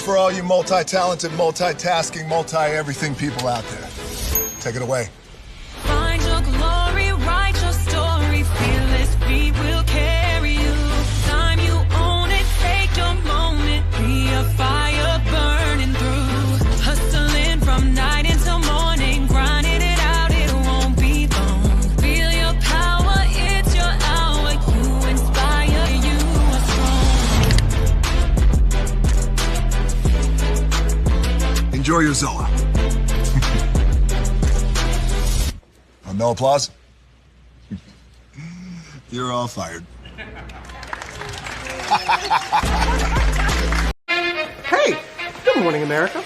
for all you multi-talented, multitasking, multi-everything people out there. Take it away. Find your glory, write your story, fearless feet will carry you. Time you own it, take your moment, be a fire burning through. Hustling from night until morning, grinding it out, it won't be long. Feel your power, it's your hour, you inspire, you are strong. Enjoy your Zola. No applause? You're all fired. Hey! Good morning, America.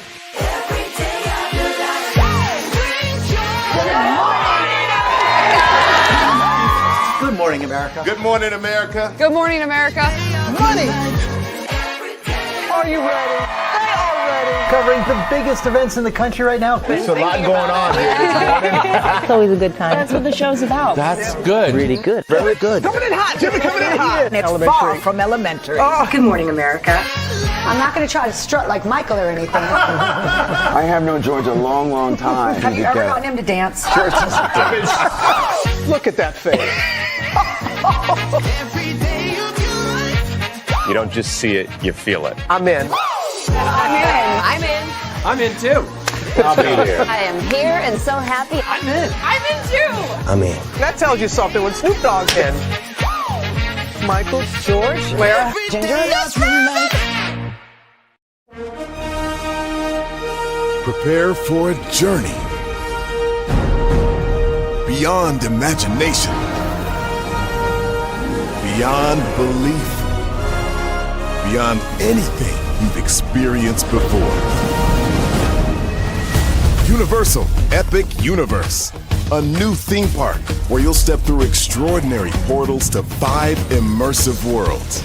Good morning, America. Good morning, America. Good morning, America. Money! Are you ready? They are ready. Covering the biggest events in the country right now. There's a lot going on here this morning. It's always a good time. That's what the show's about. That's good. Really good. Very good. Coming in hot. Jimmy coming in hot. It's far from elementary. Oh. Good morning, America. I'm not going to try to strut like Michael or anything. I have known George a long, long time. Have you ever known him to dance? Sure. Look at that face. You don't just see it, you feel it. I'm in. I'm in. I'm in. I'm in too. I'll be here. I am here and so happy. I'm in. I'm in too. I'm in. That tells you something when Snoop Dogg's in. Michael, George, Lara, Ginger. Prepare for a journey beyond imagination, beyond belief, beyond anything you've experienced before. Universal Epic Universe, a new theme park where you'll step through extraordinary portals to 5 immersive worlds.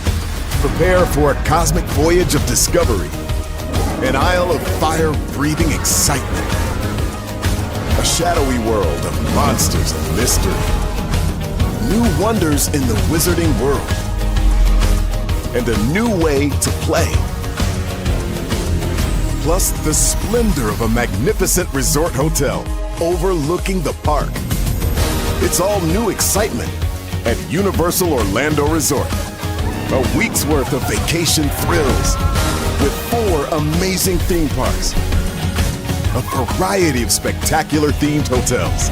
Prepare for a cosmic voyage of discovery, an isle of fire-breathing excitement, a shadowy world of monsters and mystery, new wonders in the wizarding world, and a new way to play. Plus the splendor of a magnificent resort hotel overlooking the park. It's all new excitement at Universal Orlando Resort. A week's worth of vacation thrills with 4 amazing theme parks, a variety of spectacular themed hotels,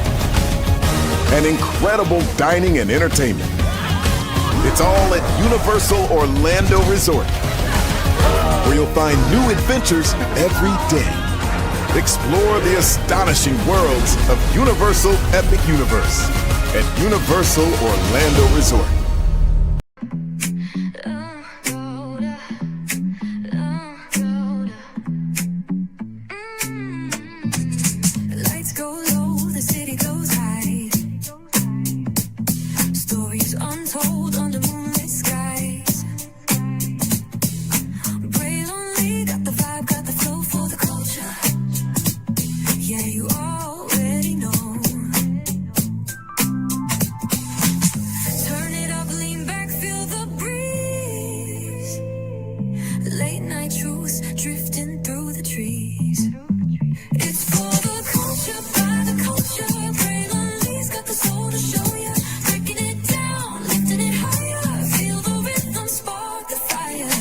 and incredible dining and entertainment. It's all at Universal Orlando Resort, where you'll find new adventures every day. Explore the astonishing worlds of Universal Epic Universe at Universal Orlando Resort. Lights go low, the city goes high. Stories untold under moonlit skies. Pray lonely, got the vibe, got the flow for the culture. Yeah, you already know. Turn it up, lean back, feel the breeze. Late night truths drifting through the trees. It's for the culture, by the culture. Pray lonely's got the soul to show ya. Breaking it down, lifting it higher. Feel the rhythm, spark the fire.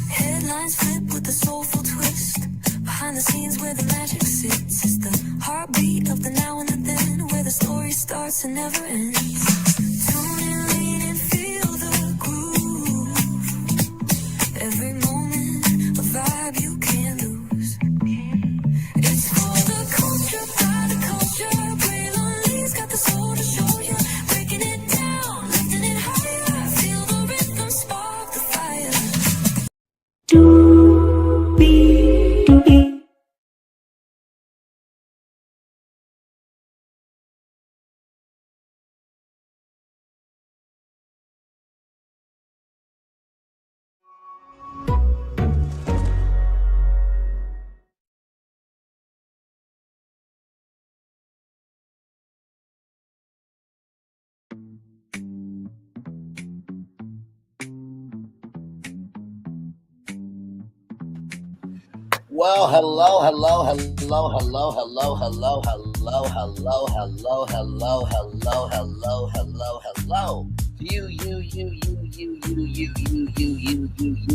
Headlines flip with a soulful twist. Behind the scenes where the magic sits. It's the heartbeat of the now and the then, where the story starts and never ends. Tune in, lean in, feel the groove. Every moment, a vibe you can't lose. It's for the culture, by the culture. Pray lonely's got the soul to show you. Breaking it down, lifting it higher. Feel the rhythm, spark the fire. Well, hello. You,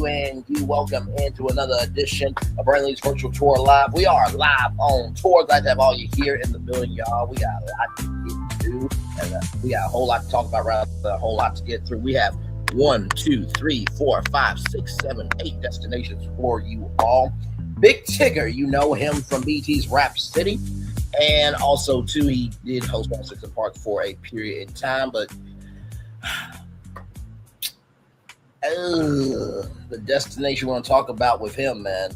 and you. Welcome into another edition of Brantley's Virtual Tour Live. We are live on tour. Glad to have all you here in the building, y'all. We got a lot to get to, and we got a whole lot to talk about, rather than a whole lot to get through. We have 1, 2, 3, 4, 5, 6, 7, 8 destinations for you all. Big Tigger, you know him from BT's Rap City, and also too, he did host 106 & Park for a period in time, but the destination we want to talk about with him, man,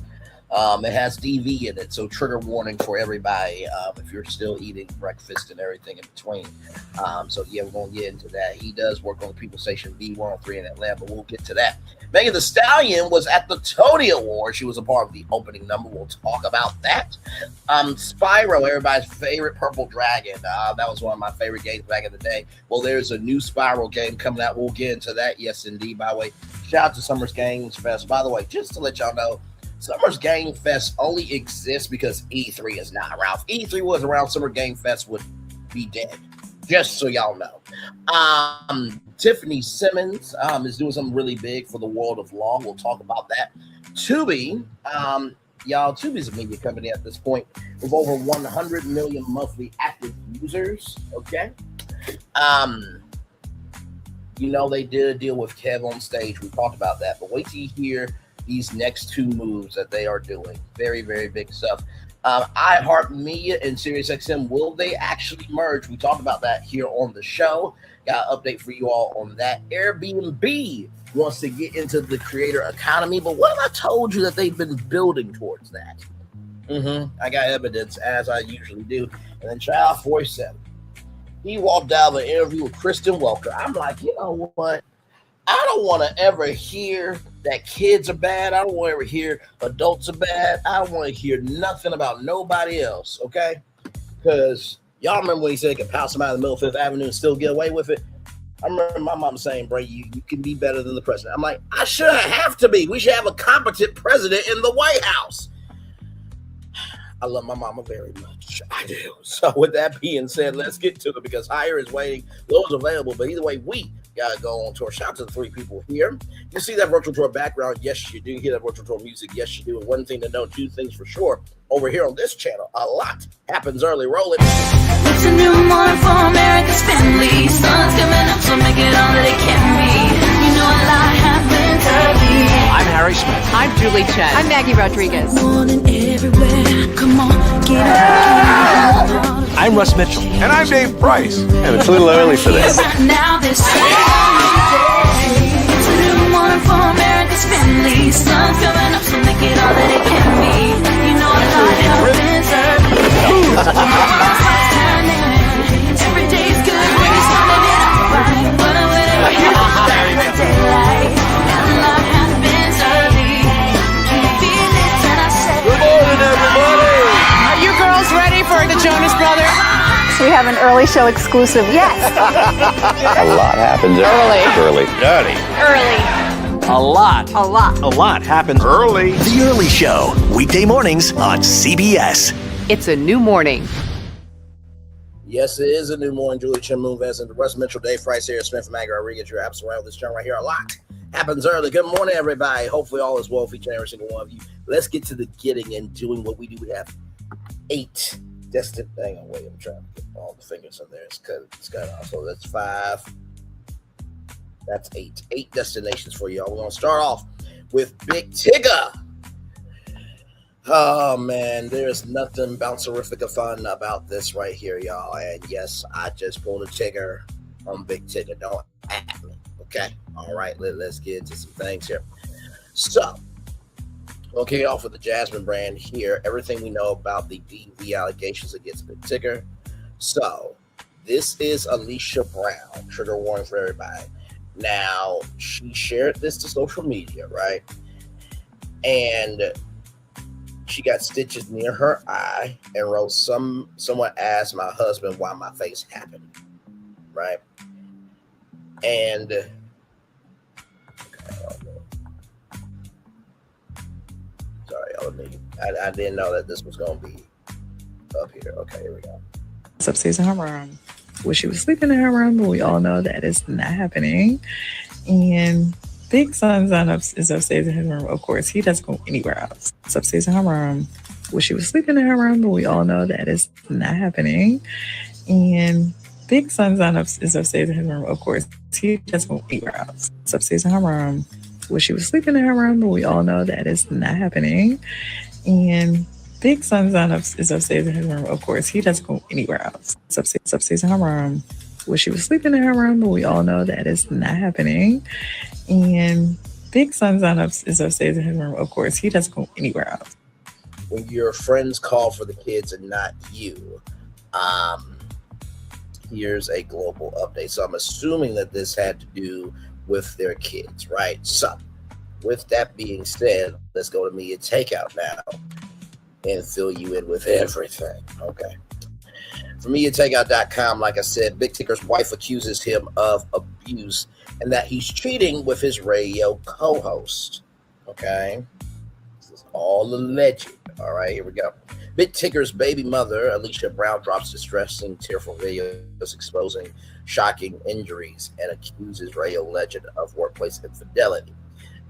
it has DV in it, so trigger warning for everybody if you're still eating breakfast and everything in between. So yeah, we're going to get into that. He does work on the People Station V103 in Atlanta, but we'll get to that. Megan Thee Stallion was at the Tony Awards. She was a part of the opening number. We'll talk about that. Spyro, everybody's favorite purple dragon. That was one of my favorite games back in the day. Well, there's a new Spyro game coming out. We'll get into that. Yes, indeed. By the way, shout out to Summer's Games Fest. By the way, just to let y'all know, Summer's Game Fest only exists because E3 is not around. If E3 was around, Summer Game Fest would be dead. Just so y'all know. Tiffany Simmons is doing something really big for the world of law. We'll talk about that. Tubi, y'all, Tubi's a media company at this point with over 100 million monthly active users. Okay. You know, they did a deal with Kev on stage. We talked about that, but wait till you hear these next two moves that they are doing. Very, very big stuff. iHeartMedia and SiriusXM, will they actually merge? We talked about that here on the show. Got an update for you all on that. Airbnb wants to get into the creator economy, but what if I told you that they've been building towards that? I got evidence, as I usually do. And then Child 47. He walked out of an interview with Kristen Welker. I'm like, you know what? I don't want to ever hear that kids are bad. I don't want to ever hear adults are bad. I don't want to hear nothing about nobody else, okay? Because y'all remember when he said he could pound somebody in the middle of Fifth Avenue and still get away with it? I remember my mom saying, Bray, you can be better than the president. I'm like, I shouldn't have to be. We should have a competent president in the White House. I love my mama very much. I do. So with that being said, let's get to it because higher is waiting. Low is available. But either way, we got to go on tour. Shout out to the three people here. You see that virtual tour background? Yes, you do. You hear that virtual tour music? Yes, you do. And one thing to know, two things for sure. Over here on this channel, a lot happens early. Roll it. It's a new morning for America's family. Sun's coming up, so make it all that it can be. You know a lot happens early. I'm Harry Smith. I'm Julie Chen. I'm Maggie Rodriguez. Morning everywhere. Come on, get up. I'm Russ Mitchell. And I'm Dave Price. And it's a little early for this. Now this it's a new morning for America's family. Sun's coming up, so make it all that it can be. You know a lot happens early. Every day's good when you're starting it out right. But whenever you're starting the daylight, and a lot happens early. Can you feel it when I say? Good morning, everybody. Are you girls ready for the Jonas Brothers? We have an early show exclusive. Yes. A lot happens early. A lot happens Early. The Early Show, weekday mornings on CBS. It's a new morning. Yes, it is a new morning. Julie Chen, Moon Vincent, Russ Mitchell, Dave Price here, Smith, Maggie Rodriguez. You're absolutely right with this channel right here. A lot happens early. Good morning, everybody. Hopefully all is well for each and every single one of you. Let's get to the getting and doing what we do. We have 8 destined. Hang on, wait. I'm trying to get all the fingers in there. It's cut off. So that's 5. That's 8. 8 destinations for y'all. We're going to start off with Big Tigger. Oh, man, there's nothing bouncerific fun about this right here, y'all. And yes, I just pulled a Tigger on Big Tigger. Don't at me, okay? All right, let's get into some things here. So, we'll kick it off with the Jasmine brand here. Everything we know about the DV allegations against Big Tigger. So, this is Alicia Brown. Trigger warning for everybody. Now, she shared this to social media, right? And she got stitches near her eye and wrote, someone asked my husband why my face happened, right? And sorry, telling me. I didn't know that this was going to be up here. Okay, here we go. Upstairs in her room. Well, she was sleeping in her room, but we all know that is not happening. And Big Son's is upstairs in his room. Of course, he doesn't go anywhere else. It's upstairs in her room. Well, she was sleeping in her room, but we all know that is not happening. And Big Son's is upstairs in his room. Of course, he doesn't go anywhere else. It's upstairs in her room. Well, she was sleeping in her room, but we all know that is not happening. And Big Son's is upstairs in his room. Of course, he doesn't go anywhere else. It's upstairs in her room. Well, she was sleeping in her room, but we all know that is not happening. And Big Son's is upstairs in his room. Of course, he doesn't go anywhere else. When your friends call for the kids and not you, here's a global update. So I'm assuming that this had to do with their kids, right? So with that being said, let's go to Media Takeout now and fill you in with everything. Okay. For MediaTakeout.com, like I said, Big Tigger's wife accuses him of abuse and that he's cheating with his radio co-host. Okay. This is all alleged. All right, here we go. Big Tigger's baby mother, Alicia Brown, drops distressing, tearful videos exposing shocking injuries and accuses radio legend of workplace infidelity.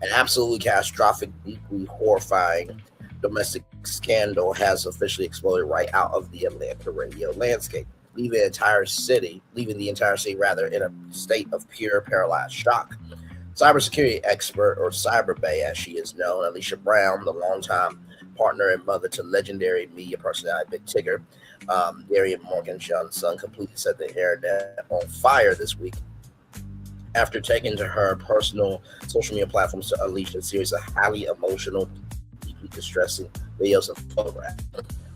An absolutely catastrophic, deeply horrifying domestic scandal has officially exploded right out of the Atlanta radio landscape, leaving the entire city in a state of pure paralyzed shock. Cybersecurity expert, or Cyber Bay as she is known, Alicia Brown, the longtime partner and mother to legendary media personality Big Tigger, Darian Morgan's son, completely set the internet on fire this week after taking to her personal social media platforms to unleash a series of highly emotional, deeply distressing videos and photographs.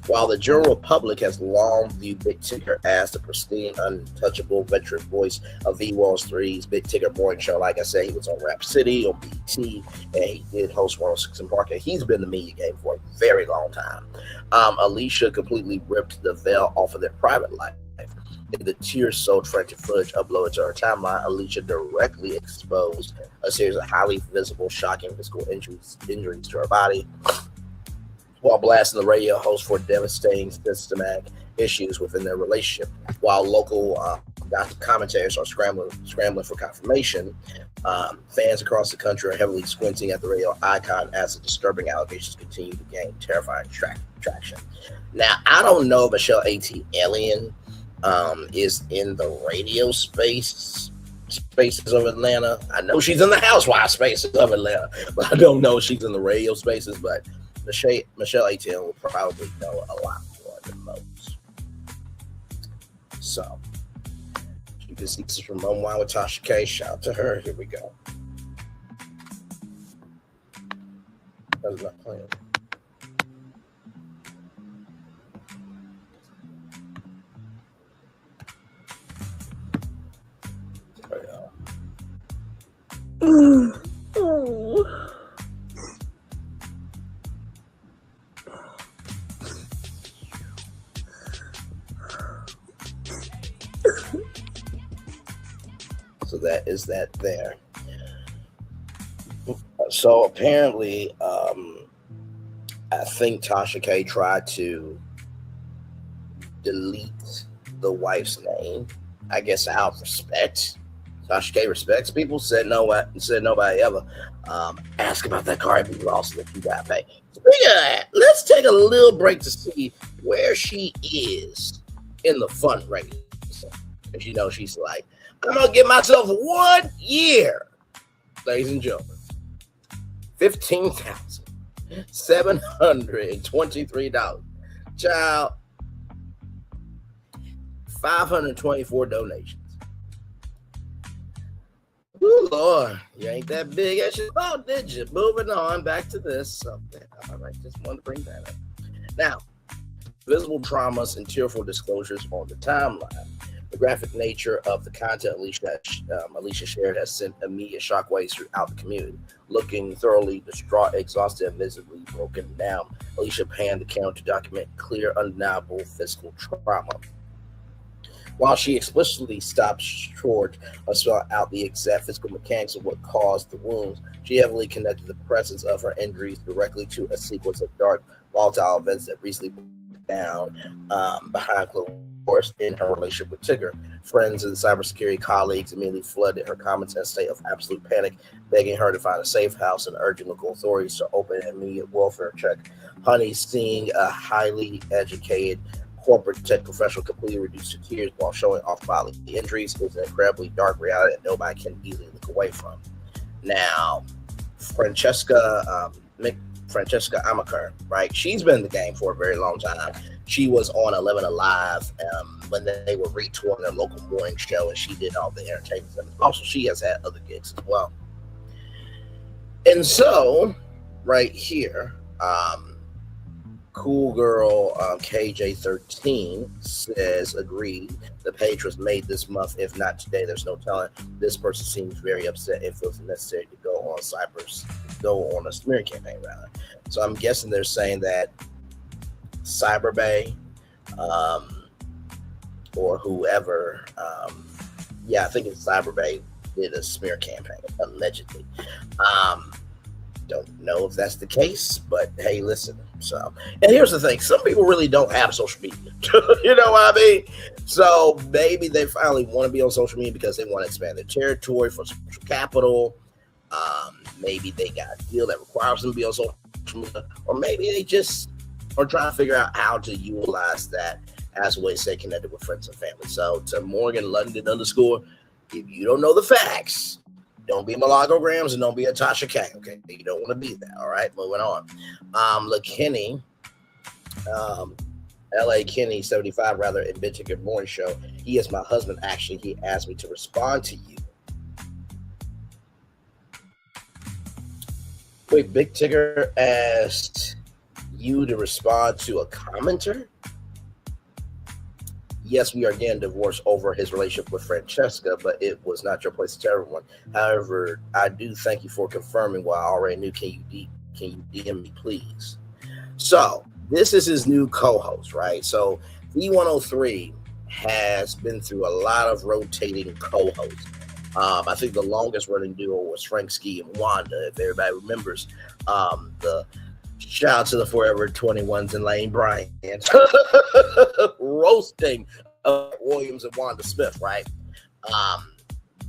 While the general public has long viewed Big Tigger as the pristine, untouchable veteran voice of the World's 3's Big Tigger Morning Show, like I said, he was on Rap City, on BT, and he did host 106 in Park, and he's been in the media game for a very long time. Alicia completely ripped the veil off of their private life. In the tear-soaked frantic footage uploaded to her timeline, Alicia directly exposed a series of highly visible, shocking physical injuries to her body, while blasting the radio host for devastating systematic issues within their relationship. While local commentators are scrambling for confirmation, fans across the country are heavily squinting at the radio icon as the disturbing allegations continue to gain terrifying traction. Now, I don't know if Michelle A.T. Alien is in the radio spaces of Atlanta. I know she's in the housewife spaces of Atlanta, but I don't know if she's in the radio spaces. But Michelle A.T. will probably know a lot more than most. So you can see this is from Unwind with Tasha K. Shout out to her. Here we go. That's not playing. So that is that there. So apparently, I think Tasha K tried to delete the wife's name. I guess out of respect. Tasha K respects people. Said nobody ever ask about that Cardi B lawsuit that you got paid. Speaking of that, let's take a little break to see where she is in the fundraising. Because you know she's like, I'm gonna give myself 1 year, ladies and gentlemen. $15,723. Child, 524 donations. Ooh, Lord, you ain't that big as you thought, did you? Moving on, back to this. Something. All right, just wanted to bring that up. Now, visible traumas and tearful disclosures on the timeline. The graphic nature of the content Alicia shared has sent immediate shockwaves throughout the community. Looking thoroughly distraught, exhausted, and visibly broken down, Alicia panned the camera to document clear, undeniable physical trauma. While she explicitly stopped short of spelling out the exact physical mechanics of what caused the wounds, she heavily connected the presence of her injuries directly to a sequence of dark, volatile events that recently down behind closed doors in her relationship with Tigger. Friends and cybersecurity colleagues immediately flooded her comments in a state of absolute panic, begging her to find a safe house and urging local authorities to open an immediate welfare check. Honey, seeing a highly educated corporate tech professional completely reduced to tears while showing off bodily injuries is an incredibly dark reality that nobody can easily look away from. Now, Francesca Amaker, right? She's been in the game for a very long time. She was on 11 Alive when they were retouring their local morning show, and she did all the entertainment stuff. Also, she has had other gigs as well. And so, right here, Cool Girl KJ13 says, agreed. The page was made this month. If not today, there's no telling. This person seems very upset and feels necessary to go on a smear campaign rather. So I'm guessing they're saying that Cyberbay or whoever, I think it's Cyberbay, did a smear campaign allegedly. Don't know if that's the case, but hey, listen. So, and here's the thing: some people really don't have social media. You know what I mean? So maybe they finally want to be on social media because they want to expand their territory for social capital. Maybe they got a deal that requires them to be on social media, or maybe they just are trying to figure out how to utilize that as a way to stay connected with friends and family. So to Morgan London _ if you don't know the facts, don't be Malagograms and don't be a Tasha K. Okay, you don't want to be that. All right, moving on. LaKinney, LA Kenny 75 rather, in Bitch Good Morning Show. He is my husband. Actually, he asked me to respond to you. Wait, Big Tigger asked you to respond to a commenter? Yes, we are getting divorced over his relationship with Francesca, but it was not your place to tell everyone. However, I do thank you for confirming what I already knew. Can you DM me, please? So this is his new co-host, right? So V103 has been through a lot of rotating co-hosts. I think the longest running duo was Frank Ski and Wanda, if everybody remembers. The shout out to the Forever 21s and Lane Bryant roasting Williams and Wanda Smith, right?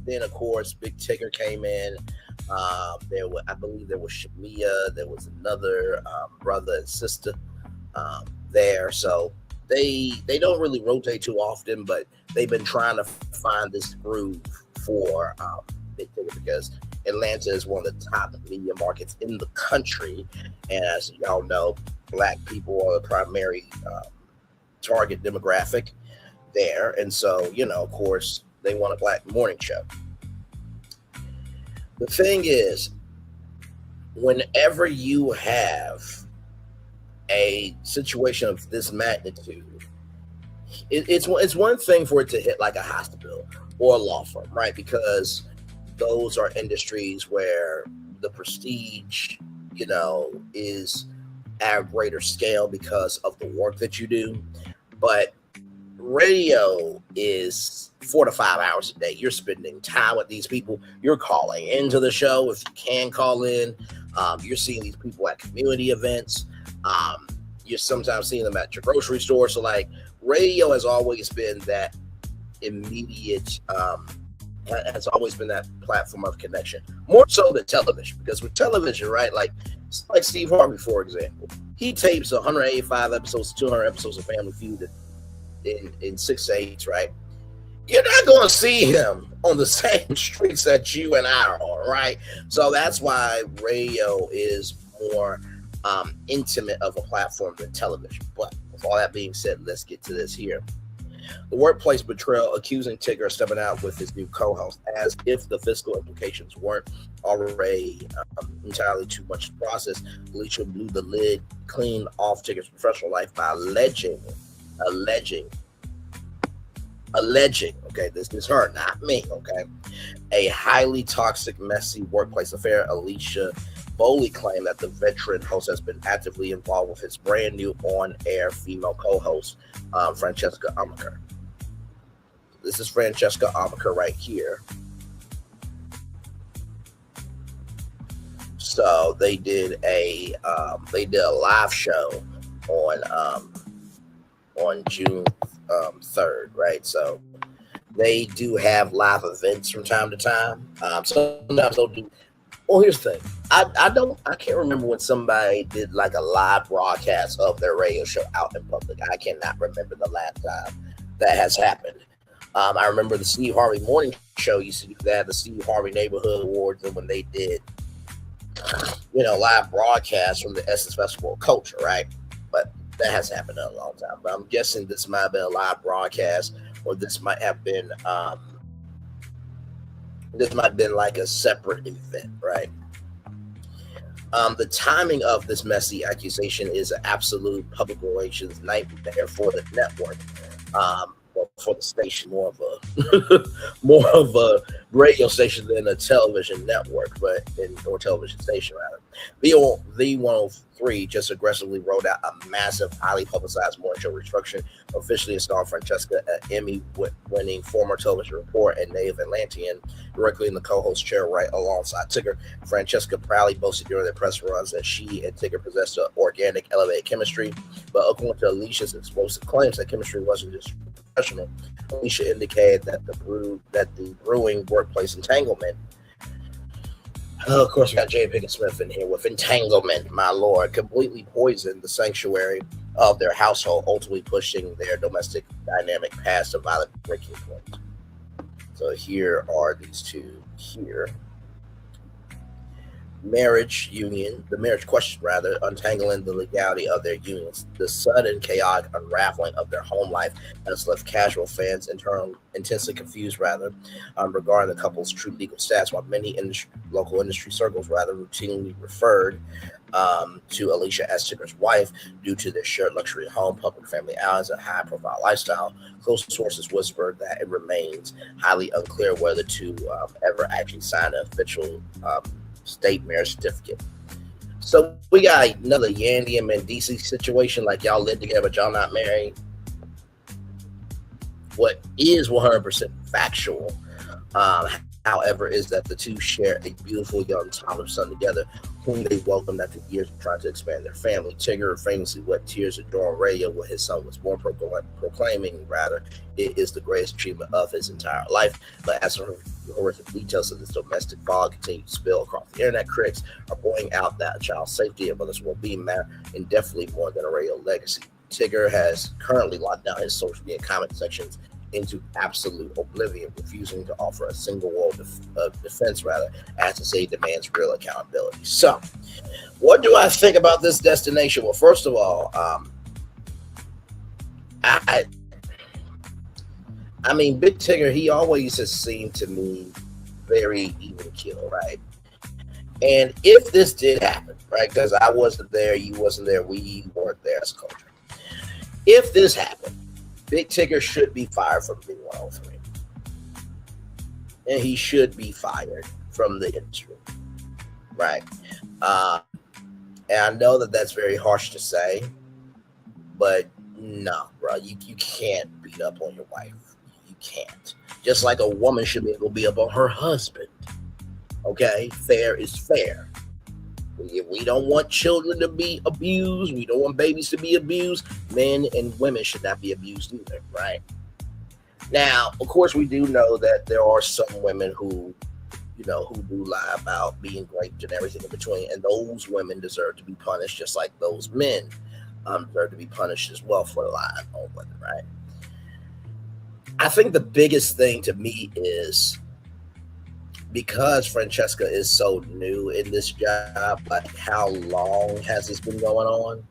Then of course Big Tigger came in. I believe there was Shamia. There was another brother and sister there. So they don't really rotate too often, but they've been trying to find this groove for Big Tigger because Atlanta is one of the top media markets in the country, and as y'all know, Black people are the primary target demographic there, and so of course, they want a Black morning show. The thing is, whenever you have a situation of this magnitude, it's one thing for it to hit like a hospital or a law firm, right? Because those are industries where the prestige, is at a greater scale because of the work that you do. But radio is 4 to 5 hours a day. You're spending time with these people. You're calling into the show if you can call in. You're seeing these people at community events. You're sometimes seeing them at your grocery store. So radio has always been that immediate, has always been that platform of connection, more so than television, because with television, right, like Steve Harvey, for example, he tapes 185 episodes, 200 episodes of Family Feud in 6 to 8, right? You're not going to see him on the same streets that you and I are on, right? So that's why radio is more intimate of a platform than television. But with all that being said, let's get to this here. The workplace betrayal, accusing Tigger of stepping out with his new co-host, as if the fiscal implications weren't already entirely too much to process. Alicia blew the lid clean off Tigger's professional life by alleging, okay, this is her, not me, okay, a highly toxic, messy workplace affair. Alicia boldly claimed that the veteran host has been actively involved with his brand new on-air female co-host, Francesca Amaker. this is Francesca Amaker right here. So they did a live show on June 3rd, right? So they do have live events from time to time. Sometimes they'll do. Well, here's the thing. I can't remember when somebody did like a live broadcast of their radio show out in public. I cannot remember the last time that has happened. I remember the Steve Harvey morning show used to do that, the Steve Harvey Neighborhood Awards, and when they did, live broadcasts from the Essence Festival of Culture, right? But that has happened in a long time. But I'm guessing this might have been a live broadcast, or this might have been like a separate event, right? The timing of this messy accusation is an absolute public relations nightmare for the network, for the station, more of a radio station than a television network, or television station rather. V103 just aggressively rolled out a massive, highly publicized morning show restructuring, officially installed Francesca, an Emmy-winning former television reporter and native Atlantean, directly in the co-host chair right alongside Tigger. Francesca proudly boasted during their press runs that she and Tigger possessed an organic, elevated chemistry, but according to Alicia's explosive claims that chemistry wasn't just professional, Alicia indicated that the brewing workplace entanglement. Of course, we got Jada Pinkett Smith in here with entanglement, my lord, completely poisoned the sanctuary of their household, ultimately pushing their domestic dynamic past a violent breaking point. So here are these two here. The marriage question, untangling the legality of their unions. The sudden chaotic unraveling of their home life has left casual fans intensely confused, regarding the couple's true legal status, while many local industry circles routinely referred to Alicia as Tigger's wife due to their shared luxury home, public family outings, and high-profile lifestyle. Close sources whispered that it remains highly unclear whether the two ever actually signed an official state marriage certificate. So we got another Yandy and Mendici situation, like y'all live together but y'all not married. What is 100% factual, however, is that the two share a beautiful young toddler son together, whom they welcomed after years of trying to expand their family. Tigger famously wept tears during radio when his son was born, proclaiming it is the greatest achievement of his entire life. But as for horrific details of this domestic fog continue to spill across the internet, critics are pointing out that a child's safety and mother's well-being matter indefinitely more than a radio legacy. Tigger has currently locked down his social media comment sections into absolute oblivion, refusing to offer a single word of defense, as to say demands real accountability. So, what do I think about this destination? Well, first of all, I mean, Big Tigger, he always has seemed to me very even keel, right? And if this did happen, right, because I wasn't there, you wasn't there, we weren't there as a culture. If this happened, Big Tigger should be fired from B103. And he should be fired from the industry, right? And I know that that's very harsh to say, but no, bro, you can't beat up on your wife. You can't. Just like a woman should be able to beat up on her husband. Okay? Fair is fair. We don't want children to be abused. We don't want babies to be abused. Men and women should not be abused either, right? Now, of course, we do know that there are some women who do lie about being raped and everything in between, and those women deserve to be punished just like those men deserve to be punished as well for lying on women, right? I think the biggest thing to me is, because Francesca is so new in this job, like how long has this been going on?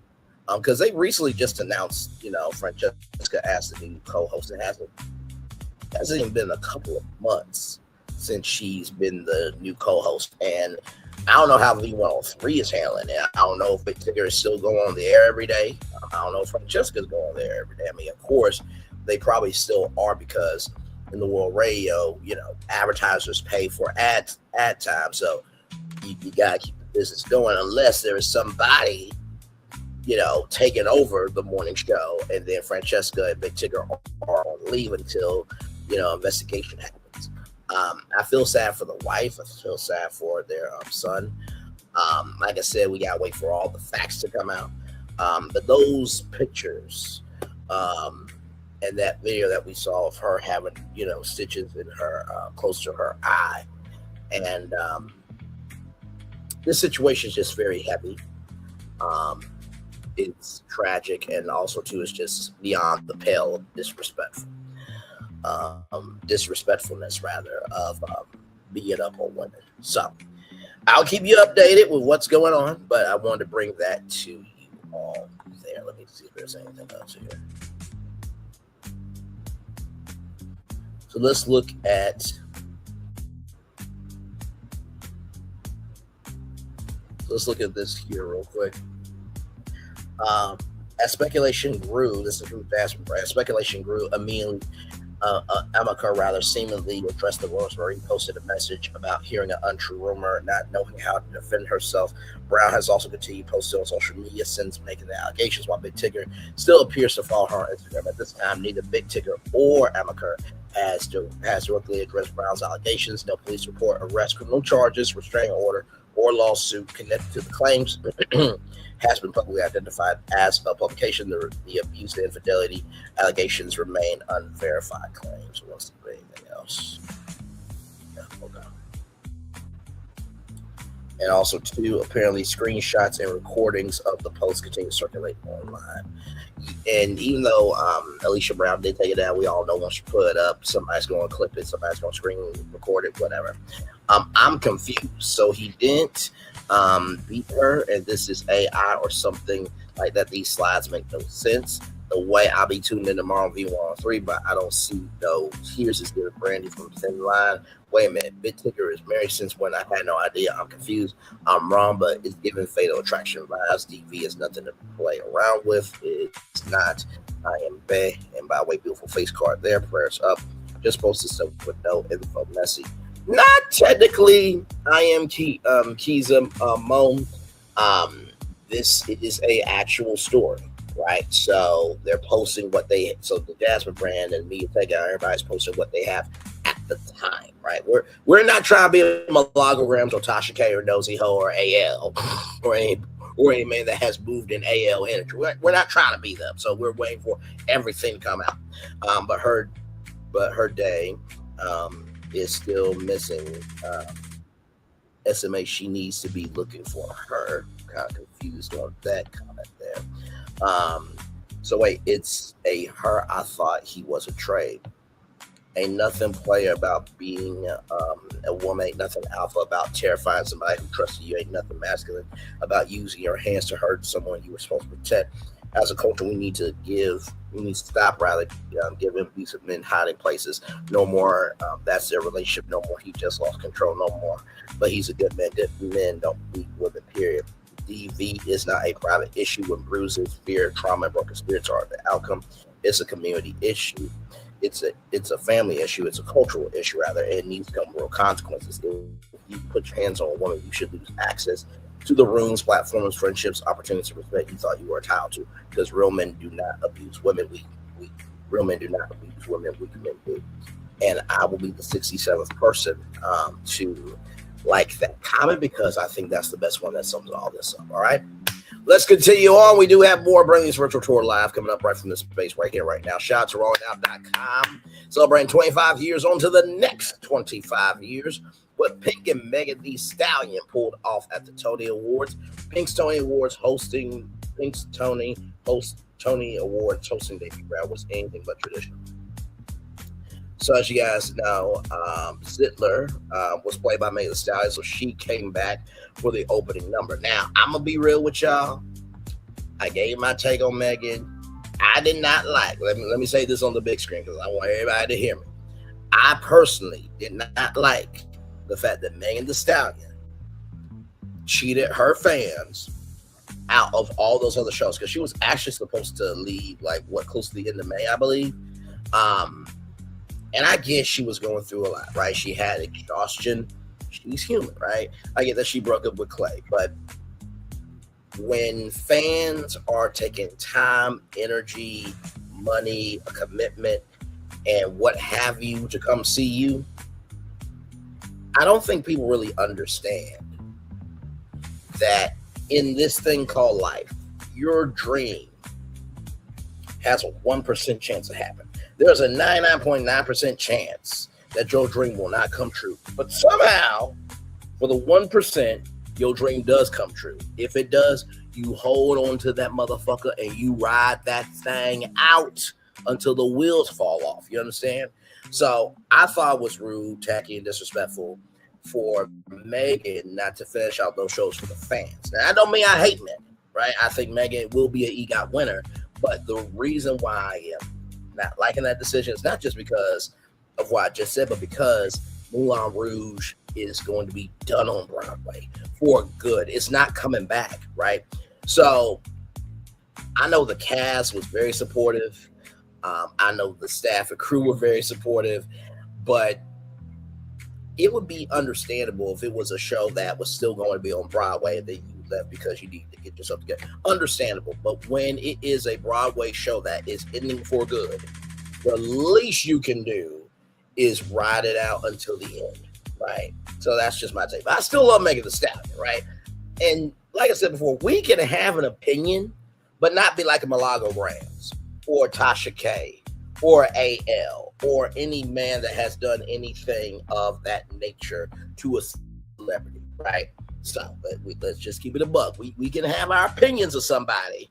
Because they recently just announced, Francesca as the new co-host. It hasn't even been a couple of months since she's been the new co-host. And I don't know how V103 is handling it. I don't know if Big Tigger is still going on the air every day. I don't know if Francesca's going on there every day. I mean, of course, they probably still are, because in the world radio, advertisers pay for ad time. So you got to keep the business going, unless there is somebody, taking over the morning show, and then Francesca and Big Tigger are on leave until investigation happens. I feel sad for the wife. I feel sad for their son. Like I said, we gotta wait for all the facts to come out. But those pictures and that video that we saw of her having, stitches in her close to her eye, and this situation is just very heavy. It's tragic, and also too, it's just beyond the pale of disrespectfulness rather of being up on women. So I'll keep you updated with what's going on, but I wanted to bring that to you all there. Let me see if there's anything else here. So let's look at this here real quick. As speculation grew, this is from Jasmine Brand. Speculation grew immediately. Amaka rather seemingly addressed the rumors where he posted a message about hearing an untrue rumor, not knowing how to defend herself. Brown has also continued posting on social media since making the allegations, while Big Tigger still appears to follow her on Instagram. At this time, neither Big Tigger or Amaka has directly addressed Brown's allegations. No police report, arrest, criminal charges, restraining order, or lawsuit connected to the claims has been publicly identified as a publication. The abuse and infidelity allegations remain unverified claims. We don't see anything else. Yeah, okay. And also, too, apparently screenshots and recordings of the post continue to circulate online. And even though Alicia Brown did take it down, we all know once you put it up, somebody's going to clip it, somebody's going to screen record it, whatever. I'm confused. So he didn't beat her, and this is AI or something like that. These slides make no sense. The way I'll be tuned in tomorrow on V103, but I don't see those. Here's his good Brandy from Thin Line. Wait a minute, Big Tigger is married since when? I had no idea. I'm confused. I'm wrong, but it's giving Fatal Attraction vibes. DV is nothing to play around with. It's not. I am Bay, and by the way, beautiful face card there. Prayers up. Just posted stuff with no info. Messy. Not technically. I am Keza Moan. This is a actual story. Right, so they're posting what they. So the Jasmine Brand and me, everybody's posting what they have at the time. Right, we're not trying to be malograms or Tasha K or Nosy Ho or AL or any man that has moved in AL energy. We're not trying to be them. So we're waiting for everything to come out. But her day is still missing. SMA, she needs to be looking for her. Kind of confused on that comment there. So wait, it's a her. I thought he was a trade. Ain't nothing player about being a woman. Ain't nothing alpha about terrifying somebody who trusted you. Ain't nothing masculine about using your hands to hurt someone you were supposed to protect. As a culture, we need to stop rather giving abusive men hiding places. No more. That's their relationship. No more. He just lost control. No more. But he's a good man. Good men don't beat women. Period. DV is not a private issue when bruises, fear, trauma, and broken spirits are the outcome. It's a community issue. It's a family issue. It's a cultural issue, rather. It needs to come real consequences. If you put your hands on a woman, you should lose access to the rooms, platforms, friendships, opportunities, respect you thought you were entitled to. Because real men do not abuse women. Real men do not abuse women. Weak men do. And I will be the 67th person to like that comment, because I think that's the best one that sums all this up. All right, let's continue on. We do have more Bring This Virtual Tour live coming up right from this space right here, right now. Shout out to RawNow.com, celebrating 25 years on to the next 25 years. What Pink and Megan Thee Stallion pulled off at the Tony Awards. Pink's Tony Awards hosting Tony Awards hosting Davey Brown was anything but traditional. So as you guys know, Zittler was played by Megan Thee Stallion, so she came back for the opening number. Now, I'm going to be real with y'all. I gave my take on Megan. I did not like, let me say this on the big screen because I want everybody to hear me. I personally did not like the fact that Megan Thee Stallion cheated her fans out of all those other shows, because she was actually supposed to leave close to the end of May, I believe. And I guess she was going through a lot, right? She had exhaustion. She's human, right? I get that she broke up with Clay, but when fans are taking time, energy, money, a commitment, and what have you to come see you, I don't think people really understand that in this thing called life, your dream has a 1% chance of happening. There's a 99.9% chance that your dream will not come true. But somehow, for the 1%, your dream does come true. If it does, you hold on to that motherfucker and you ride that thing out until the wheels fall off. You understand? So I thought it was rude, tacky, and disrespectful for Megan not to finish out those shows for the fans. Now, I don't mean I hate Megan, right? I think Megan will be an EGOT winner, but the reason why I am not liking that decision is not just because of what I just said, but because Moulin Rouge is going to be done on Broadway for good. It's not coming back, right? So I know the cast was very supportive. I know the staff and crew were very supportive, but it would be understandable if it was a show that was still going to be on Broadway and then you left because you need to get yourself together. Understandable. But when it is a Broadway show that is ending for good, the least you can do is ride it out until the end, right? So that's just my take. But I still love Megan Thee Stallion, right? And like I said before, we can have an opinion, but not be like a Malago Brands or Tasha K or AL or any man that has done anything of that nature to a celebrity, right? So let's just keep it a buck. We can have our opinions of somebody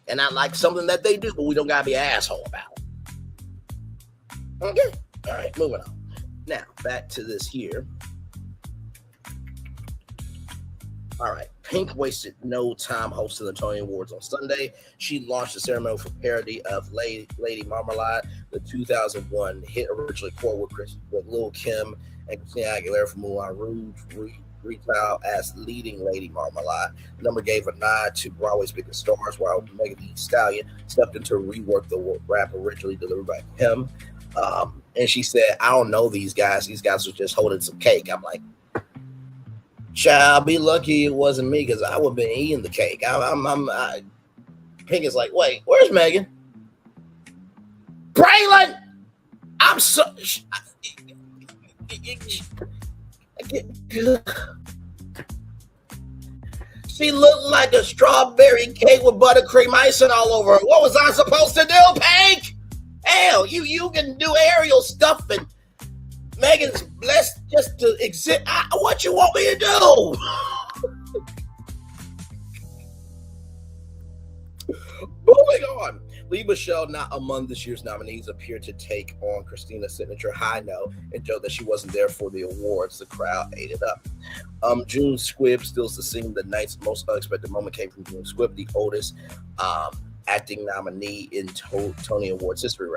and not like something that they do, but we don't gotta be an asshole about it. Okay, all right, moving on. Now back to this here. All right, Pink wasted no time hosting the Tony Awards on Sunday. She launched a ceremony for parody of Lady Marmalade, the 2001 hit originally recorded with Lil' Kim and Christina Aguilera from Moulin Rouge, retail as leading Lady Marmalade. The number gave a nod to Broadway's biggest stars, while Megan Thee Stallion stepped in to rework the rap originally delivered by Kim. And she said, "I don't know these guys. These guys were just holding some cake." I'm like, child, be lucky it wasn't me because I would have been eating the cake. Pink is like, wait, where's Megan? Braylon! I'm so... She looked like a strawberry cake with buttercream icing all over her. What was I supposed to do, Pink? Hell, you can do aerial stuff and Megan's blessed just to exist. What you want me to do? Moving on. Lee Michelle, not among this year's nominees, appeared to take on Christina's signature high note and showed that she wasn't there for the awards. The crowd ate it up. June Squibb still to sing the night's most unexpected moment came from June Squibb, the oldest acting nominee in Tony Awards history,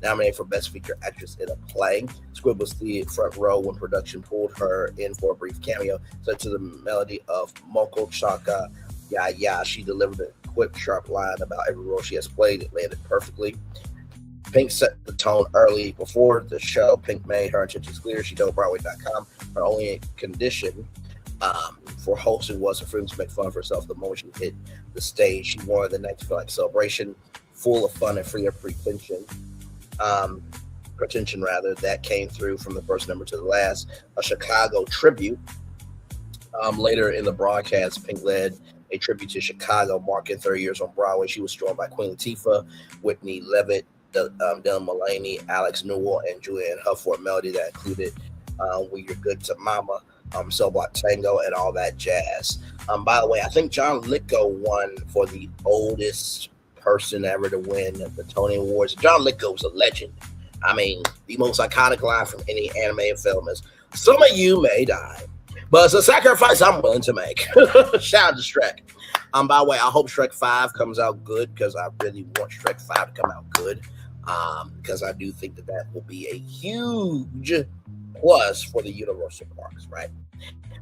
nominated for Best Featured Actress in a Play. Squibb was the front row when production pulled her in for a brief cameo, set to the melody of Moko Chaka Ya Ya. She delivered a quick, sharp line about every role she has played. It landed perfectly. Pink set the tone early before the show. Pink made her intentions clear. She told Broadway.com her only condition for hosting was for freedom to make fun of herself the moment she hit the stage. She wanted the night to feel like a celebration, full of fun and free of pretension. That came through from the first number to the last. A Chicago tribute. Later in the broadcast, Pink led a tribute to Chicago, marking 30 years on Broadway. She was joined by Queen Latifah, Whitney Levitt, Dylan Mullaney, Alex Newell, and Julianne Hough for a melody that included When You're Good to Mama, Cell Block Tango, and all that jazz. By the way, I think John Lithgow won for the oldest person ever to win the Tony Awards. John Lithgow was a legend. I mean, the most iconic line from any animated film is, "Some of you may die, but it's a sacrifice I'm willing to make." Shout out to Shrek. By the way, I hope Shrek 5 comes out good because I really want Shrek 5 to come out good because I do think that will be a huge plus for the Universal parks, right?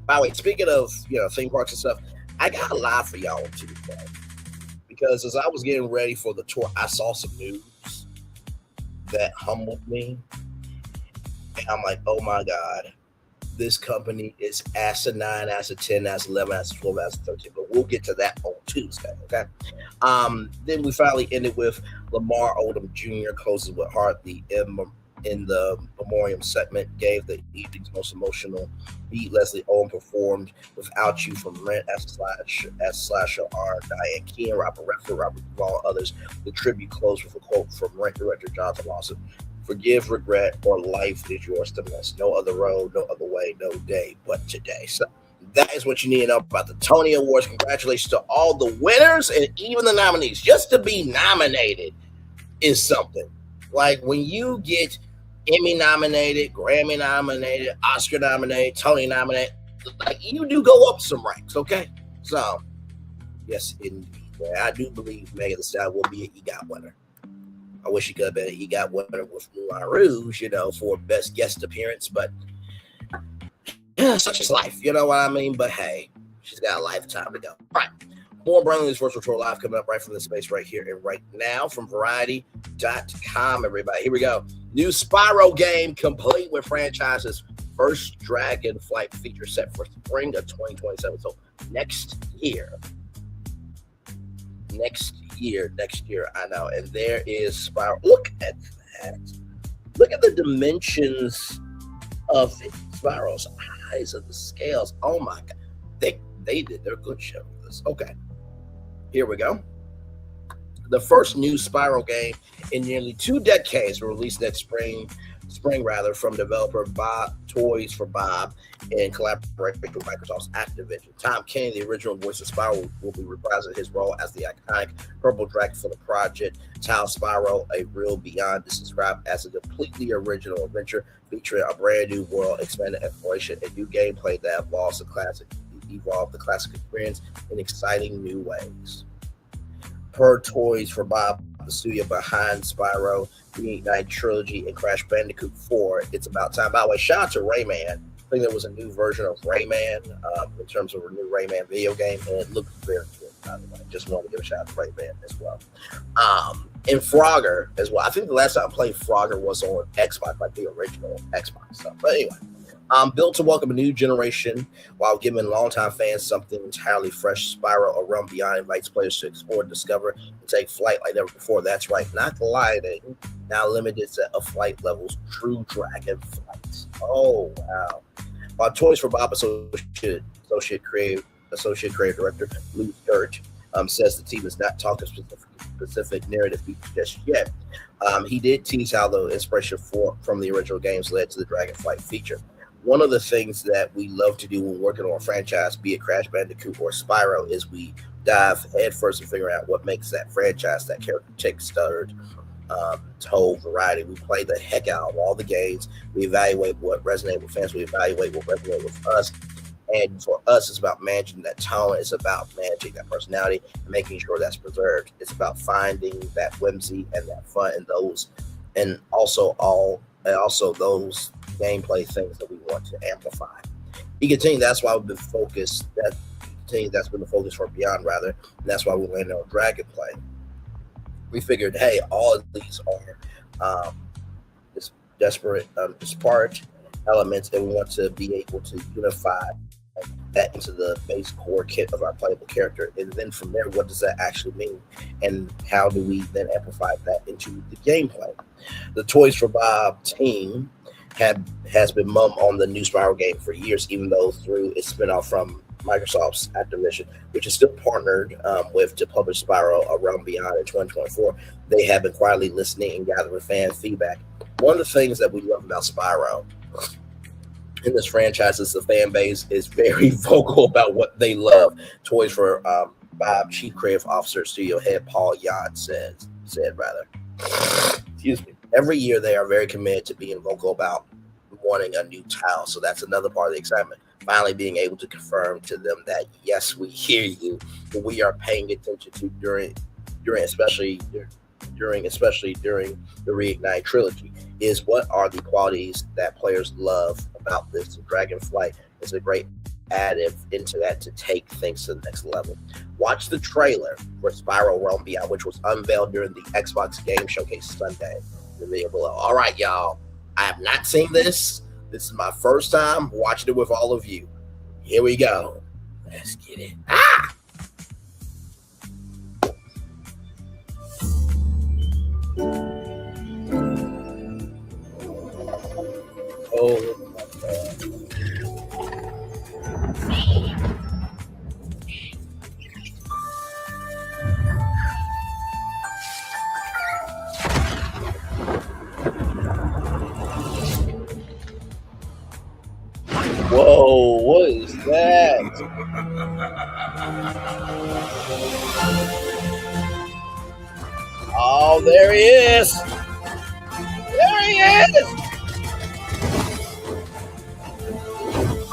By the way, speaking of theme parks and stuff, I got a lot for y'all today because as I was getting ready for the tour, I saw some news that humbled me, and I'm like, oh my God, this company is asinine, as a 10, as 11, as 12, as 13, but we'll get to that on Tuesday, okay? Then we finally ended with Lamar Odom Jr. closes with Heart, the in the memoriam segment gave the evening's most emotional beat. Leslie Owen performed "Without You" from Rent as Slasher R, Diane Keane, Robert Redford, Robert Duvall, and others. The tribute closed with a quote from Rent director Jonathan Lawson: "Forgive, regret, or life is yours to miss. No other road, no other way, no day but today." So that is what you need to know about the Tony Awards. Congratulations to all the winners and even the nominees. Just to be nominated is something. Like when you get Emmy nominated, Grammy nominated, Oscar nominated, Tony nominated, like you do go up some ranks, okay? So, yes, indeed. I do believe Megan Thee Stallion will be an EGOT winner. I wish she could have been an EGOT winner with Moulin Rouge, for best guest appearance, but such is life, you know what I mean? But hey, she's got a lifetime to go. All right. More Brandon News Virtual Tour Live coming up right from the space right here and right now from Variety.com, everybody. Here we go. New Spyro game complete with franchise's first Dragonflight feature set for spring of 2027. So next year, I know. And there is Spyro. Look at that. Look at the dimensions of it. Spyro's eyes and the scales. Oh my God. They did their good show with this. Okay. Here we go. The first new Spyro game in nearly 2 decades will release next spring from developer Toys for Bob in collaboration with Microsoft's Activision. Tom Kenny, the original voice of Spyro, will be reprising his role as the iconic purple dragon for the project. Tile Spyro, A Real Beyond, is described as a completely original adventure featuring a brand new world, expanded exploration, and new gameplay that evolve the classic experience in exciting new ways. Per Toys for Bob, the studio behind Spyro, the Reignite trilogy, and Crash Bandicoot 4, it's about time. By the way, shout out to Rayman. I think there was a new version of Rayman in terms of a new Rayman video game, and it looked very good, by the way. Just wanted to give a shout out to Rayman as well. And Frogger as well. I think the last time I played Frogger was on Xbox, like the original Xbox stuff. But anyway. Built to welcome a new generation while giving longtime fans something entirely fresh, Spyro A Realm Beyond invites players to explore, discover, and take flight like never before. That's right, not gliding, now limited set of flight levels, true dragon flights. Oh, wow. While Toys for Bob Associate Creative Director Lou Dirt says the team is not talking specific narrative features just yet. He did tease how the inspiration from the original games led to the Dragonflight feature. One of the things that we love to do when working on a franchise, be it Crash Bandicoot or Spyro, is we dive headfirst and figure out what makes that franchise, that character kick-started, whole variety. We play the heck out of all the games. We evaluate what resonates with fans. We evaluate what resonates with us. And for us, it's about managing that tone. It's about managing that personality and making sure that's preserved. It's about finding that whimsy and that fun and also those gameplay things that we want to amplify. He continued, that's why we've been focused. That's been the focus for Beyond, rather. And that's why we landed on Dragonplay. We figured, hey, all of these are disparate elements, and we want to be able to unify that into the base core kit of our playable character. And then from there, what does that actually mean? And how do we then amplify that into the gameplay? The Toys for Bob team has been mum on the new Spyro game for years, even though through its spinoff from Microsoft's Activision, which is still partnered with to publish Spyro A Realm Beyond in 2024. They have been quietly listening and gathering fan feedback. One of the things that we love about Spyro in this franchise is the fan base is very vocal about what they love. Toys for Bob Chief Creative Officer Studio Head Paul Yan said, excuse me. Every year they are very committed to being vocal about wanting a new tile. So that's another part of the excitement. Finally being able to confirm to them that, yes, we hear you, but we are paying attention to especially during the Reignite trilogy, is what are the qualities that players love about this. Dragonflight is a great additive into that to take things to the next level. Watch the trailer for Spyro Realm Beyond, which was unveiled during the Xbox Game Showcase Sunday. The video below. All right, y'all. I have not seen this. This is my first time watching it with all of you. Here we go. Let's get it. Ah! Oh, there he is. There he is.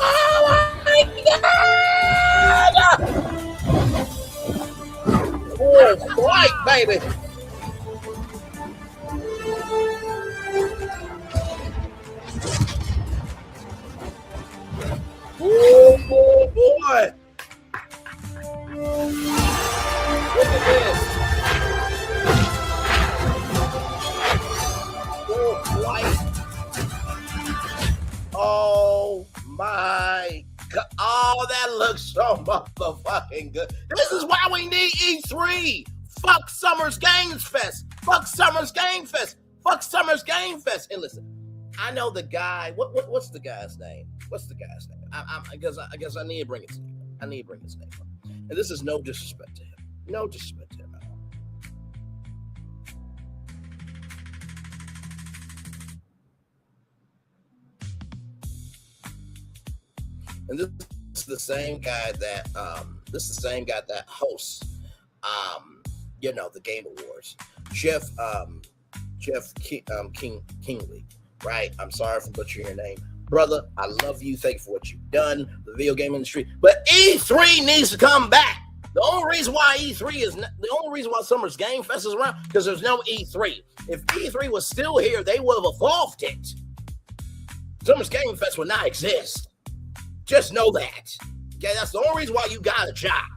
Oh my God! Full flight, baby. Oh boy! Look at this. Full flight. Oh my God. Oh, that looks so motherfucking good. This is why we need E3. Fuck Summer's Games Fest. Fuck Summer's Game Fest. Fuck Summer's Game Fest. And listen, I know the guy. What's the guy's name? What's the guy's name? I guess I need to bring his name. I need to bring his name up. And this is no disrespect to him. No disrespect to him at all. And this is the same guy that hosts the Game Awards. Jeff Kingley, right? I'm sorry for butchering your name. Brother, I love you. Thank you for what you've done for the video game industry. But E3 needs to come back. The only reason why Summer's Game Fest is around, because there's no E3. If E3 was still here, they would have evolved it. Summer's Game Fest would not exist. Just know that. Okay, that's the only reason why you got a job.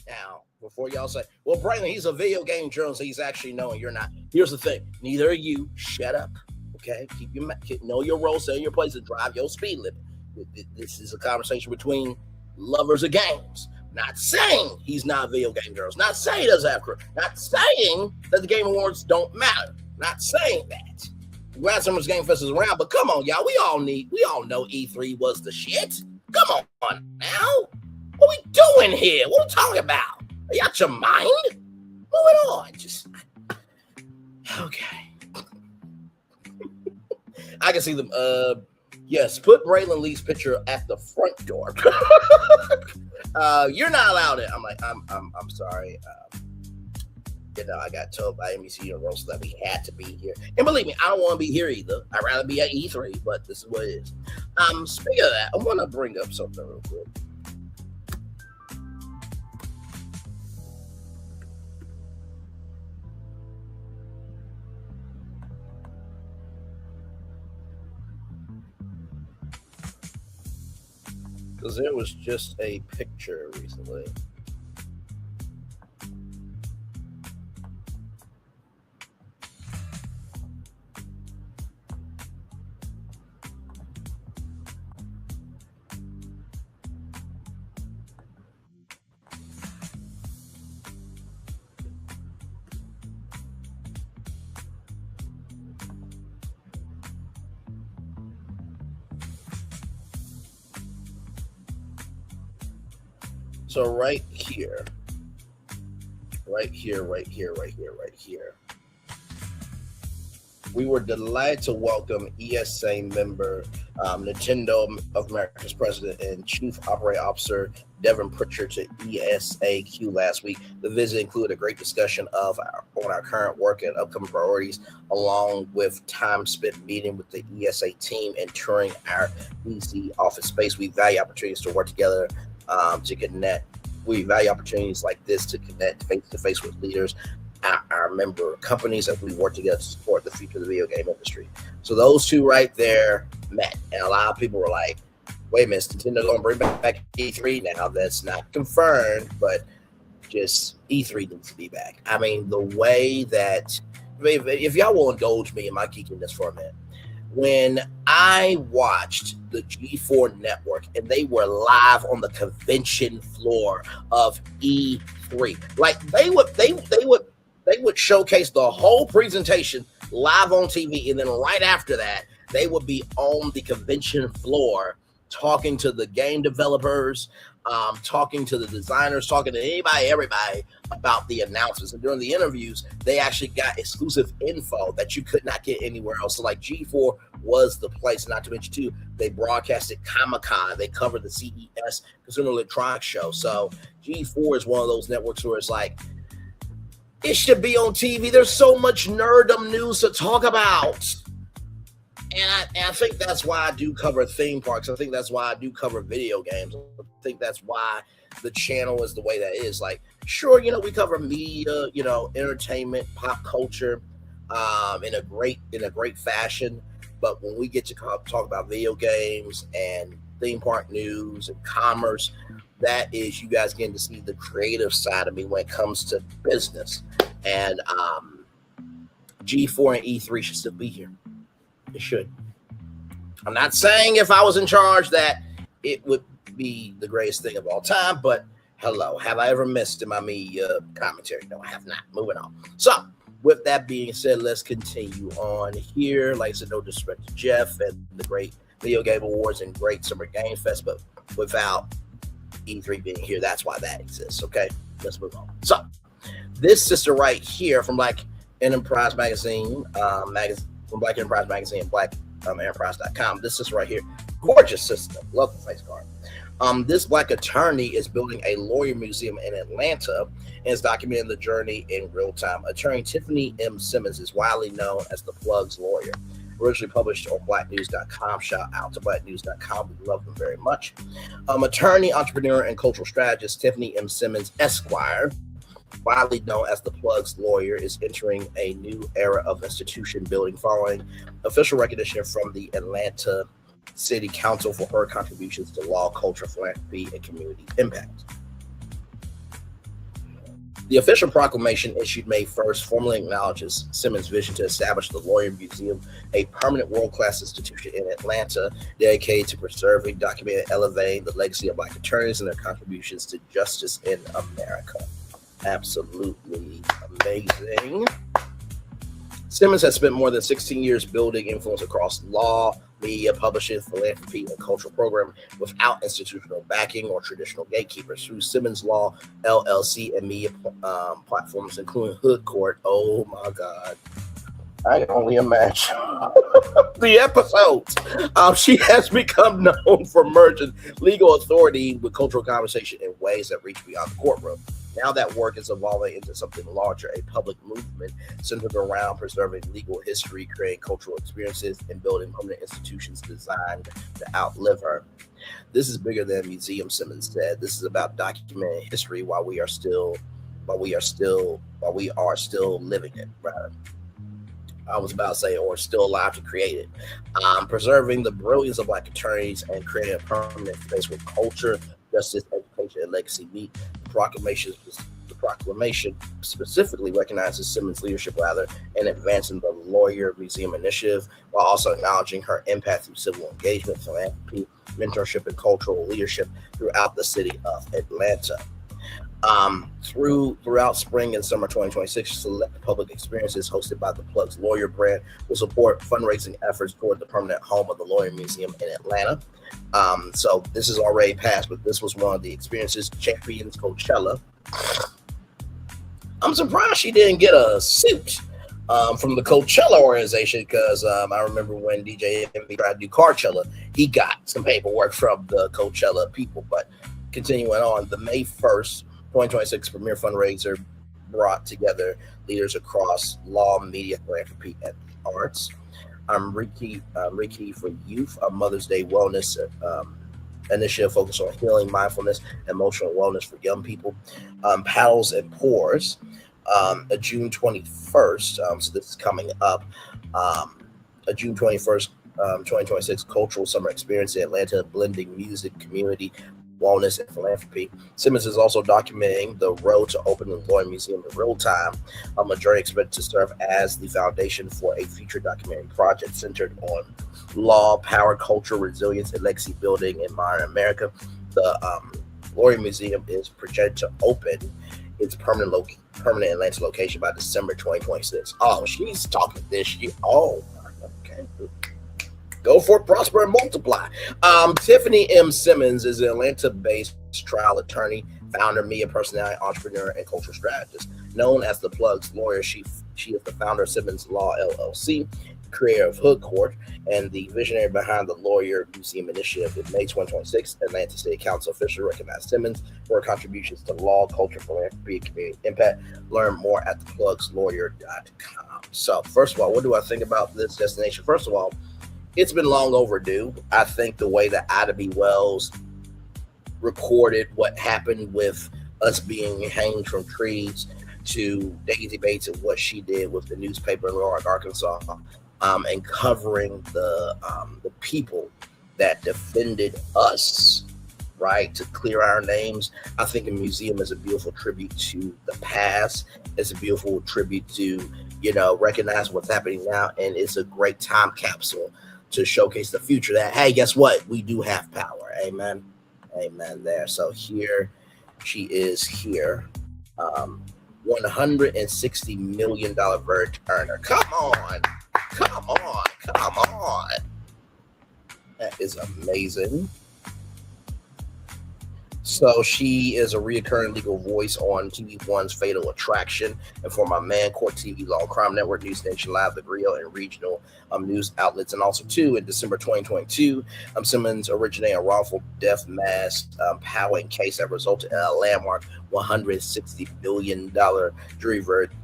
Now, before y'all say, well, Braylon, he's a video game journalist. He's actually knowing you're not. Here's the thing. Neither are you. Shut up. Okay? Know your role, stay in your place, and drive your speed limit. This is a conversation between lovers of games. Not saying he's not a video game journalist. Not saying he doesn't have career. Not saying that the Game Awards don't matter. Not saying that. Glad Summer's Game Fest is around, but come on, y'all. We all know E3 was the shit. Come on now. What are we doing here? What are we talking about? Are you out your mind? Moving on. Okay. I can see them. Yes, put Braylon Lee's picture at the front door. You're not allowed it. I'm like, I'm sorry. I got told by NBC Universal that we had to be here. And believe me, I don't want to be here either. I'd rather be at E3, but this is what it is. Speaking of that, I want to bring up something real quick. Because there was just a picture recently. So right here, we were delighted to welcome ESA member, Nintendo of America's president and chief operating officer, Devin Pritchard, to ESAQ last week. The visit included a great discussion on our current work and upcoming priorities, along with time spent meeting with the ESA team and touring our DC office space. We value opportunities to work together to connect. We value opportunities like this to connect face-to-face with leaders, our member companies, as we work together to support the future of the video game industry. So those two right there met, and a lot of people were like, wait a minute, Nintendo going to bring back E3 now? That's not confirmed, but just E3 needs to be back. I mean, the way that, if y'all will indulge me in my geekiness for a minute, when I watched the G4 network and they were live on the convention floor of E3, like they would showcase the whole presentation live on TV, and then right after that, they would be on the convention floor talking to the game developers, talking to the designers, talking to everybody about the announcements. And during the interviews, they actually got exclusive info that you could not get anywhere else. So like G4 was the place, not to mention too, they broadcasted Comic-Con, they covered the CES Consumer Electronics Show. So G4 is one of those networks where it's like, it should be on TV. There's so much nerdum news to talk about. And I think that's why I do cover theme parks. I think that's why I do cover video games. I think that's why the channel is the way that is. Like, sure, we cover media, entertainment, pop culture, in a great fashion. But when we get to talk about video games and theme park news and commerce, that is you guys getting to see the creative side of me when it comes to business. And G4 and E3 should still be here. It should. I'm not saying if I was in charge that it would be the greatest thing of all time, but hello, have I ever missed in my media commentary? No, I have not. Moving on. So, with that being said, let's continue on here. Like I said, no disrespect to Jeff and the great Video Game Awards and great Summer Game Fest, but without E3 being here, that's why that exists. Okay, let's move on. So, this sister right here from Black Enterprise Magazine, from Black Enterprise Magazine and Black Enterprise.com. This is right here. Gorgeous sister. Love the face card. This Black attorney is building a lawyer museum in Atlanta and is documenting the journey in real time. Attorney Tiffany Simmons is widely known as the Plug's lawyer. Originally published on blacknews.com. Shout out to blacknews.com. We love them very much. Attorney, entrepreneur, and cultural strategist Tiffany Simmons, Esquire, widely known as the Plug's lawyer, is entering a new era of institution building following official recognition from the Atlanta City Council for her contributions to law, culture, philanthropy, and community impact. The official proclamation issued May 1st formally acknowledges Simmons' vision to establish the Lawyer Museum, a permanent world-class institution in Atlanta dedicated to preserving, documenting, and elevating the legacy of Black attorneys and their contributions to justice in America. Absolutely amazing. Simmons has spent more than 16 years building influence across law, media, publishing, philanthropy, and cultural programming without institutional backing or traditional gatekeepers. Through Simmons Law, LLC, and media platforms, including Hood Court. Oh my God. I can only imagine the episodes. She has become known for merging legal authority with cultural conversation in ways that reach beyond the courtroom. Now that work is evolving into something larger, a public movement centered around preserving legal history, creating cultural experiences, and building permanent institutions designed to outlive her. This is bigger than a museum, Simmons said. This is about documenting history while we are still living it, rather. I was about to say, or still alive to create it. Preserving the brilliance of Black attorneys and creating a permanent space where culture, justice, education, and legacy meet. The proclamation specifically recognizes Simmons' leadership, in advancing the Lawyer Museum initiative, while also acknowledging her impact through civil engagement, philanthropy, mentorship, and cultural leadership throughout the city of Atlanta. Throughout spring and summer 2026, select public experiences hosted by the Plug's Lawyer brand will support fundraising efforts toward the permanent home of the Lawyer Museum in Atlanta. So this is already passed, but this was one of the experiences. Champions Coachella. I'm surprised she didn't get a suit from the Coachella organization, because I remember when DJ Envy tried to do Coachella, he got some paperwork from the Coachella people. But continuing on, the May 1st, 2026 premier fundraiser brought together leaders across law, media, philanthropy, and arts. Reiki for Youth, a Mother's Day wellness initiative focused on healing, mindfulness, and emotional wellness for young people. Paddles and Pours, June 21st, so this is coming up, a June 21st, 2026 cultural summer experience in Atlanta, blending music, community, wellness, and philanthropy. Simmons is also documenting the road to opening the Lawyer Museum in real time, a journey expected to serve as the foundation for a future documentary project centered on law, power, culture, resilience, and legacy building in modern America. The Lawyer Museum is projected to open its permanent Atlanta location by December 2026. Oh, she's talking this year. Oh, okay. Go for it, prosper, and multiply. Tiffany Simmons is an Atlanta-based trial attorney, founder, media personality, entrepreneur, and cultural strategist. Known as the Plug's lawyer, she is the founder of Simmons Law LLC, creator of Hood Court, and the visionary behind the Lawyer Museum Initiative. In May 2026, Atlanta City Council officially recognized Simmons for her contributions to law, culture, philanthropy, and community impact. Learn more at theplugslawyer.com. So, first of all, what do I think about this destination? First of all, it's been long overdue. I think the way that Ida B. Wells recorded what happened with us being hanged from trees to Daisy Bates and what she did with the newspaper in Little Rock, Arkansas, and covering the people that defended us, right, to clear our names. I think a museum is a beautiful tribute to the past. It's a beautiful tribute to, recognize what's happening now, and it's a great time capsule to showcase the future that, hey, guess what? We do have power. Amen. Amen there. So here she is here. $160 million verdict earner. Come on. That is amazing. So she is a reoccurring legal voice on TV1's Fatal Attraction, and for my man, Court TV, Law Crime Network, News Nation Live, the Rio and regional news outlets. And also, too, in December 2022, Simmons originated a wrongful death mass powering case that resulted in a landmark $160 billion jury verdict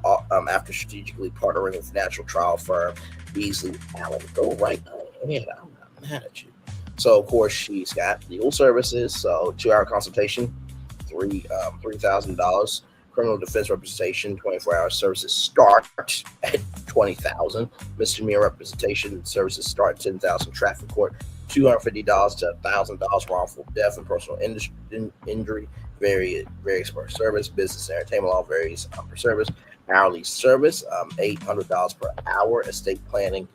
after strategically partnering with natural trial firm Beasley Allen. Go right ahead. I'm not mad at you. So, of course, she's got legal services. So, 2-hour consultation, $3,000. Criminal defense representation, 24-hour services start at $20,000. Misdemeanor representation services start at $10,000. Traffic court, $250 to $1,000. Wrongful death and personal injury varies per service. Business and entertainment law varies per service. Hourly service, $800 per hour. Estate planning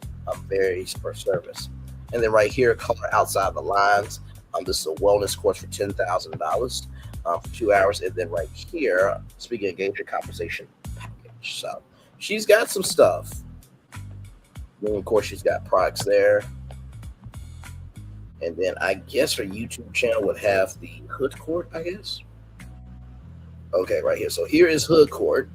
varies per service. And then right here, color outside the lines. This is a wellness course for $10,000 for 2 hours. And then right here, speaking of engagement compensation package. So she's got some stuff. And of course, she's got products there. And then I guess her YouTube channel would have the Hood Court, I guess. Okay, right here. So here is Hood Court.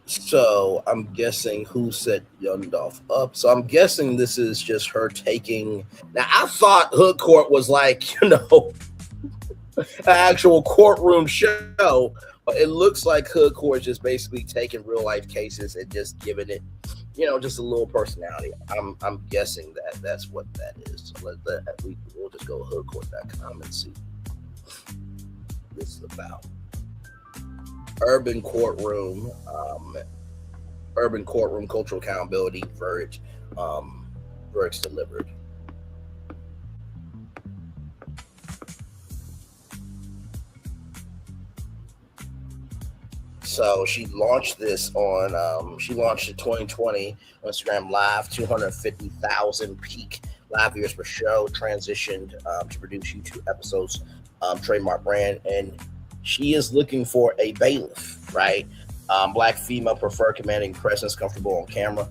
So I'm guessing who set Yundolf up. So I'm guessing this is just her taking. Now I thought Hood Court was like, an actual courtroom show. But it looks like Hood Court is just basically taking real life cases and just giving it, just a little personality. I'm guessing that that's what that is. So we'll just go to hoodcourt.com and see what this is about. Urban courtroom cultural accountability verdicts delivered. So she launched this on she launched it 2020 on Instagram Live, 250,000 peak live viewers per show, transitioned to produce YouTube episodes, trademark brand, and she is looking for a bailiff, right? Black female, prefer commanding presence, comfortable on camera.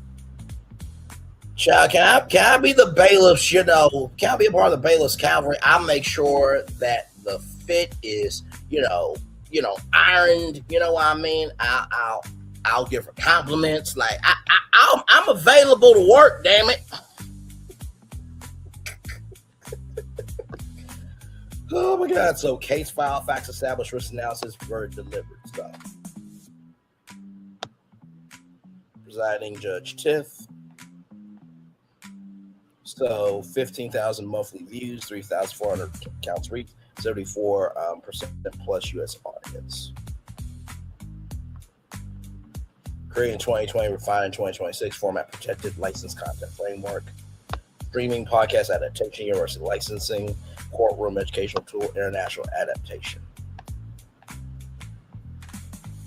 Child, can I be the bailiffs? Can I be a part of the bailiffs cavalry? I'll make sure that the fit is, ironed. You know what I mean? I'll give her compliments. Like I'm available to work. Damn it. Oh my God. So case file, facts established, risk analysis, verdict delivered. So presiding Judge Tiff. So 15,000 monthly views, 3,400 counts reached, 74% plus U.S. audience. Creating 2020, refined 2026, format protected, licensed content framework. Streaming, podcast adaptation, university licensing, courtroom educational tool, international adaptation.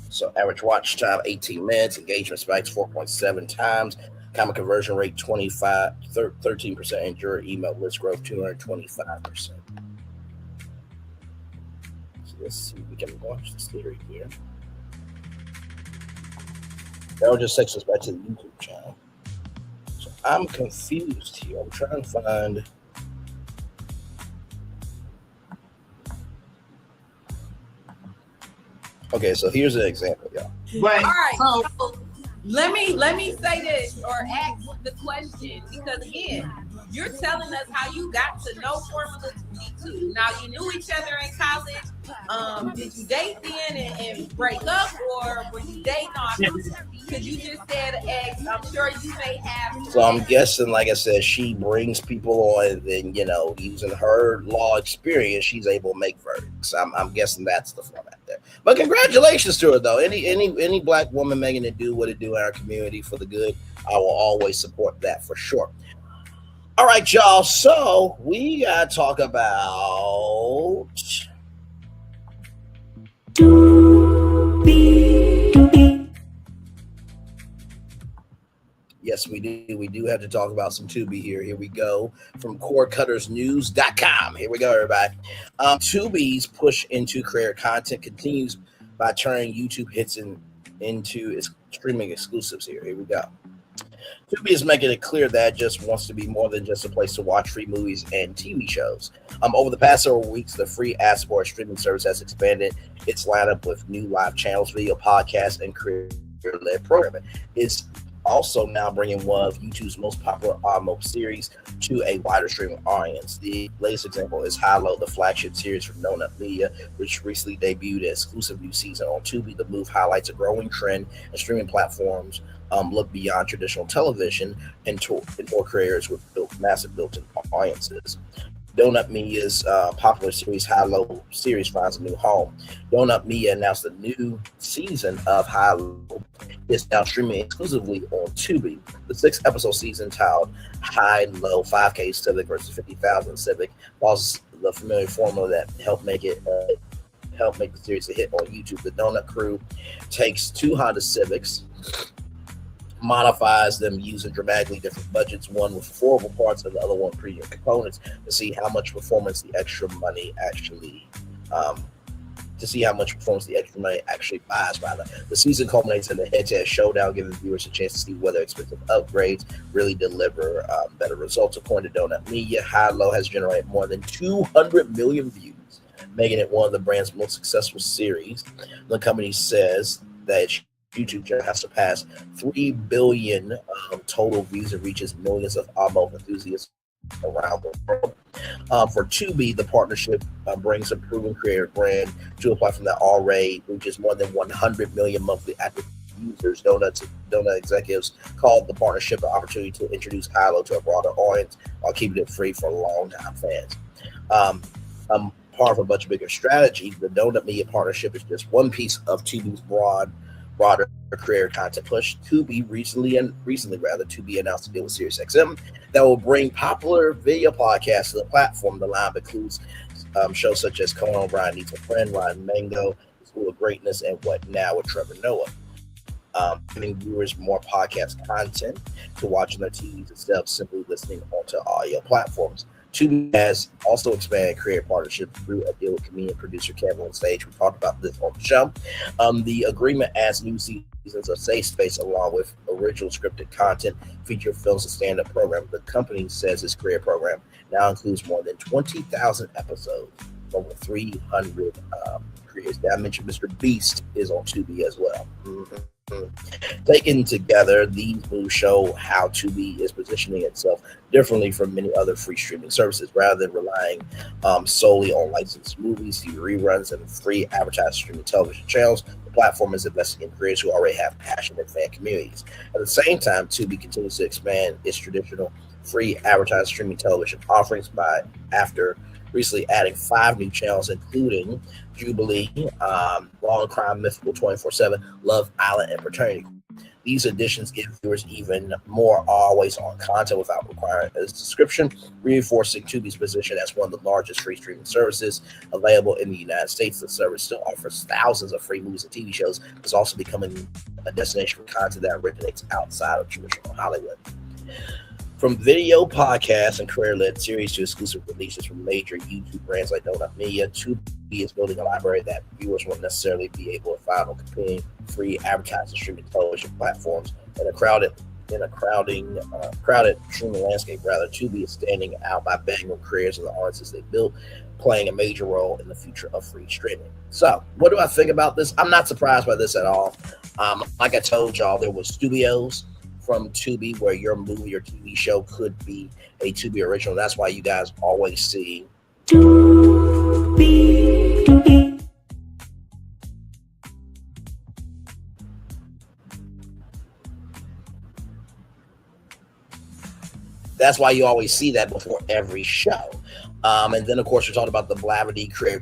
So average watch time, 18 minutes. Engagement spikes 4.7 times. Comment conversion rate 13%. And juror email list growth 225%. let's see if we can watch this theory here. That'll just takes us back to the YouTube channel. So I'm confused here. I'm trying to find. Okay, so here's an example, y'all. Right. All right. So let me say this or ask the question, because again, you're telling us how you got to know Formula 22. Now, you knew each other in college. Did you date then and break up, or were you dating on? Because you just said ex. I'm sure you may have. So I'm guessing, like I said, she brings people on, and using her law experience, she's able to make verdicts. I'm guessing that's the format there. But congratulations to her, though. Any black woman making it do what it do in our community for the good, I will always support that for sure. All right, y'all. So we gotta talk about Yes, we do. We do have to talk about some Tubi here. Here we go from cordcuttersnews.com. Here we go, everybody. Tubi's push into creator content continues by turning YouTube hits into its streaming exclusives here. Here we go. Tubi is making it clear that it just wants to be more than just a place to watch free movies and TV shows. Over the past several weeks, the free ad-supported streaming service has expanded its lineup with new live channels, video podcasts, and creator-led programming. It's also now bringing one of YouTube's most popular automotive series to a wider streaming audience. The latest example is High Low, the flagship series from Donut Media, which recently debuted an exclusive new season on Tubi. The move highlights a growing trend in streaming platforms look beyond traditional television and toward creators with massive built-in audiences. Donut Media's popular series High Low series finds a new home. Donut Media announced a new season of High Low is now streaming exclusively on Tubi. The 6-episode season titled High Low 5K Civic versus 50,000 Civic follows the familiar formula that helped make the series a hit on YouTube. The Donut crew takes two Honda Civics, modifies them using dramatically different budgets, one with affordable parts and the other one premium components, to see how much performance the extra money actually buys. The season culminates in a head-to-head showdown, giving viewers a chance to see whether expensive upgrades really deliver better results. According to Donut Media, High Low has generated more than 200 million views, making it one of the brand's most successful series. The company says that YouTube channel has surpassed 3 billion total views and reaches millions of automotive enthusiasts around the world. For Tubi, the partnership brings a proven creator brand to a platform that already reaches more than 100 million monthly active users. Donut executives called the partnership an opportunity to introduce High Low to a broader audience while keeping it free for long-time fans. Part of a much bigger strategy, the Donut Media partnership is just one piece of Tubi's broader creator content push. Tubi recently announced a deal with SiriusXM that will bring popular video podcasts to the platform. The lineup includes shows such as Conan O'Brien Needs a Friend, Ryan Mango, School of Greatness, and What Now with Trevor Noah. Giving viewers more podcast content to watch on their TVs instead of simply listening onto audio platforms. Tubi has also expanded creator partnership through a deal with comedian producer Kevin on Stage. We talked about this on the show. The agreement adds new seasons of Safe Space along with original scripted content, feature films, and stand-up program. The company says its creator program now includes more than 20,000 episodes, over 300 creators. I mentioned Mr. Beast is on Tubi as well. Taken together, these moves show how Tubi is positioning itself differently from many other free streaming services. Rather than relying solely on licensed movies, TV reruns, and free advertised streaming television channels, the platform is investing in creators who already have passionate fan communities. At the same time, Tubi continues to expand its traditional free advertised streaming television offerings after recently adding 5 new channels, including Jubilee, Law and Crime, Mythical 24/7, Love Island, and Paternity. These additions give viewers even more always-on content without requiring a subscription, reinforcing Tubi's position as one of the largest free streaming services available in the United States. The service still offers thousands of free movies and TV shows. It's also becoming a destination for content that originates outside of traditional Hollywood. From video, podcasts, and career-led series to exclusive releases from major YouTube brands like Donut Media, Tubi is building a library that viewers won't necessarily be able to find on competing free advertising streaming television platforms. In a crowded streaming landscape, Tubi is standing out by betting on creators and the artists they built, playing a major role in the future of free streaming. So, what do I think about this? I'm not surprised by this at all. Like I told y'all, there was studios from Tubi where your movie or TV show could be a Tubi original. That's why you guys always see Tubi. That's why you always see that before every show. And then, of course, we're talking about the Blavity Career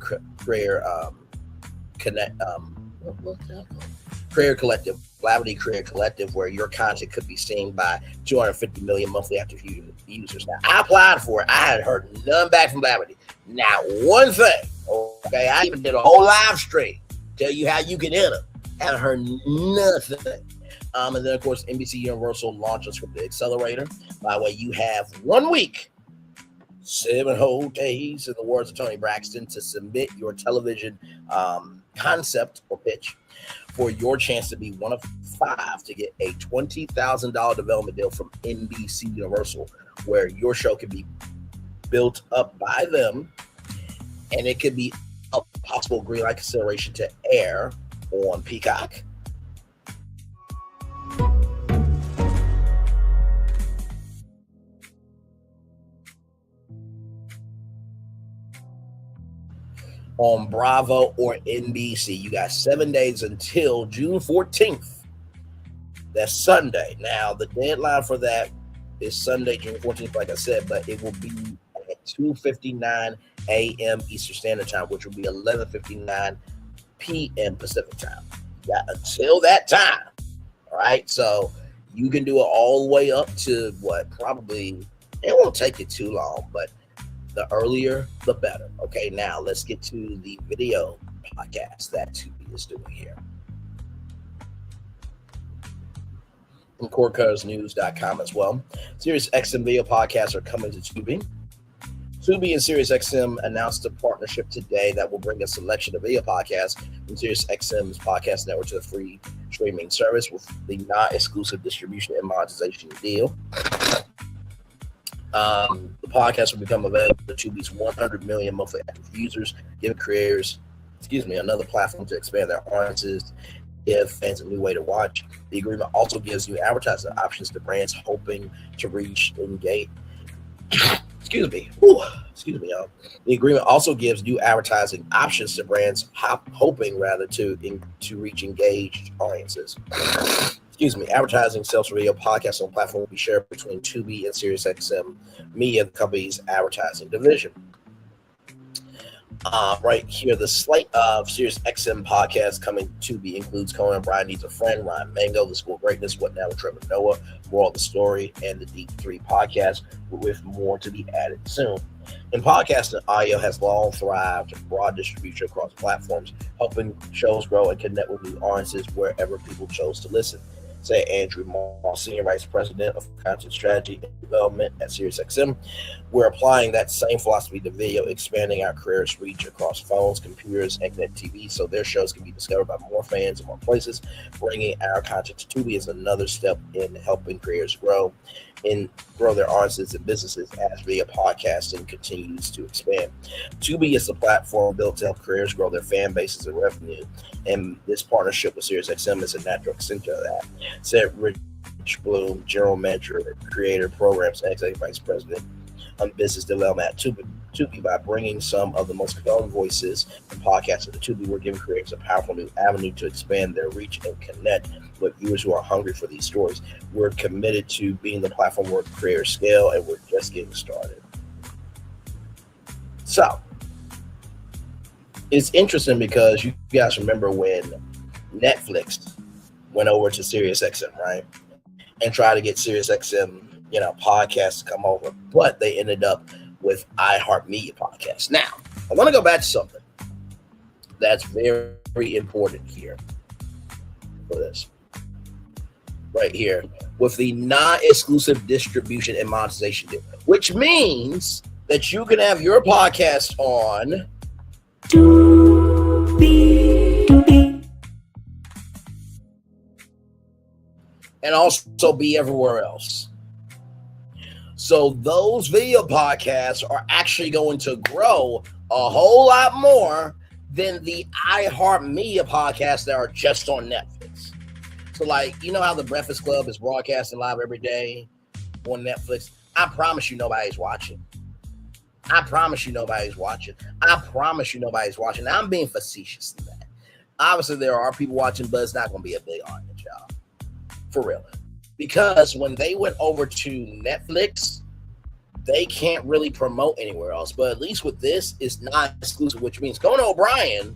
Collective. Blavity Career Collective, where your content could be seen by 250 million monthly active users. Now, I applied for it. I had heard none back from Blavity. Now, one thing, okay, I even did a whole live stream, tell you how you can enter. I haven't heard nothing. And then, of course, NBC Universal launches with the Accelerator. By the way, you have 1 week, 7 whole days, in the words of Tony Braxton, to submit your television concept or pitch for your chance to be one of 5 to get a $20,000 development deal from NBC Universal, where your show can be built up by them, and it could be a possible green light consideration to air on Peacock, on Bravo or NBC. You got 7 days until June 14th. That's Sunday. Now, the deadline for that is Sunday, June 14th, like I said, but it will be at 2:59 a.m. Eastern Standard Time, which will be 11:59 p.m. Pacific Time. You got until that time. All right, so you can do it all the way up to probably, it won't take you too long, but the earlier, the better. Okay, now let's get to the video podcast that Tubi is doing here. From CordCuttersNews.com as well. SiriusXM video podcasts are coming to Tubi. Tubi and SiriusXM announced a partnership today that will bring a selection of video podcasts from SiriusXM's podcast network to the free streaming service with the non-exclusive distribution and monetization deal. The podcast will become available to Tubi's 100 million monthly active users, giving creators, another platform to expand their audiences, give fans a new way to watch. The agreement also gives new advertising options to brands hoping to reach engage. Excuse me, y'all. The agreement also gives new advertising options to brands hoping to reach engaged audiences. Advertising sales for video podcasts on the platform will be shared between Tubi and SiriusXM Media, the company's advertising division. Right here, the slate of SiriusXM podcasts coming to Tubi includes Conan O'Brien Needs a Friend, Ryan Mango, The School of Greatness, What Now with Trevor Noah, Moral of the Story, and the Deep 3 podcast, with more to be added soon. In podcasting, audio has long thrived in broad distribution across platforms, helping shows grow and connect with new audiences wherever people chose to listen. Say Andrew Moss, Senior Vice President of Content Strategy and Development at SiriusXM. We're applying that same philosophy to video, expanding our creators' reach across phones, computers, and net TV so their shows can be discovered by more fans in more places. Bringing our content to Tubi is another step in helping creators grow their audiences and businesses as video podcasting continues to expand. Tubi is the platform built to help creators grow their fan bases and revenue, and this partnership with SiriusXM is a natural extension of that, said Rich Bloom, General Manager, Creator Programs, and Executive Vice President on Business Development at Tubi. By bringing some of the most compelling voices and podcasts to Tubi, we're giving creators a powerful new avenue to expand their reach and connect with viewers who are hungry for these stories. We're committed to being the platform where creators scale, and we're just getting started. So, it's interesting because you guys remember when Netflix went over to SiriusXM, right? And tried to get SiriusXM, podcasts to come over, but they ended up with iHeartMedia podcasts. Now, I want to go back to something that's very, very important here for this. right here with the non-exclusive distribution and monetization deal, which means that you can have your podcast on and also be everywhere else. So those video podcasts are actually going to grow a whole lot more than the iHeartMedia podcasts that are just on Netflix. So like, you know how the Breakfast Club is broadcasting live every day on Netflix? I promise you nobody's watching. I promise you nobody's watching. I promise you nobody's watching. Now, I'm being facetious in that. Obviously, there are people watching, but it's not going to be a big audience, y'all. For real. Because when they went over to Netflix, they can't really promote anywhere else. But at least with this, it's not exclusive, which means Conan O'Brien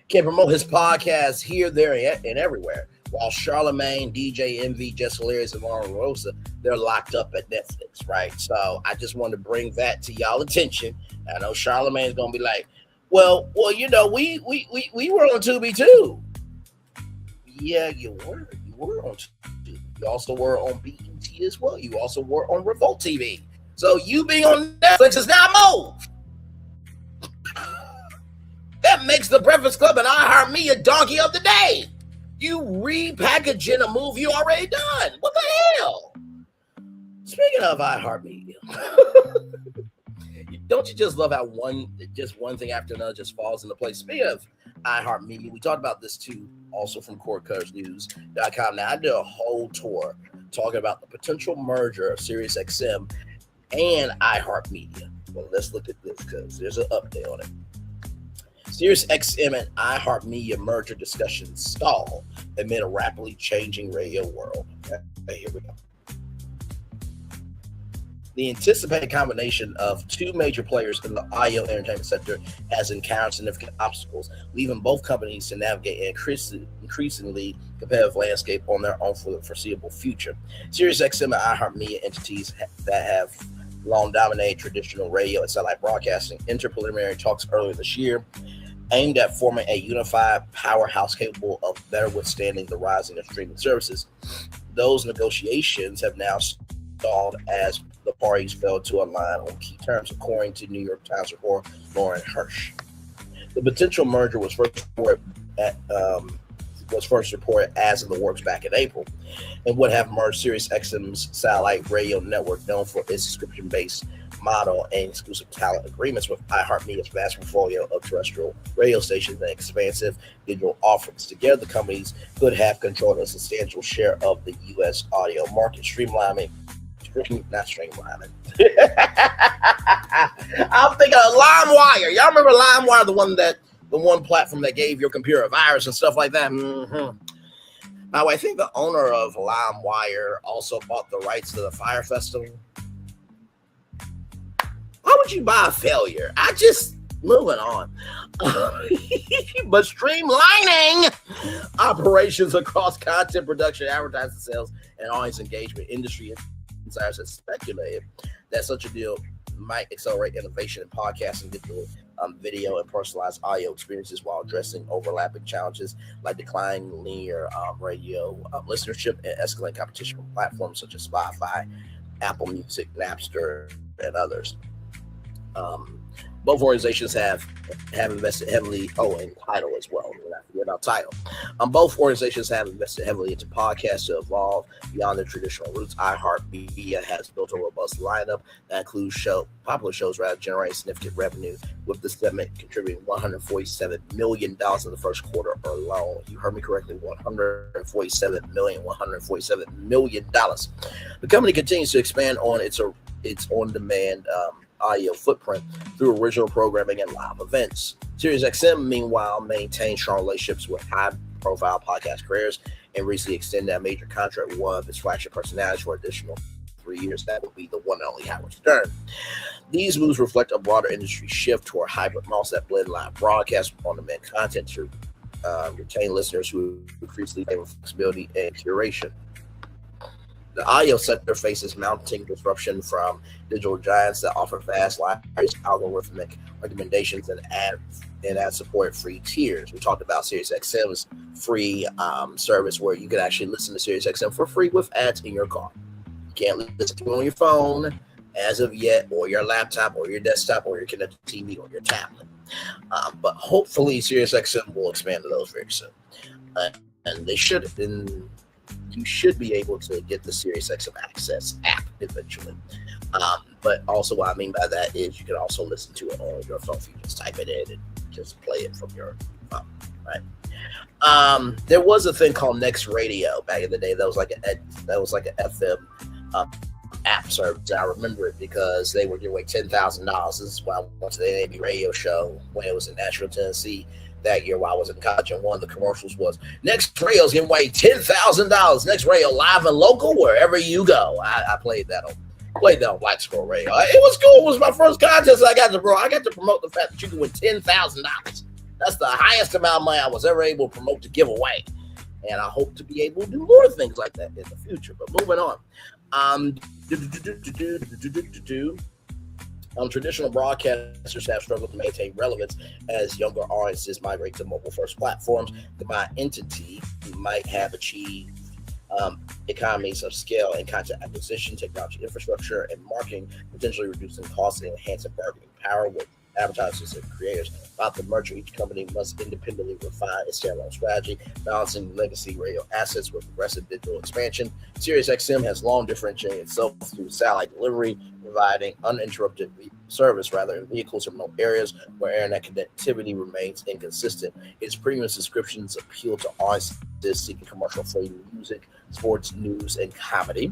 can promote his podcast here, there, and everywhere. While Charlamagne, DJ Envy, Jess Hilarious, and Lauren Rosa, they're locked up at Netflix, right? So I just wanted to bring that to y'all attention. I know Charlamagne's gonna be like, well, you know, we were on Tubi too. Yeah, you were on Tubi. You also were on BET as well. You also were on Revolt TV. So you being on Netflix is not a move. That makes the Breakfast Club and iHeartMedia donkey of the day. You repackaging a movie you already done. What the hell? Speaking of iHeartMedia, don't you just love how one thing after another just falls into place? Speaking of iHeartMedia, we talked about this too, also from CoreCuttersNews.com. Now, I did a whole tour talking about the potential merger of SiriusXM and iHeartMedia. Well, let's look at this because there's an update on it. SiriusXM and iHeartMedia merger discussions stall amid a rapidly changing radio world. Okay, here we go. The anticipated combination of two major players in the audio entertainment sector has encountered significant obstacles, leaving both companies to navigate an increasingly competitive landscape on their own for the foreseeable future. SiriusXM and iHeartMedia entities that have long dominated traditional radio and satellite broadcasting entered preliminary talks earlier this year, aimed at forming a unified powerhouse capable of better withstanding the rising of streaming services. Those negotiations have now stalled as the parties failed to align on key terms, according to New York Times reporter Lauren Hirsch. The potential merger was first reported as in the works back in April, and would have merged SiriusXM's satellite radio network, known for its subscription-based model and exclusive talent agreements, with iHeartMedia's vast portfolio of terrestrial radio stations and expansive digital offerings. Together, the companies could have controlled a substantial share of the U.S. audio market, not streamlining. I'm thinking of LimeWire. Y'all remember LimeWire, the one platform that gave your computer a virus and stuff like that? Mm-hmm. Now, I think the owner of LimeWire also bought the rights to the Fire Festival. Why would you buy a failure? Moving on. But streamlining operations across content production, advertising, sales, and audience engagement, industry insiders have speculated that such a deal might accelerate innovation in podcasting, digital video, and personalized audio experiences while addressing overlapping challenges like declining linear radio listenership and escalating competition from platforms such as Spotify, Apple Music, Napster, and others. Both organizations have invested heavily. And Tidal as well. We're not Tidal. Both organizations have invested heavily into podcasts to evolve beyond their traditional roots. iHeartMedia has built a robust lineup that includes popular shows generating significant revenue, with the segment contributing $147 million in the first quarter alone. You heard me correctly, $147 million. The company continues to expand on its on-demand audio footprint through original programming and live events. SiriusXM, meanwhile, maintains strong relationships with high-profile podcast creators and recently extended a major contract with one of its flagship personalities for additional 3 years. That would be the one and only Howard Stern. These moves reflect a broader industry shift toward hybrid models that blend live broadcast with on-demand content to retain listeners who increasingly favor flexibility and curation. The audio sector faces mounting disruption from digital giants that offer fast libraries, algorithmic recommendations, and ad support free tiers. We talked about SiriusXM's free service where you can actually listen to SiriusXM for free with ads in your car. You can't listen to it on your phone as of yet, or your laptop, or your desktop, or your connected TV, or your tablet. But hopefully SiriusXM will expand to those very soon. And they should. And you should be able to get the SiriusXM Access app eventually. But also what I mean by that is you can also listen to it on your phone. If you just type it in and just play it from your phone, right? There was a thing called Next Radio back in the day. That was like an FM app service. I remember it because they were giving away $10,000. This is when I went to the NAB radio show when it was in Nashville, Tennessee. That year while I was in college, and one of the commercials was Next Radio's giving away $10,000. Next Radio, live and local wherever you go. I played that on Black Squirrel Radio. It was cool. It was my first contest I got to promote the fact that you can win $10,000. That's the highest amount of money I was ever able to promote to give away, and I hope to be able to do more things like that in the future. But moving on, traditional broadcasters have struggled to maintain relevance as younger audiences migrate to mobile-first platforms. The combined entity might have achieved economies of scale in content acquisition, technology infrastructure, and marketing, potentially reducing costs and enhancing bargaining power with advertisers and creators. About the merger, each company must independently refine its standalone strategy, balancing legacy radio assets with aggressive digital expansion. SiriusXM has long differentiated itself through satellite delivery, providing uninterrupted service in vehicles in remote areas where internet connectivity remains inconsistent. Its premium subscriptions appeal to audiences seeking commercial-free music, sports, news, and comedy.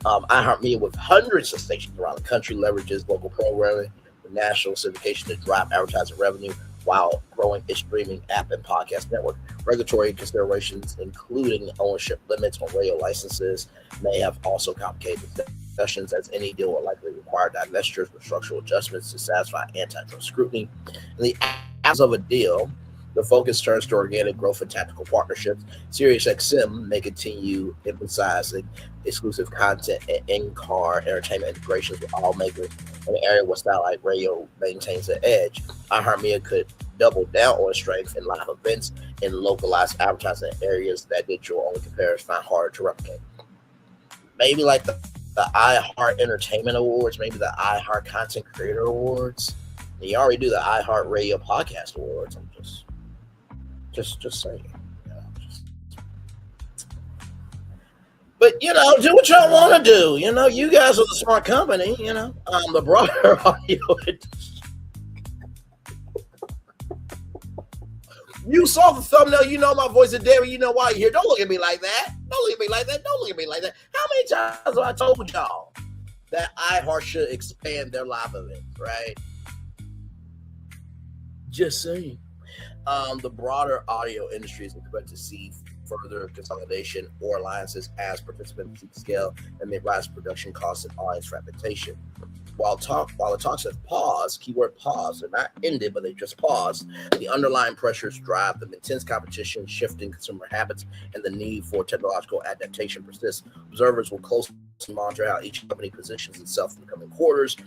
iHeartMedia, with hundreds of stations around the country, leverages local programming with national syndication to drive advertising revenue while growing its streaming app and podcast network. Regulatory considerations, including ownership limits on radio licenses, may have also complicated discussions, as any deal will likely require divestitures with structural adjustments to satisfy antitrust scrutiny. In the absence of a deal, the focus turns to organic growth and tactical partnerships. SiriusXM may continue emphasizing exclusive content and in-car entertainment integrations with all makers in an area where satellite radio maintains the edge. iHeartMedia could double down on its strength in live events and localized advertising areas that digital-only competitors find harder to replicate. Maybe like the iHeart Entertainment Awards, maybe the iHeart Content Creator Awards. You already do the iHeart Radio Podcast Awards. I'm just saying. But, do what y'all want to do. You guys are the smart company, the broader audio industry. You saw the thumbnail. You know my voice is Derry. You know why you're here. Don't look at me like that. Don't look at me like that. Don't look at me like that. How many times have I told y'all that iHeart should expand their live events, right? Just saying. The broader audio industry is expected to see further consolidation or alliances as participants seek scale and may rise production costs and audience fragmentation. While the talks have paused, keyword pause, they're not ended, but they just paused, the underlying pressures drive the intense competition, shifting consumer habits, and the need for technological adaptation persists. Observers will closely monitor how each company positions itself in the coming quarters,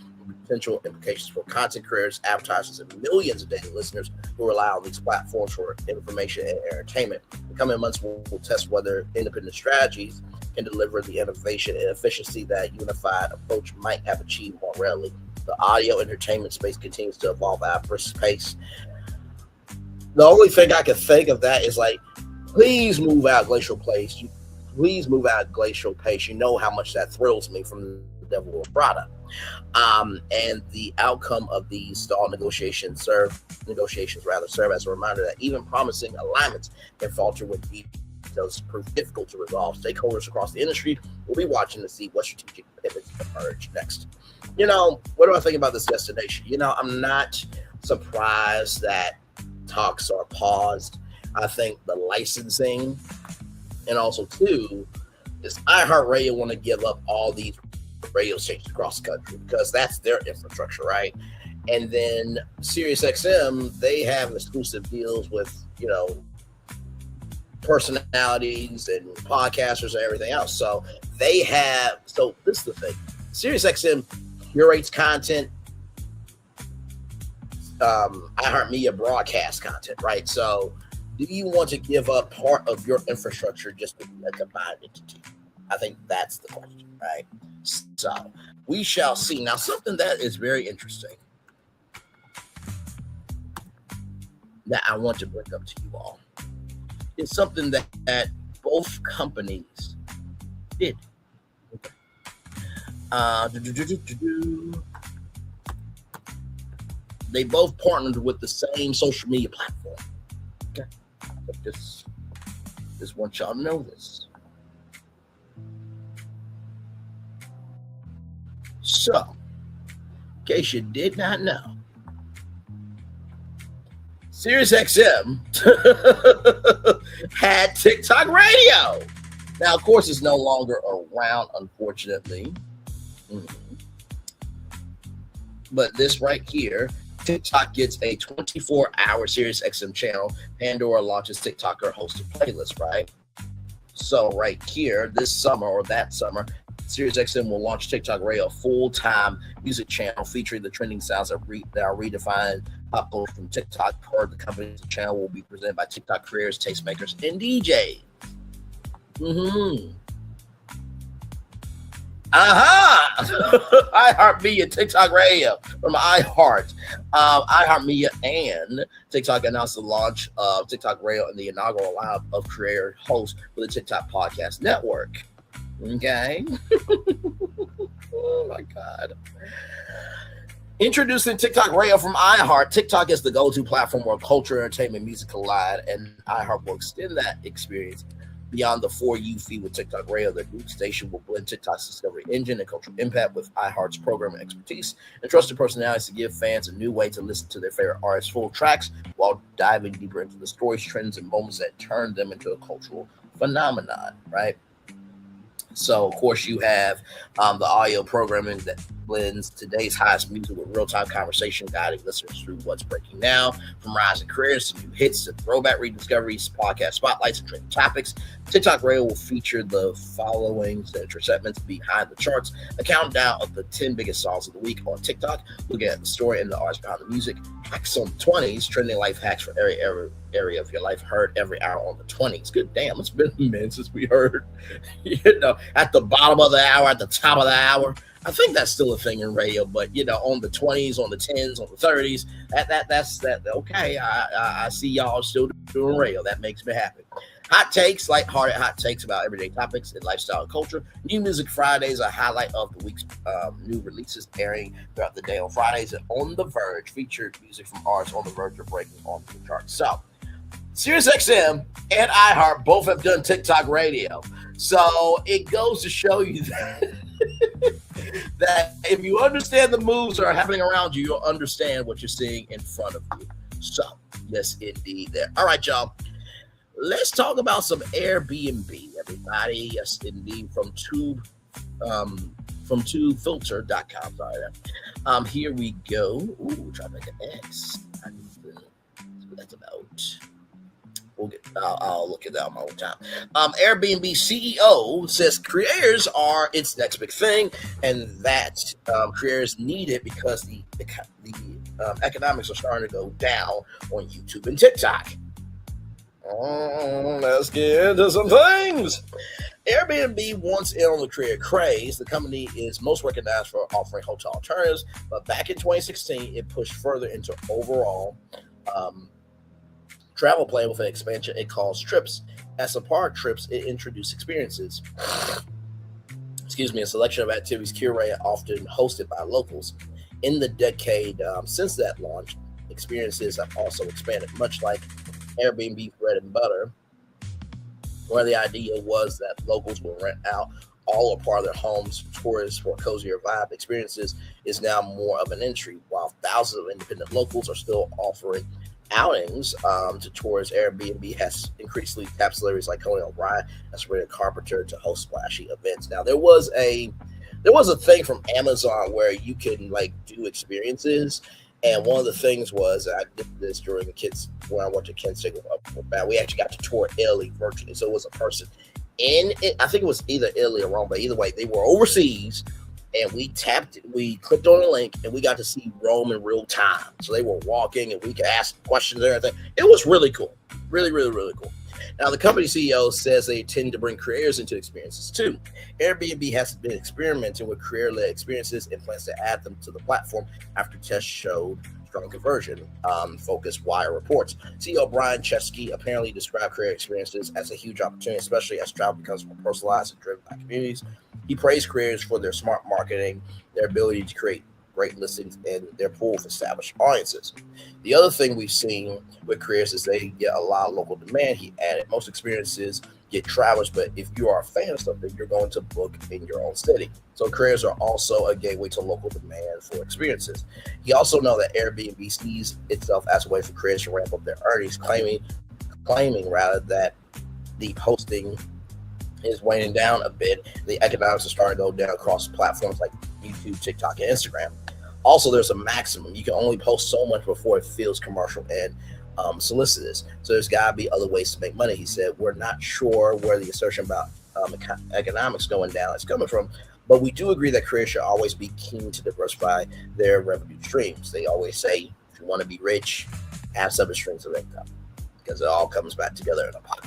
potential implications for content creators, advertisers, and millions of daily listeners who rely on these platforms for information and entertainment. The coming months will test whether independent strategies can deliver the innovation and efficiency that unified approach might have achieved more rarely. The audio entertainment space continues to evolve at a brisk pace. The only thing I can think of that is please move out glacial pace. Please move out glacial pace. You know how much that thrills me from the Devil Wears Prada. And the outcome of these stall negotiations serve as a reminder that even promising alignments can falter when details prove difficult to resolve. Stakeholders across the industry will be watching to see what strategic pivots emerge next. What do I think about this destination? I'm not surprised that talks are paused. I think the licensing, and also too, is iHeartRadio want to give up all these radio stations across the country because that's their infrastructure, right? And then SiriusXM, they have exclusive deals with, personalities and podcasters and everything else. So they have, so this is the thing. SiriusXM curates content, iHeartMedia broadcast content, right? So do you want to give up part of your infrastructure just to be a combined entity? I think that's the question, right? So we shall see. Now, something that is very interesting that I want to bring up to you all is something that both companies did. Okay. They both partnered with the same social media platform. Okay. Just want y'all to know this. So, in case you did not know, SiriusXM had TikTok Radio. Now, of course, it's no longer around, unfortunately. But this right here, TikTok gets a 24-hour SiriusXM channel. Pandora launches TikToker hosted playlist, right? So right here, this summer or that summer, SiriusXM will launch TikTok Radio, a full-time music channel featuring the trending sounds that are redefined pop culture from TikTok. Per the company's channel will be presented by TikTok creators, tastemakers, and DJs. iHeartMedia, TikTok Radio from iHeartMedia and TikTok announced the launch of TikTok Radio and the inaugural lineup of creator hosts for the TikTok podcast network. Okay. Oh my God. Introducing TikTok Radio from iHeart. TikTok is the go-to platform where culture, entertainment, music collide, and iHeart will extend that experience beyond the 4U feed with TikTok Radio. The new station will blend TikTok's discovery engine and cultural impact with iHeart's programming expertise and trusted personalities to give fans a new way to listen to their favorite artists' full tracks while diving deeper into the stories, trends, and moments that turn them into a cultural phenomenon, right? So, of course, you have the audio programming that blends today's hottest music with real-time conversation, guiding listeners through what's breaking now, from rising careers to new hits to throwback rediscoveries, podcast spotlights, and trending topics. TikTok Radio will feature the following segments: Behind the Charts, a countdown of the 10 biggest songs of the week on TikTok, looking at the story and the arts behind the music, Hacks on the 20s, trending life hacks for every area of your life, heard every hour on the 20s. Good damn, it's been a minute since we heard, at the bottom of the hour, at the top of the hour. I think that's still a thing in radio, but on the 20s, on the 10s, on the 30s, that's okay. I see y'all still doing radio. That makes me happy. Hot takes, lighthearted hot takes about everyday topics and lifestyle and culture. New Music Fridays, a highlight of the week's new releases airing throughout the day on Fridays. And On the Verge, featured music from artists on the verge of breaking on the charts. So, SiriusXM and iHeart both have done TikTok Radio. So it goes to show you that if you understand the moves that are happening around you, you'll understand what you're seeing in front of you. So, yes, indeed there. All right, y'all. Let's talk about some Airbnb, everybody. Yes, indeed, from tubefilter.com. Sorry. Here we go. Ooh, try to make an X. I need to see what that's about. I'll look at that on my own time. Airbnb CEO says creators are its next big thing, and that creators need it because the economics are starting to go down on YouTube and TikTok. Let's get into some things. Airbnb wants in on the creator craze. The company is most recognized for offering hotel alternatives, but back in 2016, it pushed further into overall travel plan with an expansion it calls Trips. As a part of Trips, it introduced experiences. A selection of activities curated, often hosted by locals. In the decade since that launch, experiences have also expanded, much like Airbnb bread and butter, where the idea was that locals will rent out all or part of their homes to tourists for a cozier vibe. Experiences is now more of an entry. While thousands of independent locals are still offering outings to tours, Airbnb has increasingly tapped celebrities like Conan O'Brien and Sabrina Carpenter to host splashy events. Now, there was a thing from Amazon where you can do experiences, And one of the things was, I did this during the kids, when I went to Kent State, we actually got to tour Italy virtually. So it was a person in it. I think it was either Italy or Rome, but either way, they were overseas. And we clicked on the link, and we got to see Rome in real time. So they were walking, and we could ask questions and everything. It was really cool. Really, really, really cool. Now, the company CEO says they intend to bring creators into experiences too. Airbnb has been experimenting with creator-led experiences and plans to add them to the platform after tests showed strong conversion. Focus Wire reports. CEO Brian Chesky apparently described creator experiences as a huge opportunity, especially as travel becomes more personalized and driven by communities. He praised creators for their smart marketing, their ability to create great listings, and their pool of established audiences. The other thing we've seen with creators is they get a lot of local demand. He added, most experiences get travelers, but if you are a fan of something, you're going to book in your own city. So creators are also a gateway to local demand for experiences. He also knows that Airbnb sees itself as a way for creators to ramp up their earnings, claiming rather that the hosting is waning down a bit. The economics are starting to go down across platforms like YouTube, TikTok, and Instagram. Also, there's a maximum. You can only post so much before it feels commercial and solicitous. So there's got to be other ways to make money. He said, we're not sure where the assertion about economics going down is coming from, but we do agree that creators should always be keen to diversify their revenue streams. They always say, if you want to be rich, have separate streams of income, because it all comes back together in a pot.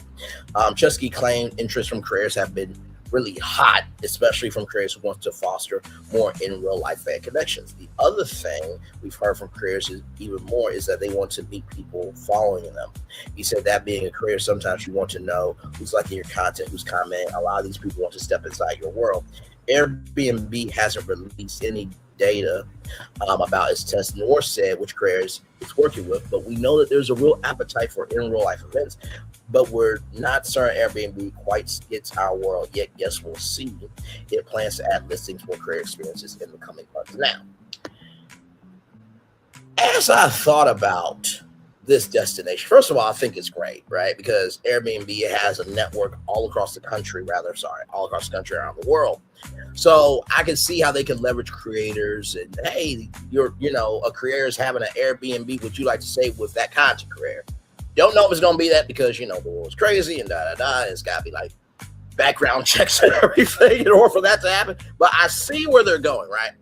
Chesky claimed interest from creators have been really hot, especially from creators who want to foster more in real life fan connections. The other thing we've heard from creators is even more is that they want to meet people following them. He said that being a creator, sometimes you want to know who's liking your content, who's commenting. A lot of these people want to step inside your world. Airbnb hasn't released any data about its test, nor said which creators it's working with, but we know that there's a real appetite for in real life events. But we're not certain Airbnb quite gets our world yet. Guess we'll see. It plans to add listings for creator experiences in the coming months. Now, as I thought about this destination, first of all, I think it's great, right? Because Airbnb has a network all across the country, around the world. So I can see how they can leverage creators and, hey, a creator is having an Airbnb. Would you like to stay with that content creator? Don't know if it's going to be that because, the world's crazy and da-da-da. It's got to be like background checks and everything in order for that to happen. But I see where they're going, right?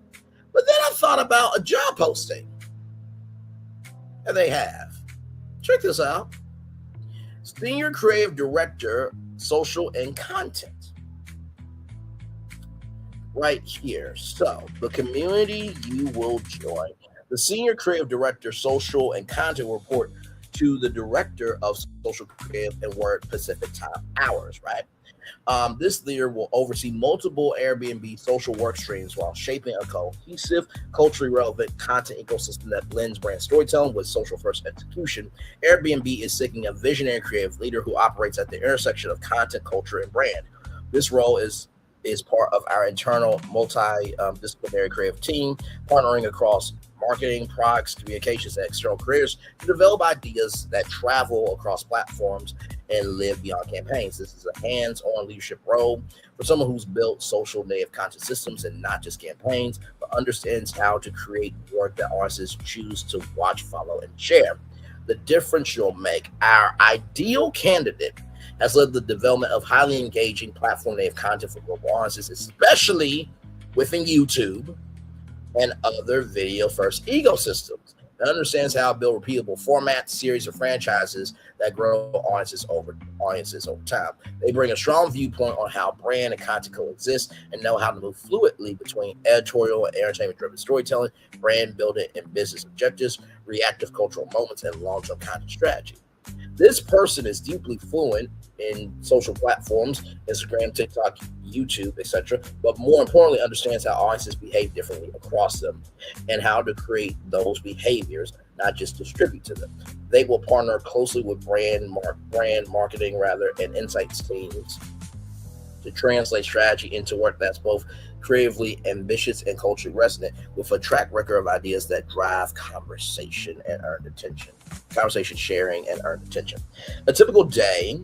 But then I thought about a job posting. And they have. Check this out. Senior Creative Director, Social and Content. Right here. So, the community you will join. The Senior Creative Director, Social and Content will report to the Director of Social Creative and Work Pacific Time Hours, right? This leader will oversee multiple Airbnb social work streams while shaping a cohesive, culturally relevant content ecosystem that blends brand storytelling with social-first execution. Airbnb is seeking a visionary creative leader who operates at the intersection of content, culture, and brand. This role is part of our internal multidisciplinary creative team, partnering across marketing, products, communications, and external creators to develop ideas that travel across platforms and live beyond campaigns. This is a hands-on leadership role for someone who's built social native content systems and not just campaigns, but understands how to create work that audiences choose to watch, follow, and share. The difference you'll make. Our ideal candidate has led the development of highly engaging platform native content for global audiences, especially within YouTube and other video-first ecosystems. It understands how to build repeatable formats, series, or franchises that grow audiences over time. They bring a strong viewpoint on how brand and content coexist and know how to move fluidly between editorial and entertainment-driven storytelling, brand building and business objectives, reactive cultural moments, and long-term content strategy. This person is deeply fluent in social platforms, Instagram, TikTok, YouTube, etc., but more importantly, understands how audiences behave differently across them and how to create those behaviors, not just distribute to them. They will partner closely with brand marketing and insights teams to translate strategy into work that's both creatively ambitious and culturally resonant, with a track record of ideas that drive conversation sharing, and earned attention. A typical day,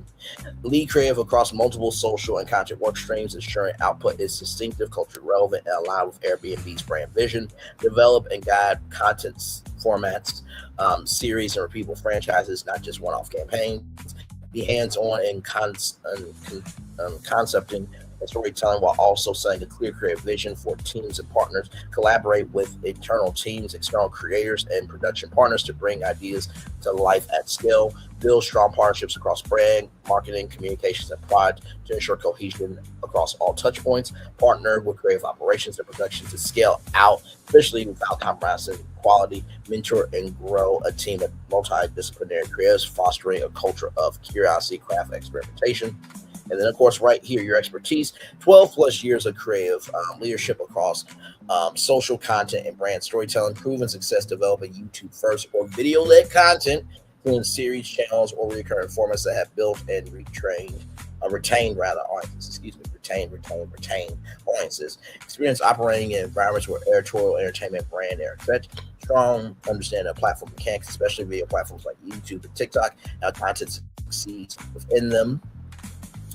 lead creative across multiple social and content work streams, ensuring output is distinctive, culturally relevant, and aligned with Airbnb's brand vision. Develop and guide content formats, series, and repeatable franchises, not just one-off campaigns. Be hands-on and concepting and storytelling while also setting a clear creative vision for teams and partners. Collaborate with internal teams, external creators, and production partners to bring ideas to life at scale. Build strong partnerships across brand, marketing, communications, and product to ensure cohesion across all touch points. Partner with creative operations and production to scale out, especially without compromising quality. Mentor and grow a team of multidisciplinary creatives, fostering a culture of curiosity, craft, and experimentation. And then, of course, right here, your expertise, 12 plus years of creative leadership across social content and brand storytelling, proven success developing YouTube first or video-led content in series, channels, or recurring formats that have built and retained audiences. Experience operating in environments where editorial, entertainment, brand, and effect. Strong understanding of platform mechanics, especially video platforms like YouTube and TikTok, how content succeeds within them.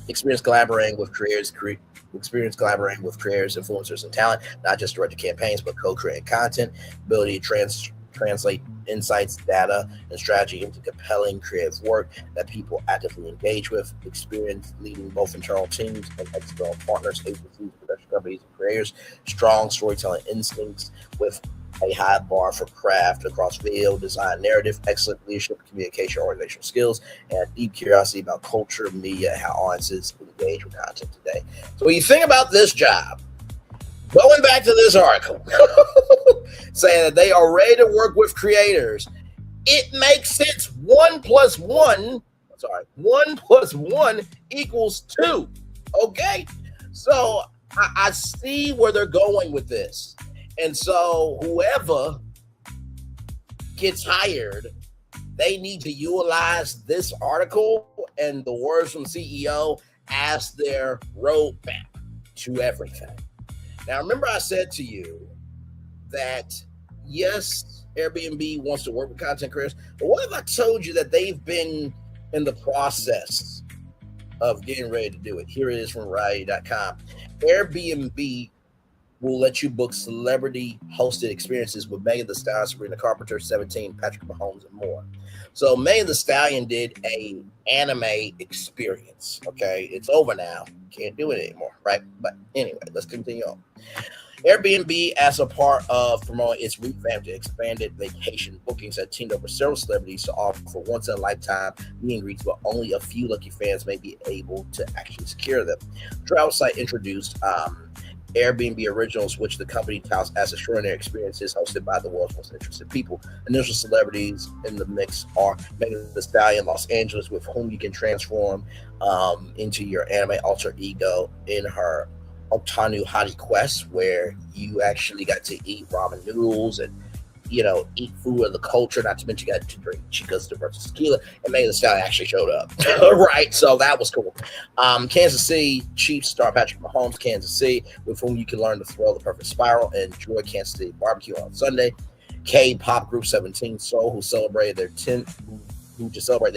Experience collaborating with creators, influencers, and talent, not just directed campaigns, but co-creating content. Ability to translate insights, data, and strategy into compelling creative work that people actively engage with. Experience leading both internal teams and external partners, agencies, production companies, and creators. Strong storytelling instincts with a high bar for craft across video, design, narrative, excellent leadership, communication, organizational skills, and a deep curiosity about culture, media, and how audiences engage with content today. So when you think about this job, going back to this article, saying that they are ready to work with creators, it makes sense. 1 + 1 equals 2. Okay? So I see where they're going with this. And so whoever gets hired, they need to utilize this article and the words from CEO as their roadmap to everything. Now, remember I said to you that, yes, Airbnb wants to work with content creators, but what if I told you that they've been in the process of getting ready to do it? Here it is from Variety.com. Airbnb will let you book celebrity-hosted experiences with Megan Thee Stallion, Sabrina Carpenter, 17, Patrick Mahomes, and more. So Megan Thee Stallion did a anime experience. Okay, it's over now. Can't do it anymore, right? But anyway, let's continue on. Airbnb, as a part of promoting its revamped and expanded vacation bookings, had teamed up with several celebrities to offer once-in-a-lifetime meet and greets, but only a few lucky fans may be able to actually secure them. The travel site introduced Airbnb Originals, which the company touts as extraordinary experiences hosted by the world's most interested people. Initial celebrities in the mix are Megan Thee Stallion, Los Angeles, with whom you can transform into your anime alter ego in her Otanu Hottie Quest, where you actually got to eat ramen noodles and, you know, eat food of the culture, not to mention you got to drink chicas versus tequila, and Megan Thee Stallion actually showed up. Right, so that was cool. Kansas City Chiefs star Patrick Mahomes, Kansas City, with whom you can learn to throw the perfect spiral and enjoy Kansas City barbecue on Sunday. K-pop group 17 Soul, who just celebrated their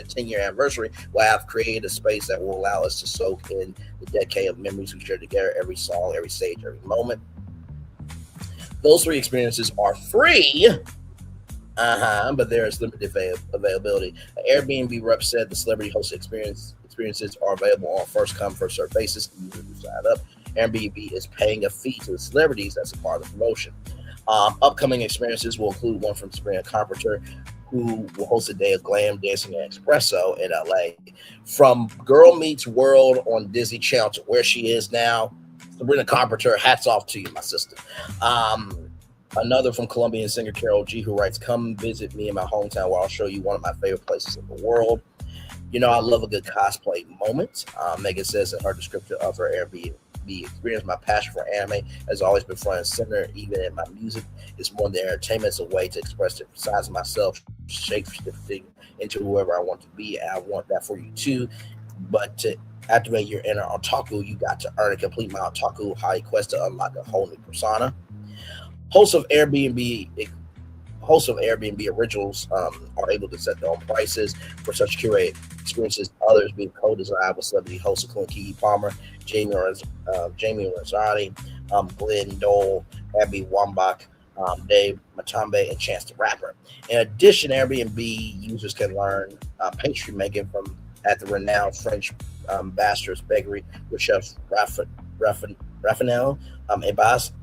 10-year anniversary, will have created a space that will allow us to soak in the decade of memories we share together, every song, every stage, every moment. Those 3 experiences are free, but there is limited availability. An Airbnb rep said the celebrity-hosted experiences are available on a first-come, first-served basis. Users who sign up. Airbnb is paying a fee to the celebrities as a part of the promotion. Upcoming experiences will include one from Sabrina Carpenter, who will host a day of glam dancing and espresso in LA. From Girl Meets World on Disney Channel to where she is now, Sabrina Carpenter, hats off to you, my sister. Another from Colombian singer Carol G, who writes, "Come visit me in my hometown where I'll show you one of my favorite places in the world." You know, I love a good cosplay moment. Megan says in her description of her Airbnb experience, "My passion for anime has always been front and center, even in my music. It's more than entertainment. It's a way to express different sides of myself, shape-shifting into whoever I want to be. And I want that for you too. But to activate your inner otaku, you got to earn and complete my otaku high quest to unlock a whole new persona." Hosts of Airbnb Originals are able to set their own prices for such curated experiences. Others being co-designed with celebrity hosts including Keke Palmer, Jamie Rosati, Glenn Dole, Abby Wambach, Dave Matambe, and Chance the Rapper. In addition, Airbnb users can learn pastry making at the renowned French Bastards Bakery with Chef Raphael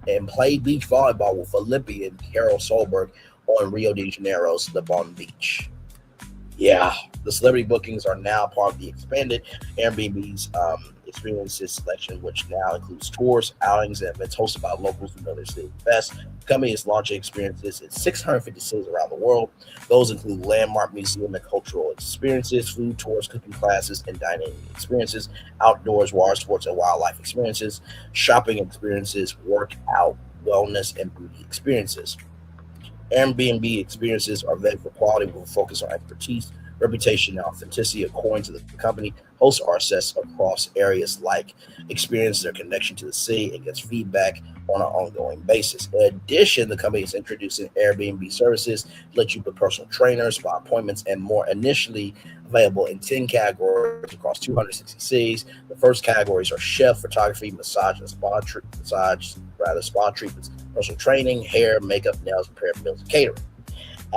and play beach volleyball with Olympian Carol Solberg on Rio de Janeiro's Le Bon Beach. Yeah, the celebrity bookings are now part of the expanded Airbnb's experiences selection, which now includes tours, outings, and events hosted by locals who know their city best. The company is launching experiences in 650 cities around the world. Those include landmark museum and cultural experiences, food tours, cooking classes, and dining experiences, outdoors, water sports, and wildlife experiences, shopping experiences, workout, wellness, and beauty experiences. Airbnb experiences are vetted for quality with a focus on expertise, reputation, and authenticity. According to the company, hosts are assessed across areas like experience, their connection to the city, and gets feedback on an ongoing basis. In addition, the company is introducing Airbnb services to let you book personal trainers, spot appointments, and more. Initially available in 10 categories across 260 cities. The first categories are chef, photography, massage, and spa treatments, personal training, hair, makeup, nails, repair, meals, and catering.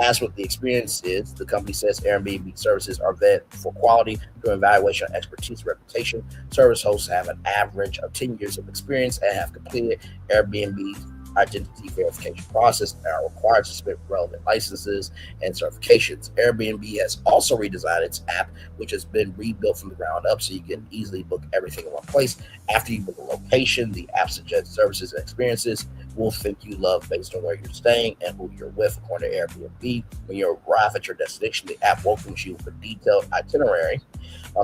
As with the experiences, the company says Airbnb services are vetted for quality through evaluation of expertise and reputation. Service hosts have an average of 10 years of experience and have completed Airbnb's identity verification process and are required to submit relevant licenses and certifications. Airbnb has also redesigned its app, which has been rebuilt from the ground up so you can easily book everything in one place. After you book a location, the app suggests services and experiences will think you love based on where you're staying and who you're with. According to Airbnb, when you arrive at your destination, the app welcomes you with a detailed itinerary,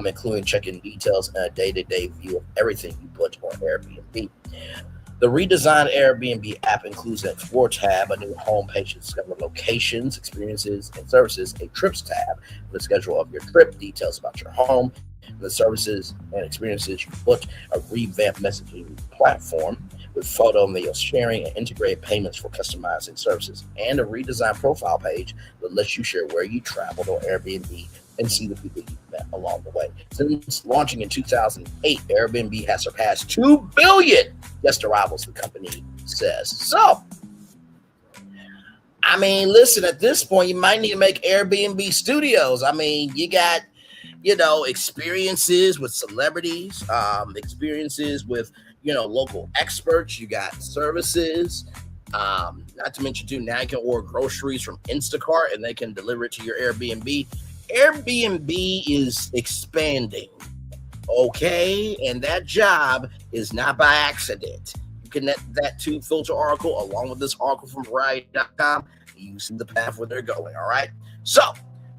including check-in details and a day-to-day view of everything you booked on Airbnb. The redesigned Airbnb app includes an Explore tab, a new homepage to discover locations, experiences, and services, a Trips tab, the schedule of your trip, details about your home, the services and experiences you booked, a revamped messaging platform with photo and video sharing and integrated payments for customizing services, and a redesigned profile page that lets you share where you traveled on Airbnb and see the people you met along the way. Since launching in 2008, Airbnb has surpassed 2 billion guest arrivals, the company says. So, I mean, listen, at this point, you might need to make Airbnb studios. I mean, you got, experiences with celebrities, experiences with, local experts. You got services. Not to mention, too, now you can order groceries from Instacart and they can deliver it to your Airbnb. Airbnb is expanding, okay? And that job is not by accident. You connect that to Filter article along with this article from Variety.com. You see the path where they're going, all right? So,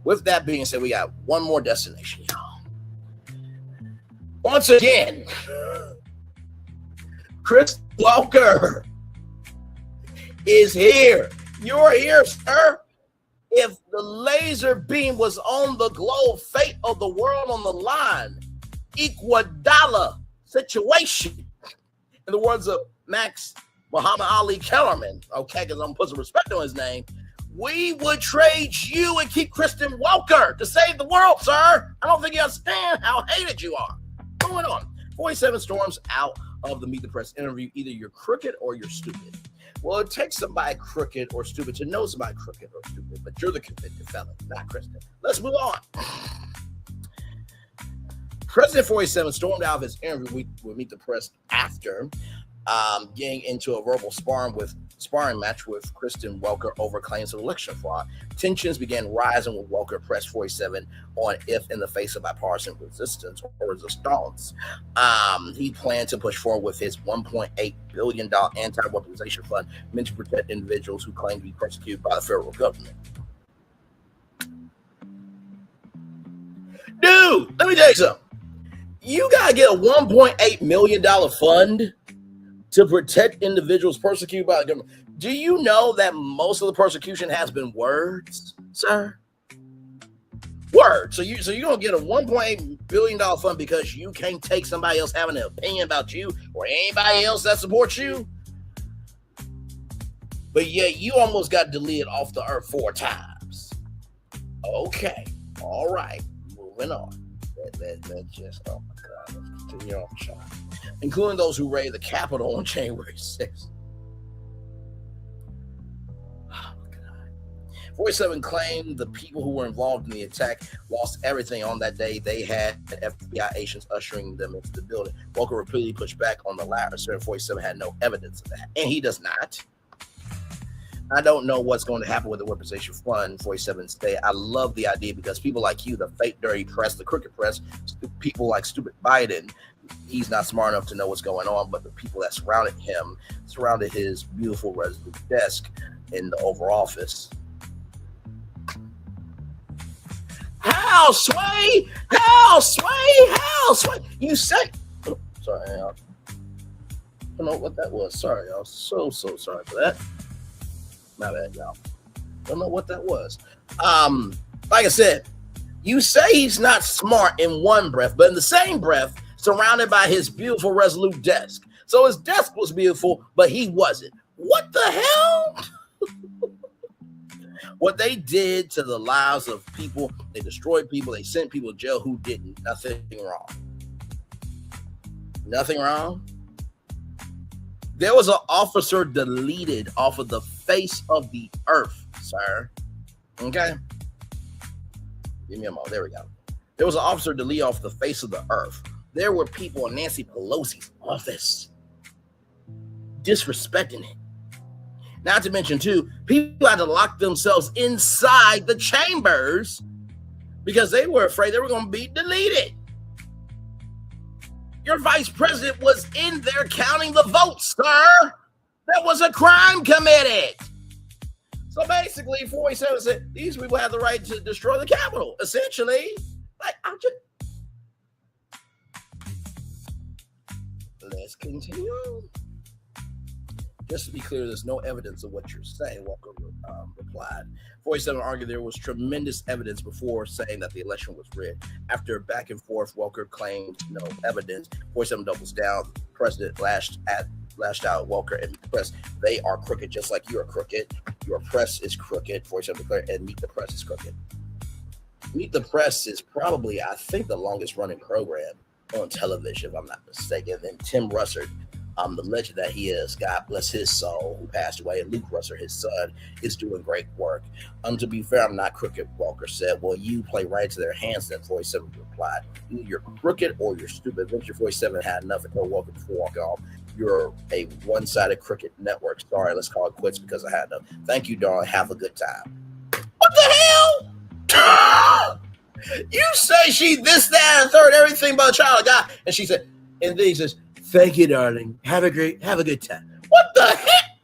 with that being said, we got one more destination, y'all. Once again, Chris Walker is here. You're here, sir. If the laser beam was on the globe, fate of the world on the line, Iguodala situation, in the words of Max Muhammad Ali Kellerman, okay, because I'm going to put some respect on his name, we would trade you and keep Kristen Walker to save the world, sir. I don't think you understand how hated you are. Going on. 47 storms out of the Meet the Press interview. Either you're crooked or you're stupid. Well, it takes somebody crooked or stupid to know somebody crooked or stupid, but you're the convicted felon, not Kristen. Let's move on. President 47 stormed out of his interview with Meet the Press after getting into a verbal sparring match with Kristen Welker over claims of election fraud. Tensions began rising with Welker pressed 47 on if in the face of bipartisan resistance. He planned to push forward with his $1.8 billion anti-weaponization fund meant to protect individuals who claim to be persecuted by the federal government. Dude, let me tell you something. You got to get a $1.8 million fund to protect individuals persecuted by the government. Do you know that most of the persecution has been words, sir? Words. So you're going to get a $1.8 billion fund because you can't take somebody else having an opinion about you or anybody else that supports you? But yet you almost got deleted off the earth 4 times. Okay. All right. Moving on. Let's just, oh my God, let's continue on, Sean. Including those who raided the Capitol on January 6th. 47 claimed the people who were involved in the attack lost everything on that day. They had FBI agents ushering them into the building. Walker repeatedly pushed back on the latter, asserting 47 had no evidence of that, and he does not. I don't know what's going to happen with the weaponization fund. 47 say, I love the idea because people like you, the fake dirty press, the crooked press, people like stupid Biden, he's not smart enough to know what's going on, but the people that surrounded him, surrounded his beautiful resident desk in the Oval Office. How sway? How sway? How sway? You say, oh, sorry, y'all. I don't know what that was. Sorry, y'all. So sorry for that. My bad, y'all. Don't know what that was. Like I said, you say he's not smart in one breath, but in the same breath, surrounded by his beautiful resolute desk. So his desk was beautiful, but he wasn't. What the hell? What they did to the lives of people, they destroyed people, they sent people to jail who did nothing wrong. Nothing wrong? There was an officer deleted off of the face of the earth, sir. Okay? Give me a moment. There we go. There was an officer deleted off the face of the earth. There were people in Nancy Pelosi's office disrespecting it. Not to mention, too, people had to lock themselves inside the chambers because they were afraid they were going to be deleted. Your vice president was in there counting the votes, sir. That was a crime committed. So basically, 47 said these people have the right to destroy the Capitol. Essentially, like, let's continue. Just to be clear, there's no evidence of what you're saying, Walker replied. 47 argued there was tremendous evidence before saying that the election was rigged. After back and forth, Walker claimed no evidence. 47 doubles down. The president lashed out Walker and the press. They are crooked, just like you are crooked. Your press is crooked. 47 declared, and Meet the Press is crooked. Meet the Press is probably, I think, the longest running program on television, if I'm not mistaken. And Tim Russert, the legend that he is, God bless his soul, who passed away, and Luke Russert, his son, is doing great work. To be fair, I'm not crooked, Walker said. Well, you play right into their hands, then 47 replied. Either you're crooked or you're stupid. Venture 47 had enough and told Walker before walking off. You're a one-sided crooked network. Sorry, let's call it quits because I had enough. Thank you, darling. Have a good time. What the hell? You say she this, that, and third, everything but a child of God. And she said, and then he says, thank you, darling. Have a good time. What the heck?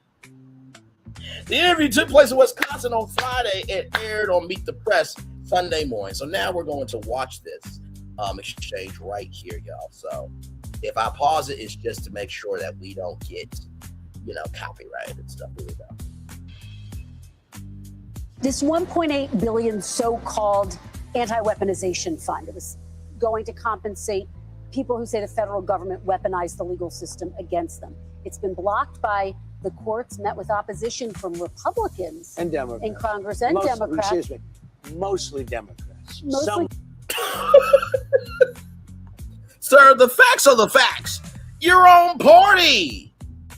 The interview took place in Wisconsin on Friday. It aired on Meet the Press Sunday morning. So now we're going to watch this exchange right here, y'all. So if I pause it, it's just to make sure that we don't get, copyrighted and stuff. Here we go. This $1.8 billion so-called anti-weaponization fund, it was going to compensate people who say the federal government weaponized the legal system against them. It's been blocked by the courts, met with opposition from Republicans and Democrats in Congress and Democrats. Excuse me, mostly Democrats. Sir, the facts are the facts. Your own party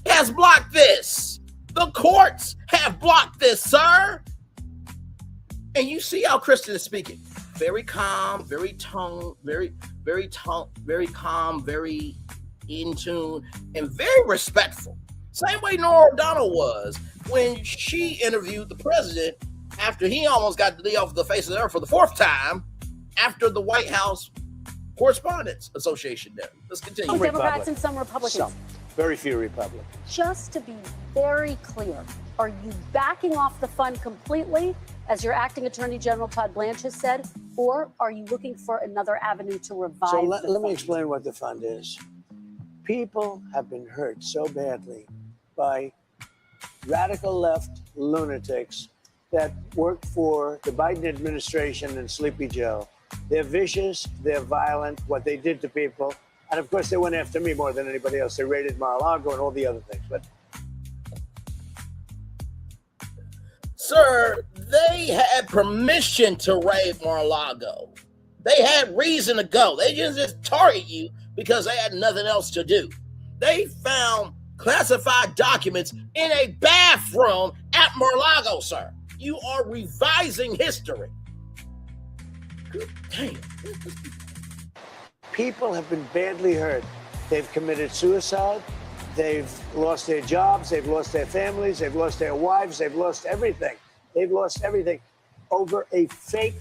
has blocked this. The courts have blocked this, sir. And you see how Kristen is speaking. Very calm, very calm, very in tune, and very respectful. Same way Norah O'Donnell was when she interviewed the president after he almost got the off the face of the earth for the fourth time after the White House Correspondents Association did. Let's continue. Some Democrats and some Republicans. Some. Very few Republicans. Just to be very clear, are you backing off the fund completely, as your acting Attorney General Todd Blanche has said, or are you looking for another avenue to revive So the let me fund? explain what the fund is. People have been hurt so badly by radical left lunatics that work for the Biden administration and Sleepy Joe. They're vicious, they're violent, what they did to people. And of course, they went after me more than anybody else. They raided Mar-a-Lago and all the other things. But sir, they had permission to raid Mar-a-Lago. They had reason to go. They didn't just target you because they had nothing else to do. They found classified documents in a bathroom at Mar-a-Lago, sir. You are revising history. Good damn. People have been badly hurt. They've committed suicide. They've lost their jobs. They've lost their families. They've lost their wives. They've lost everything. They've lost everything over a fake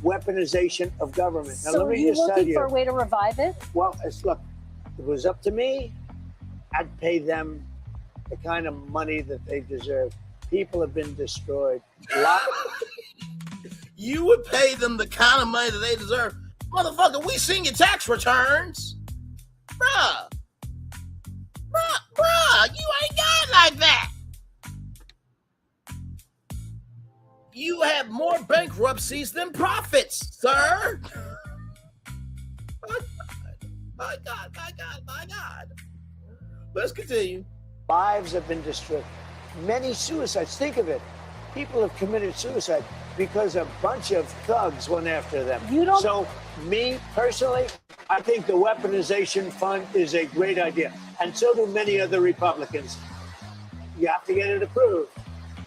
weaponization of government. Now, So let are me you just tell looking you. for a way to revive it? Well, look, if it was up to me, I'd pay them the kind of money that they deserve. People have been destroyed. You would pay them the kind of money that they deserve. Motherfucker, we seen your tax returns. Bruh, you ain't got it like that. You have more bankruptcies than profits, sir. My God. Let's continue. Lives have been destroyed. Many suicides. Think of it. People have committed suicide because a bunch of thugs went after them. So, me personally, I think the weaponization fund is a great idea. And so do many other Republicans. You have to get it approved.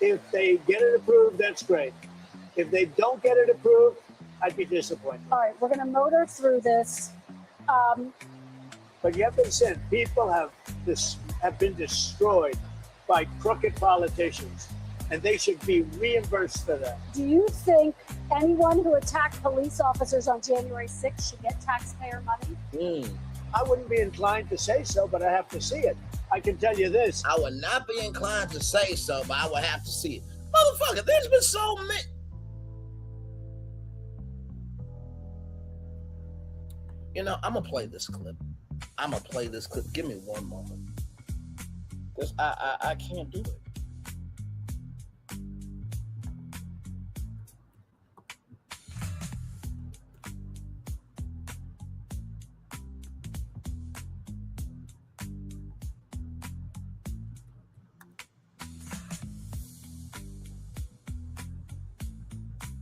If they get it approved, that's great. If they don't get it approved, I'd be disappointed. All right, we're going to motor through this. But you have to understand, people have been destroyed by crooked politicians, and they should be reimbursed for that. Do you think anyone who attacked police officers on January 6th should get taxpayer money? I wouldn't be inclined to say so, but I have to see it. I can tell you this. I would not be inclined to say so, but I would have to see it. Motherfucker, there's been so many. You know, I'm going to play this clip. Give me one moment. Because I can't do it.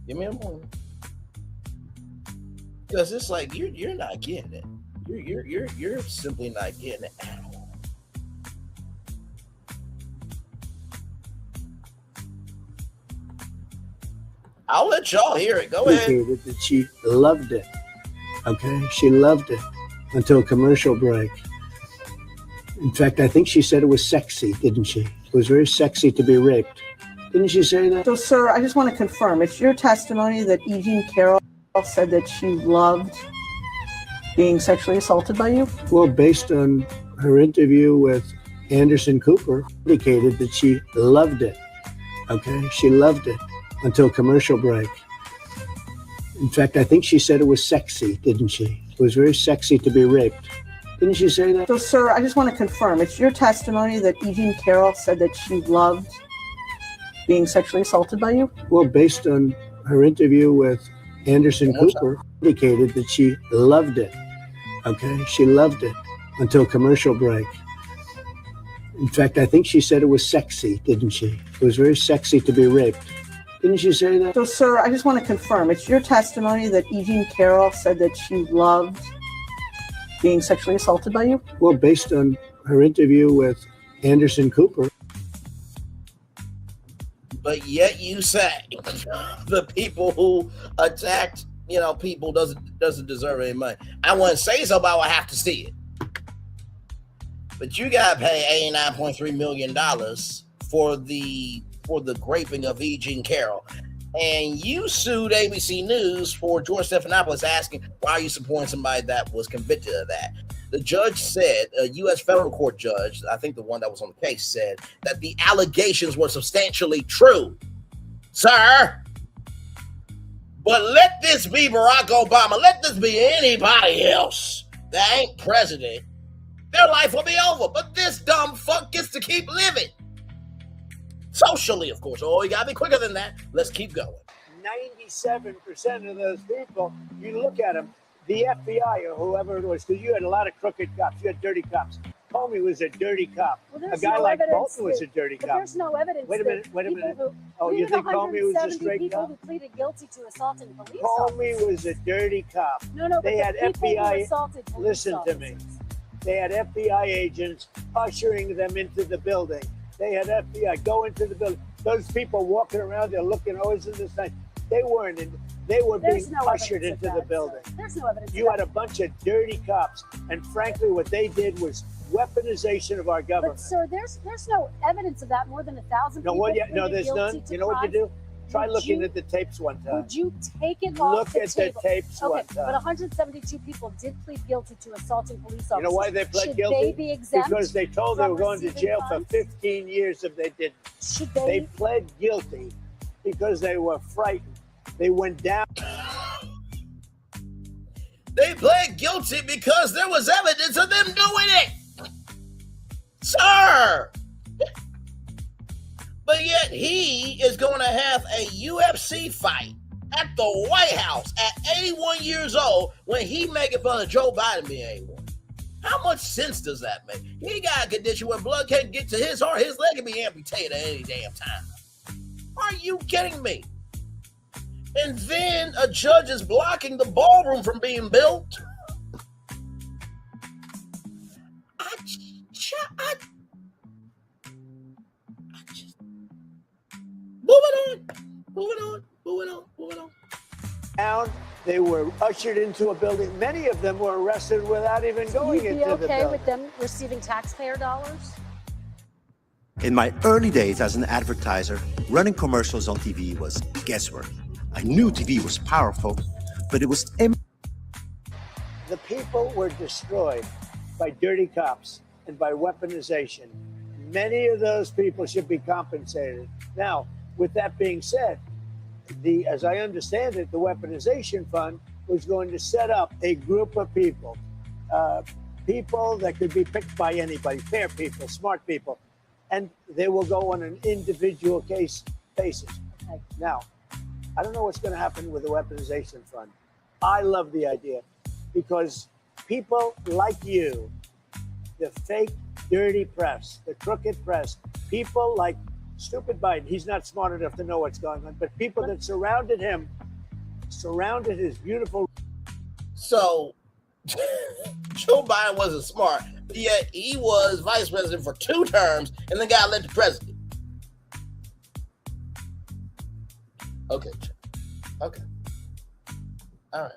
Give me a moment. Because it's like you're not getting it. You're simply not getting it at all. I'll let y'all hear it. Go ahead. Indicated that she loved it. Okay, she loved it until commercial break. In fact, I think she said it was sexy, didn't she? It was very sexy to be raped. Didn't she say that? So, sir, I just want to confirm, it's your testimony that E. Jean Carroll said that she loved being sexually assaulted by you? Well, based on her interview with Anderson Cooper, indicated that she loved it. Okay, she loved it until commercial break. In fact, I think she said it was sexy, didn't she? It was very sexy to be raped. Didn't she say that? So, sir, I just want to confirm, it's your testimony that E. Jean Carroll said that she loved being sexually assaulted by you? Well, based on her interview with Anderson Cooper, indicated that she loved it. Okay, she loved it until commercial break. In fact, I think she said it was sexy, didn't she? It was very sexy to be raped. Didn't she say that? So, sir, I just want to confirm, it's your testimony that E. Jean Carroll said that she loved being sexually assaulted by you? Well, based on her interview with Anderson Cooper. But yet you say the people who attacked, people doesn't deserve any money. I wouldn't say so, but I would have to see it. But you gotta pay $89.3 million for the graping of E. Jean Carroll. And you sued ABC News for George Stephanopoulos asking, why are you supporting somebody that was convicted of that? The judge said, a U.S. federal court judge, I think the one that was on the case, said that the allegations were substantially true. Sir, but let this be Barack Obama, let this be anybody else that ain't president, their life will be over. But this dumb fuck gets to keep living. Socially, of course. Oh, you gotta be quicker than that. Let's keep going. 97% of those people, you look at them, the FBI or whoever it was, because you had a lot of crooked cops, you had dirty cops. Comey was a dirty cop. Well, a guy like Bolton was a dirty cop. There's no evidence. Wait a minute. You think Comey was a straight people cop? who pleaded guilty to assaulting police Comey officers. was a dirty cop. No, they had the people who FBI. assaulted police Listen officers. to me. They had FBI agents ushering them into the building. They had FBI go into the building. those people walking around there looking always in the sun, they weren't in. They were being ushered into the building. There's no evidence. You had a bunch of dirty cops, and frankly, what they did was weaponization of our government. But sir, there's no evidence of that. More than 1,000 people. No, well, yeah, no, there's pleaded none. guilty to You know what you crimes. do? Try looking at the tapes one time. Would you take it off Look the at table? the tapes Okay, one time. but 172 people did plead guilty to assaulting police officers. You know why they pled Should guilty? they be exempt Because they told they from were going to receiving jail funds? for 15 years if they didn't. Should They pled guilty because they were frightened. They went down. They pled guilty because there was evidence of them doing it. Sir! But yet he is going to have a UFC fight at the White House at 81 years old when he making fun of Joe Biden being 81. How much sense does that make? He got a condition where blood can't get to his heart. His leg can be amputated at any damn time. Are you kidding me? And then a judge is blocking the ballroom from being built. Moving on. Down. They were ushered into a building. Many of them were arrested without even going You'd be into the okay building. with them receiving taxpayer dollars? In my early days as an advertiser, running commercials on TV was guesswork. I knew TV was powerful, but it was The people were destroyed by dirty cops and by weaponization. Many of those people should be compensated. Now, with that being said, as I understand it, the weaponization fund was going to set up a group of people, people that could be picked by anybody, fair people, smart people, and they will go on an individual case basis. Okay. Now, I don't know what's going to happen with the weaponization fund. I love the idea because people like you, the fake, dirty press, the crooked press, people like stupid Biden, he's not smart enough to know what's going on, but people that surrounded him, surrounded his beautiful. So, Joe Biden wasn't smart, but yet he was vice president for 2 terms and then got elected president. Okay. All right.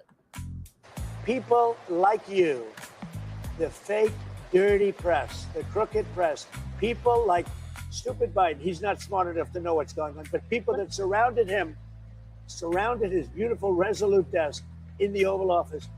People like you, the fake, dirty press, the crooked press, people like stupid Biden, he's not smart enough to know what's going on, but people that surrounded him, surrounded his beautiful, resolute desk in the Oval Office.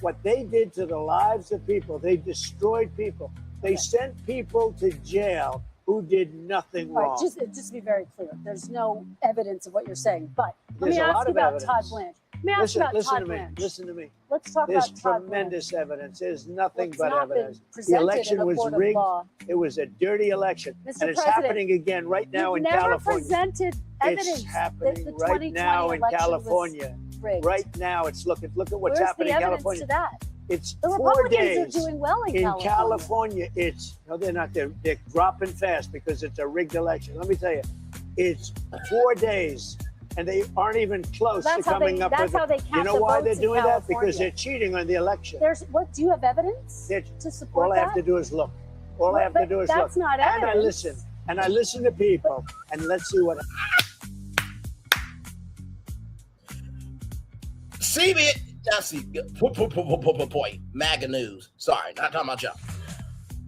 What they did to the lives of people, they destroyed people. They sent people to jail who did nothing All wrong. right, just to be very clear, there's no evidence of what you're saying. But There's let me a ask lot you of about evidence. Todd Blanche. Let me ask you about Listen Todd to me. Blanche. Listen to me. Let's talk There's about Todd Blanche. tremendous evidence. There's nothing but not been evidence. The presented in election a was court of rigged. law. It was a dirty election. Mr. And it's President, happening again right now You've in never California. presented evidence It's that happening the right 2020 now in election California. was rigged. Right now, it's look at what's Where's happening the in evidence California. to that? It's The 4 Republicans days. are doing well in California. California, it's no, they're not. They're dropping fast because it's a rigged election. Let me tell you, it's 4 days, and they aren't even close to coming up with. That's how they You count know the why votes they're in doing that? California. Because they're cheating on the election. Do you have evidence to support All I that? have to do is look. All I have to do is look. That's not And I evidence. listen. And I listen to people. And let's see what. Point. MAGA news. Sorry, not talking about y'all.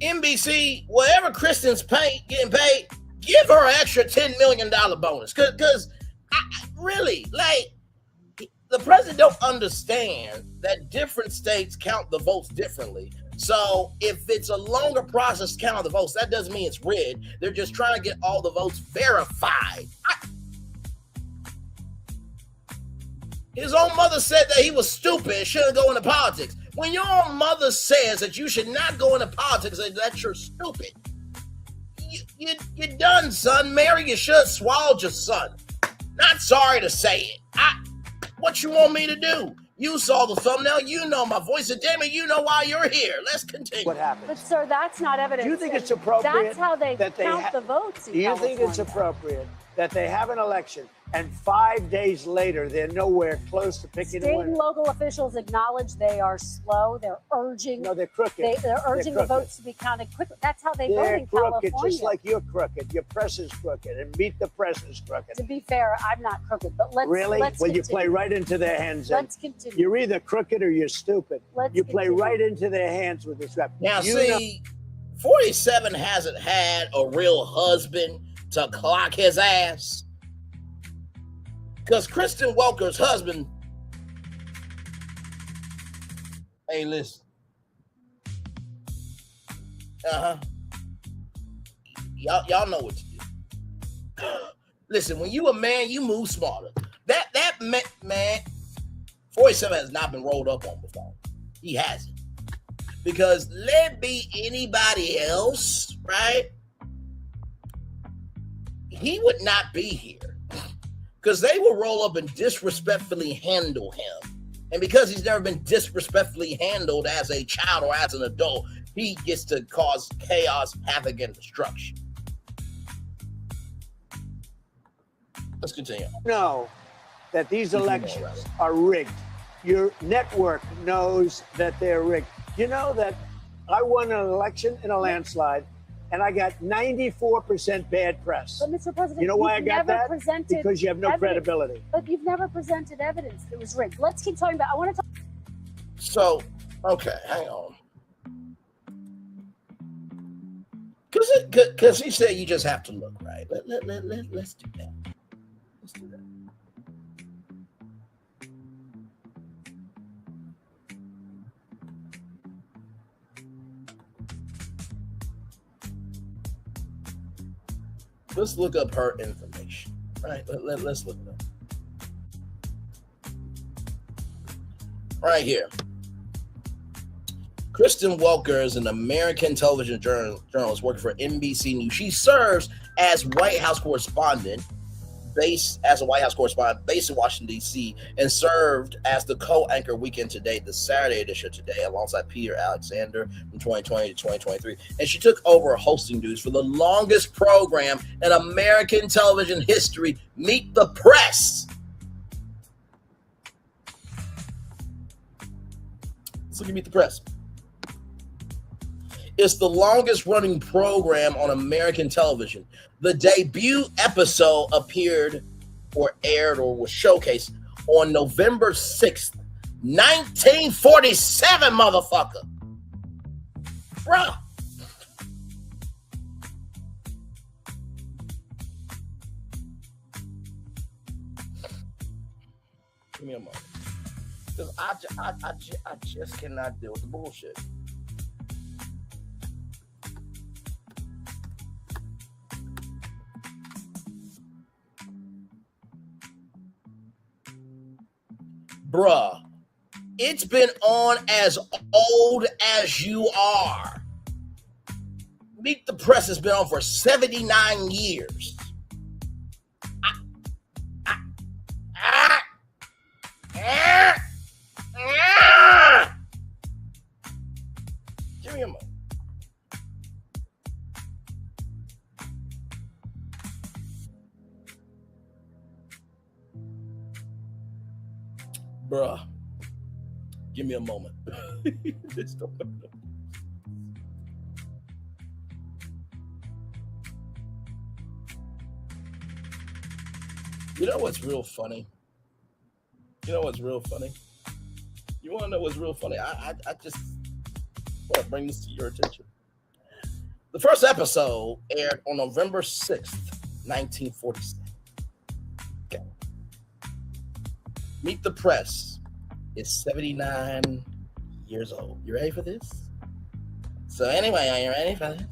NBC, whatever Kristen's getting paid, give her an extra $10 million bonus. Because really, like, the president don't understand that different states count the votes differently. So if it's a longer process to count the votes, that doesn't mean it's rigged. They're just trying to get all the votes verified. His own mother said that he was stupid and shouldn't go into politics. When your own mother says that you should not go into politics and that you're stupid, you're done, son. Mary, you should have swallowed your son. Not sorry to say it. What you want me to do? You saw the thumbnail. You know my voice. And damn it, you know why you're here. Let's continue. What happened? But sir, that's not evidence. Do you think it's appropriate That's how they that they count the votes in Do you California. think it's appropriate that they have an election and 5 days later they're nowhere close to picking a State winner. and local officials acknowledge they are slow. They're urging. No, they're crooked. They're urging They're the votes to be counted quickly. That's how they vote They're in crooked, California. just like you're crooked. Your press is crooked, and Meet the Press is crooked. To be fair, I'm not crooked, but let's Really? Let's Well, you continue. play right into their hands. and Let's continue. You're either crooked or you're stupid. You play continue. right into their hands with this rap. Now, You see, 47 hasn't had a real husband to clock his ass. Because Kristen Welker's husband, hey, listen. Y'all know what to do. Listen, when you a man, you move smarter. That man, 47 has not been rolled up on before. He hasn't. Because let be anybody else, right? He would not be here. Because they will roll up and disrespectfully handle him. And because he's never been disrespectfully handled as a child or as an adult, he gets to cause chaos, havoc, and destruction. Let's continue. know that these elections are rigged. Your network knows that they're rigged. You know that I won an election in a landslide, and I got 94% bad press. But Mr. President, You know why I you've got never that? presented Because you have no evidence. credibility. But you've never presented evidence that was rigged. Let's keep talking about. I want to talk. So, okay, hang on. Because he said you just have to look, right? Let's do that. Let's do that. Let's look up her information, right? Let's look it up. Right here. Kristen Welker is an American television journalist working for NBC News. She serves as White House correspondent, based in Washington, D.C., and served as the co-anchor Weekend Today, the Saturday edition of Today, alongside Peter Alexander from 2020 to 2023. And she took over hosting duties for the longest program in American television history, Meet the Press. Let's look at Meet the Press. It's the longest running program on American television. The debut episode appeared or aired or was showcased on November 6th, 1947, motherfucker. Bruh. Give me a moment. Because I just cannot deal with the bullshit. Bruh, it's been on as old as you are. Meet the Press has been on for 79 years. Give me a moment. Bruh, give me a moment. Just don't know. You know what's real funny? You want to know what's real funny? I just want to bring this to your attention. The first episode aired on November 6th, 1947. Okay. Meet the Press is 79 years old. You ready for this? So anyway, are you ready for this?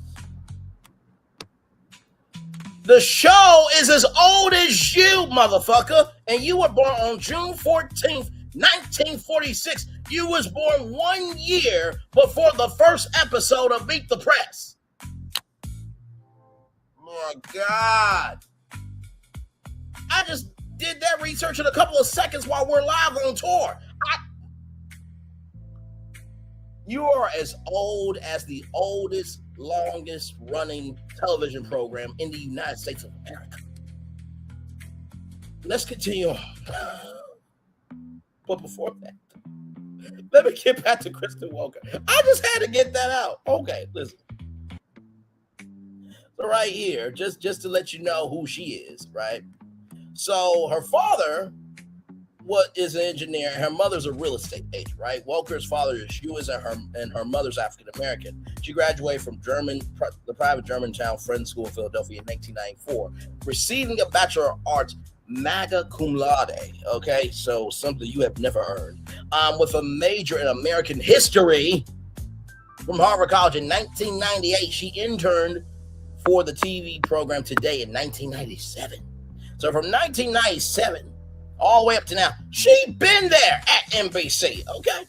The show is as old as you, motherfucker. And you were born on June 14th, 1946. You was born 1 year before the first episode of Meet the Press. My God. I just did that research in a couple of seconds while we're live on tour. You are as old as the oldest, longest running television program in the United States of America. let's continue on. But before that, let me get back to Kristen Walker. I just had to get that out. Okay, listen. So right here, just to let you know who she is, right? So her father is an engineer, and her mother's a real estate agent, right? Walker's father is Jewish, and her mother's African American. She graduated from the private Germantown Friends School in Philadelphia in 1994, receiving a Bachelor of Arts magna cum laude. Okay, so something you have never earned. With a major in American history from Harvard College in 1998. She interned for the TV program Today in 1997. So from 1997 all the way up to now, she been there at NBC, okay?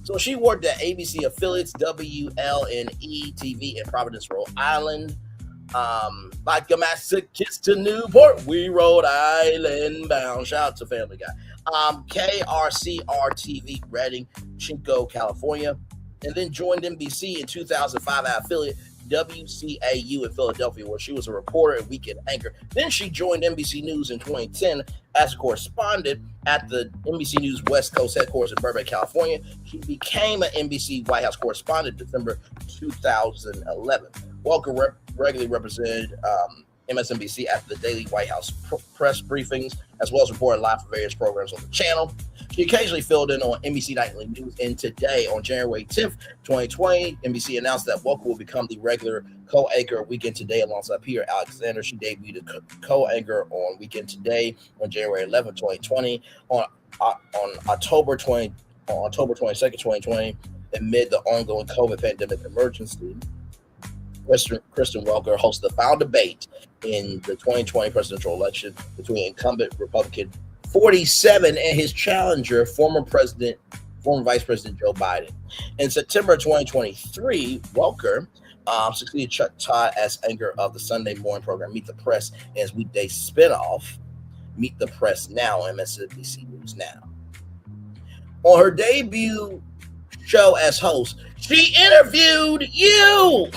So she worked at ABC affiliates WLNE TV in Providence, Rhode Island. Like a Massachusetts to Newport, we Rhode Island bound. Shout out to Family Guy. KRCR TV, Redding, Chinco, California. And then joined NBC in 2005 at affiliate WCAU in Philadelphia, where she was a reporter and weekend anchor. Then she joined NBC News in 2010 as a correspondent at the NBC News West Coast headquarters in Burbank, California. She became an NBC White House correspondent in December 2011. Walker regularly represented MSNBC at the daily White House press briefings, as well as reported live for various programs on the channel. She occasionally filled in on NBC Nightly News. And today, on January 10th, 2020, NBC announced that Walker will become the regular co-anchor of Weekend Today alongside Peter Alexander. She debuted a co-anchor on Weekend Today on January 11th, 2020. On October 22nd, 2020, amid the ongoing COVID pandemic emergency, Kristen Walker hosted the final debate in the 2020 presidential election between incumbent Republican 47 and his challenger, former Vice President Joe Biden. In September 2023, Walker succeeded Chuck Todd as anchor of the Sunday morning program Meet the Press and his weekday spinoff, Meet the Press Now on MSNBC News Now. On her debut show as host, she interviewed you.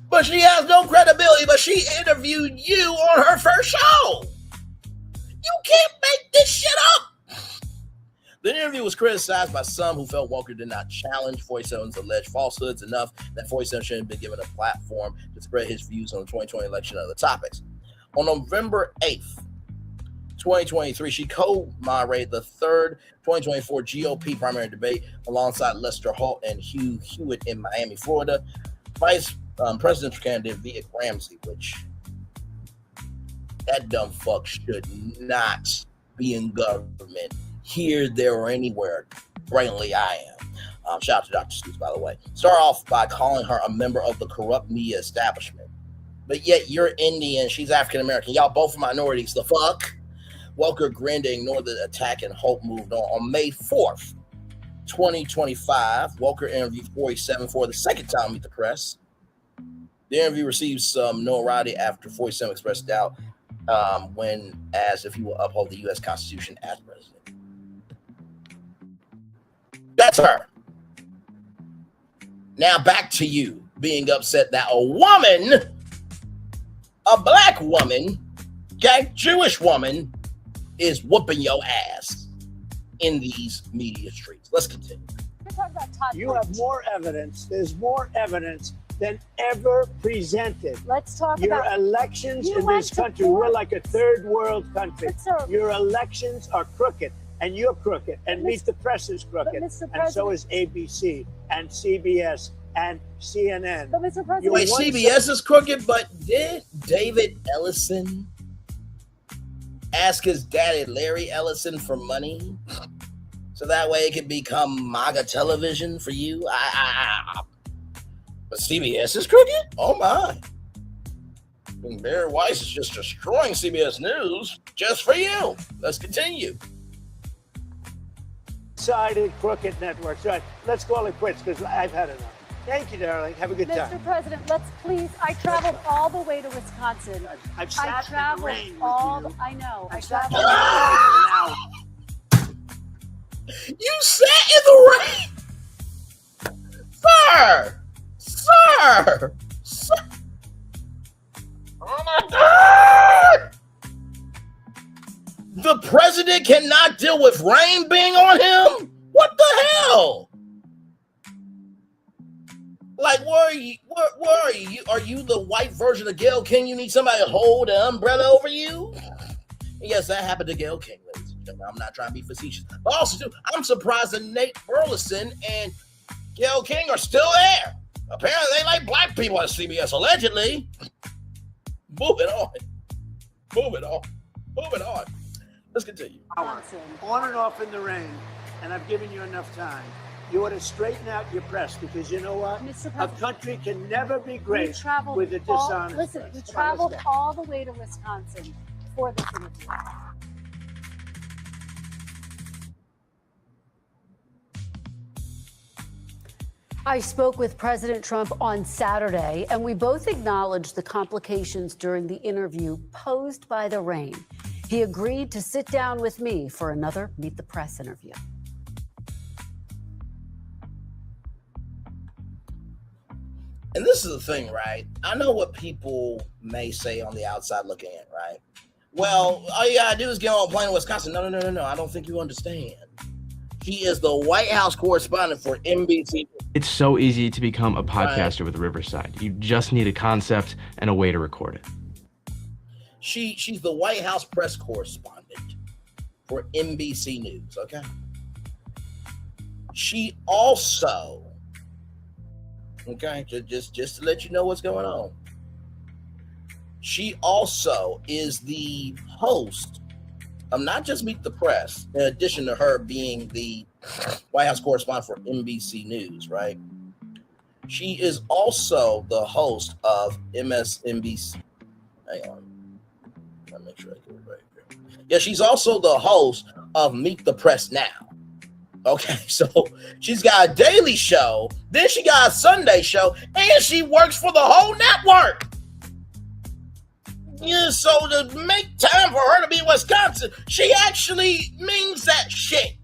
But she has no credibility, but she interviewed you on her first show. You can't make this shit up. The interview was criticized by some who felt Walker did not challenge 47's alleged falsehoods enough that 47 shouldn't have been given a platform to spread his views on the 2020 election and other topics. On November 8th, 2023, she co-moderated the third 2024 GOP primary debate alongside Lester Holt and Hugh Hewitt in Miami, Florida. Vice presidential candidate Vic Ramsey, which that dumb fuck should not be in government here, there, or anywhere. Brainly, I am. Shout out to Dr. Seuss, by the way. Start off by calling her a member of the corrupt media establishment. But yet you're Indian, she's African American. Y'all both minorities. The fuck? Walker grinned and ignored the attack, and Hope moved on. On May 4th, 2025, Walker interviewed 47 for the second time Meet the Press. The interview received some notoriety after 47 expressed doubt when asked if he will uphold the U.S. Constitution as president. That's her. Now back to you being upset that a woman, a black woman, okay, Jewish woman, is whooping your ass in these media streets. Let's continue. You have more evidence. There's more evidence than ever presented. Let's talk your about elections in this country. We're like a third world country. Your elections are crooked, and you're crooked, and Meet the Press is crooked, and so is ABC and CBS and CNN. But Mr. President, wait, CBS is crooked, but did David Ellison ask his daddy Larry Ellison for money so that way it could become MAGA television for you? But CBS is crooked? Oh my. And Barry Weiss is just destroying CBS News just for you. Let's continue. Sided crooked networks. Right. Let's call it quits because I've had enough. Thank you, darling. Have a good time. Mr. President, let's please. I traveled all the way to Wisconsin. I've sat in the rain with you. I know. I traveled all the way. You sat in the rain, sir. Oh my The president cannot deal with rain being on him? What the hell? Like, where are you? Where are you? Are you the white version of Gayle King? You need somebody to hold an umbrella over you? Yes, that happened to Gayle King, ladies and gentlemen. I'm not trying to be facetious. But also, too, I'm surprised that Nate Burleson and Gayle King are still there. Apparently, they like black people at CBS, allegedly. Moving on. Let's continue. On and off in the rain, and I've given you enough time. You ought to straighten out your press, because you know what? A country can never be great with a dishonest Listen, press. we Come on, traveled let's go. all the way to Wisconsin for this interview. I spoke with President Trump on Saturday, and we both acknowledged the complications during the interview posed by the rain. He agreed to sit down with me for another Meet the Press interview. And this is the thing, right? I know what people may say on the outside looking in, right? Well, all you gotta do is get on a plane in Wisconsin. No. I don't think you understand. He is the White House correspondent for NBC. It's so easy to become a podcaster with Riverside. You just need a concept and a way to record it. She's the White House press correspondent for NBC News, okay? She also, okay, just to let you know what's going on, she also is the host of not just Meet the Press, in addition to her being the White House correspondent for NBC News, right? She is also the host of MSNBC. Hang on. Let me make sure I get it right here. Yeah, she's also the host of Meet the Press Now. Okay, so she's got a daily show, then she got a Sunday show, and she works for the whole network. Yeah, so to make time for her to be in Wisconsin, she actually means that shit.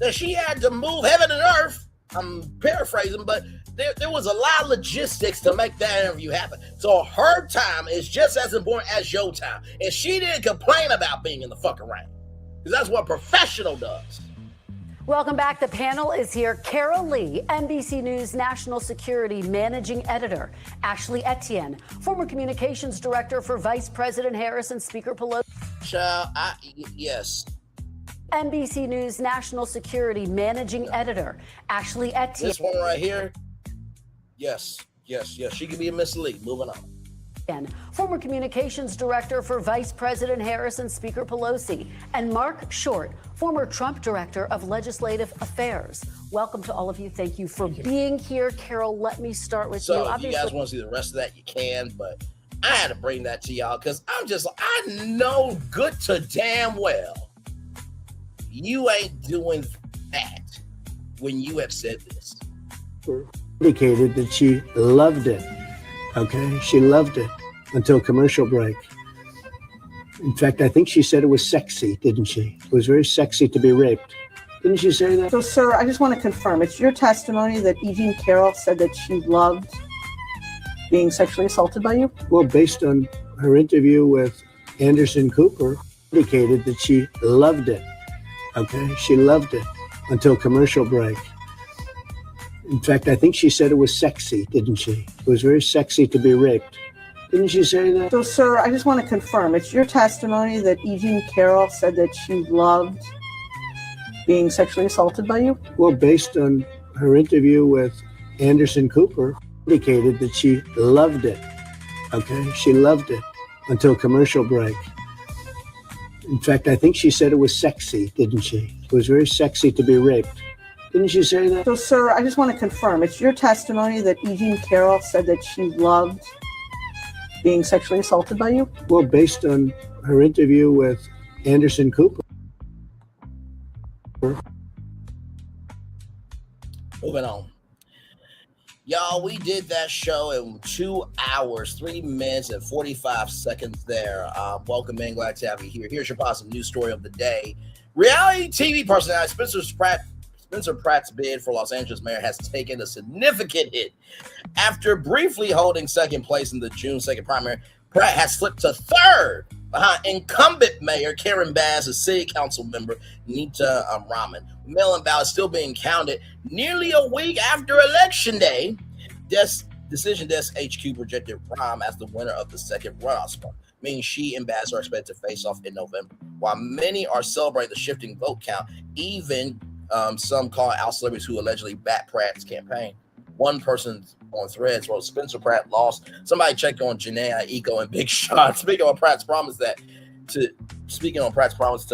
That she had to move heaven and earth. I'm paraphrasing, but there was a lot of logistics to make that interview happen. So her time is just as important as your time. And she didn't complain about being in the fucking rain. Because that's what a professional does. Welcome back. The panel is here. Carol Lee, NBC News National Security Managing Editor. Ashley Etienne, former Communications Director for Vice President Harris and Speaker Pelosi. Yes. NBC News National Security Managing Editor. Ashley Etienne. This one right here. Yes. She can be a Miss Lee. Moving on. Former Communications Director for Vice President Harris and Speaker Pelosi. And Mark Short, former Trump Director of Legislative Affairs. Welcome to all of you. Thank you for being here. Carol, let me start with you. So if you guys want to see the rest of that, you can, but I had to bring that to y'all because I know good to damn well you ain't doing that when you have said this. Indicated that she loved it. Okay, she loved it until commercial break. In fact, I think she said it was sexy, didn't she? It was very sexy to be raped. Didn't she say that? So, sir, I just want to confirm, it's your testimony that E. Jean Carroll said that she loved being sexually assaulted by you? Well, based on her interview with Anderson Cooper, indicated that she loved it. Okay, she loved it until commercial break. In fact, I think she said it was sexy, didn't she? It was very sexy to be raped. Didn't she say that? So, sir, I just want to confirm, it's your testimony that E. Jean Carroll said that she loved being sexually assaulted by you? Well, based on her interview with Anderson Cooper, indicated that she loved it. Okay, she loved it until commercial break. In fact, I think she said it was sexy, didn't she? It was very sexy to be raped. Didn't she say that? So, sir, I just want to confirm, it's your testimony that E. Jean Carroll said that she loved being sexually assaulted by you? Well, based on her interview with Anderson Cooper. Moving on. Y'all, we did that show in 2 hours, 3 minutes, and 45 seconds there. Welcome in. Glad to have you here. Here's your positive news story of the day. Reality TV personality Spencer Pratt's bid for Los Angeles mayor has taken a significant hit. After briefly holding second place in the June 2nd primary, Pratt has slipped to third behind incumbent mayor Karen Bass's city council member Nita Rahman. Mail-in ballots still being counted nearly a week after Election Day. Decision Desk HQ projected Rahm as the winner of the second runoff spot, meaning she and Bass are expected to face off in November. While many are celebrating the shifting vote count, even some call out celebrities who allegedly backed Pratt's campaign. One person on Threads wrote, Spencer Pratt lost. Somebody checked on Janae Eco and Big Shot. Speaking on Pratt's promise to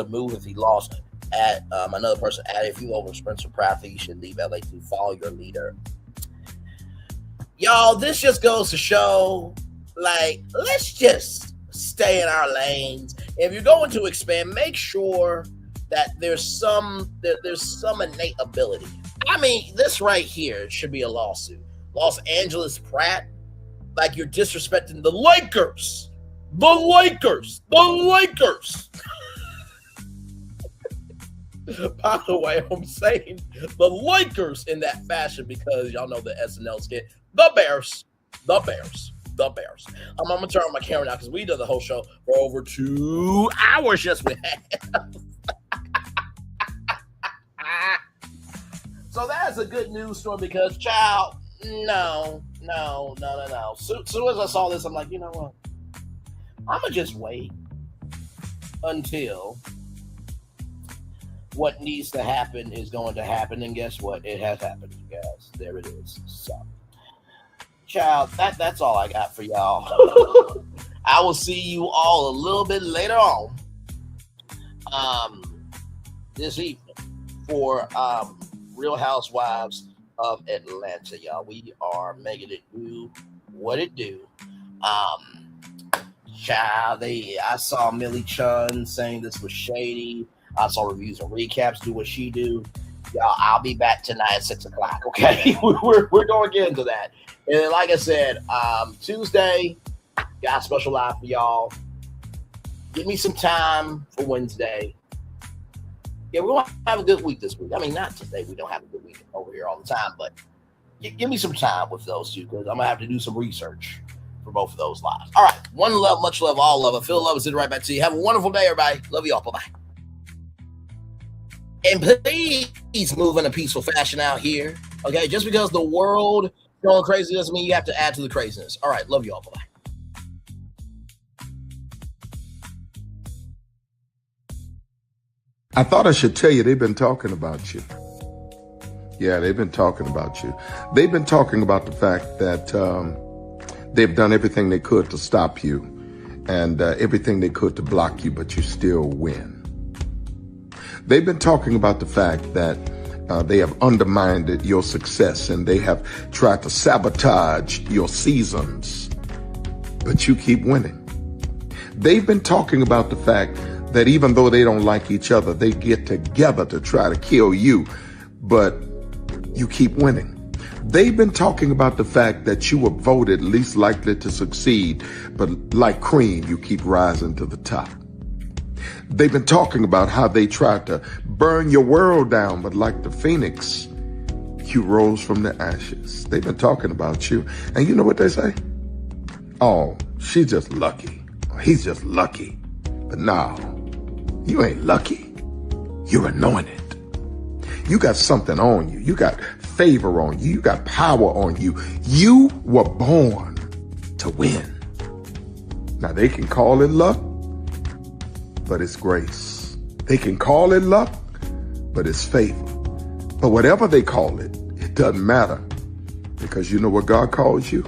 move if he lost, another person added, if you vote for Spencer Pratt, I think you should leave LA to follow your leader. Y'all, this just goes to show, like, let's just stay in our lanes. If you're going to expand, make sure that there's some innate ability. I mean, this right here should be a lawsuit. Los Angeles Pratt, like you're disrespecting the Lakers. The Lakers. By the way, I'm saying the Lakers in that fashion because y'all know the SNL skit. The Bears. I'm gonna turn on my camera now because we did the whole show for over 2 hours. Yes, we have. So that's a good news story because, child, no. Soon as I saw this, I'm like, you know what? I'm going to just wait until what needs to happen is going to happen. And guess what? It has happened, you guys. There it is. So, child, that's all I got for y'all. I will see you all a little bit later on this evening for Real Housewives of Atlanta, y'all. We are making it do what it do. Child, I saw Millie Chun saying this was shady. I saw reviews and recaps do what she do. Y'all, I'll be back tonight at 6 o'clock, okay? we're going to get into that. And then, like I said, Tuesday, got a special live for y'all. Give me some time for Wednesday. Yeah, we're going to have a good week this week. I mean, not today. We don't have a good week over here all the time, but give me some time with those two because I'm going to have to do some research for both of those lives. All right. One love, much love, all love. I feel love is it right back to you. Have a wonderful day, everybody. Love you all. Bye-bye. And please move in a peaceful fashion out here. Okay? Just because the world is going crazy doesn't mean you have to add to the craziness. All right. Love you all. Bye-bye. I thought I should tell you they've been talking about you. Yeah, they've been talking about you. They've been talking about the fact that they've done everything they could to stop you and everything they could to block you, but you still win. They've been talking about the fact that they have undermined your success and they have tried to sabotage your seasons, but you keep winning. They've been talking about the fact that even though they don't like each other, they get together to try to kill you, but you keep winning. They've been talking about the fact that you were voted least likely to succeed, but like cream, you keep rising to the top. They've been talking about how they tried to burn your world down, but like the phoenix, you rose from the ashes. They've been talking about you. And you know what they say? Oh, she's just lucky. He's just lucky. But no, you ain't lucky. You're anointed. You got something on you. You got favor on you. You got power on you. You were born to win. Now they can call it luck, but it's grace. They can call it luck, but it's favor. But whatever they call it, it doesn't matter because you know what God calls you?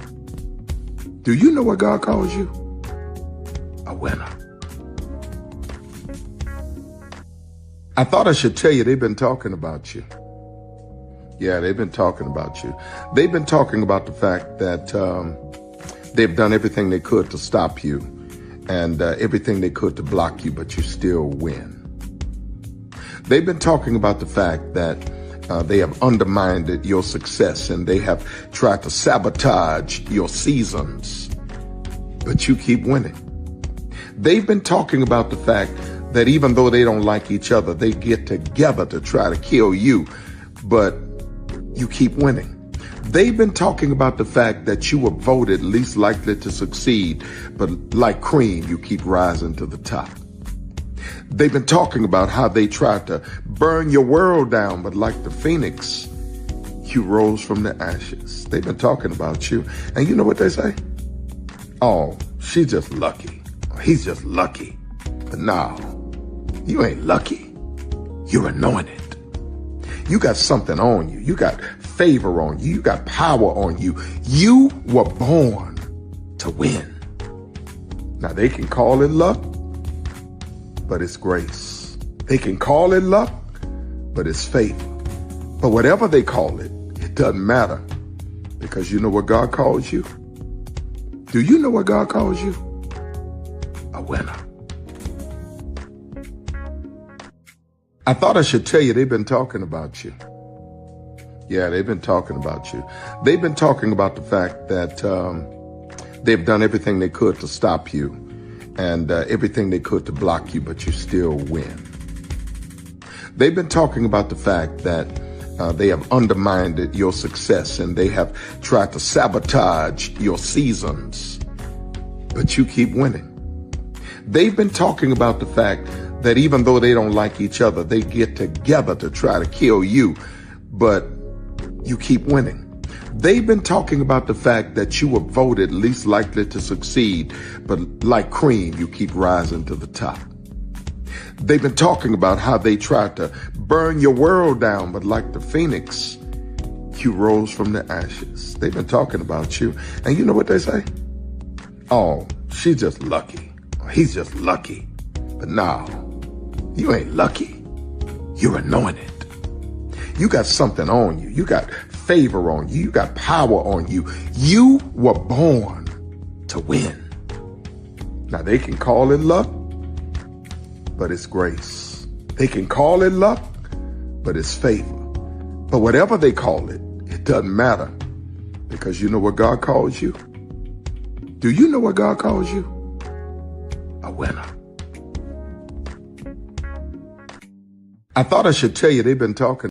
Do you know what God calls you? A winner. I thought I should tell you they've been talking about you. Yeah, they've been talking about you. They've been talking about the fact that they've done everything they could to stop you and everything they could to block you, but you still win. They've been talking about the fact that they have undermined your success and they have tried to sabotage your seasons, but you keep winning. They've been talking about the fact that even though they don't like each other, they get together to try to kill you, but you keep winning. They've been talking about the fact that you were voted least likely to succeed, but like cream, you keep rising to the top. They've been talking about how they tried to burn your world down, but like the phoenix, you rose from the ashes. They've been talking about you. And you know what they say? Oh, she's just lucky. He's just lucky. But no, you ain't lucky. You're anointed. You got something on you. You got favor on you. You got power on you. You were born to win. Now they can call it luck, but it's grace. They can call it luck, but it's favor. But whatever they call it, it doesn't matter, because you know what God calls you? Do you know what God calls you? A winner. I thought I should tell you, they've been talking about you. Yeah, they've been talking about you. They've been talking about the fact that they've done everything they could to stop you and everything they could to block you, but you still win. They've been talking about the fact that they have undermined your success and they have tried to sabotage your seasons, but you keep winning. They've been talking about the fact that even though they don't like each other, they get together to try to kill you, but you keep winning. They've been talking about the fact that you were voted least likely to succeed, but like cream, you keep rising to the top. They've been talking about how they tried to burn your world down, but like the phoenix, you rose from the ashes. They've been talking about you. And you know what they say? Oh, she's just lucky. He's just lucky. But no, you ain't lucky. You're anointed. You got something on you. You got favor on you. You got power on you. You were born to win. Now they can call it luck, but it's grace. They can call it luck, but it's favor. But whatever they call it, it doesn't matter, because you know what God calls you? Do you know what God calls you? A winner. I thought I should tell you, they've been talking.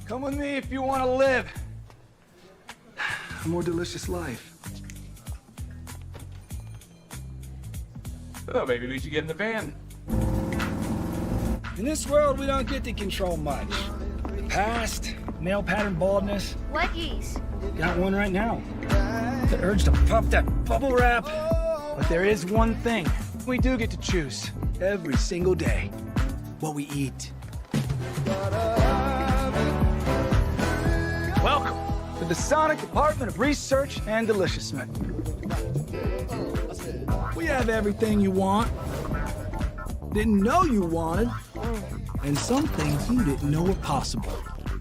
Come with me if you want to live a more delicious life. Oh, maybe we should get in the van. In this world, we don't get to control much. The past, male pattern baldness. Leggies. Got one right now. The urge to puff that bubble wrap. But there is one thing we do get to choose every single day. What we eat. Welcome to the Sonic Department of Research and Deliciousment. We have everything you want, didn't know you wanted, and some things you didn't know were possible.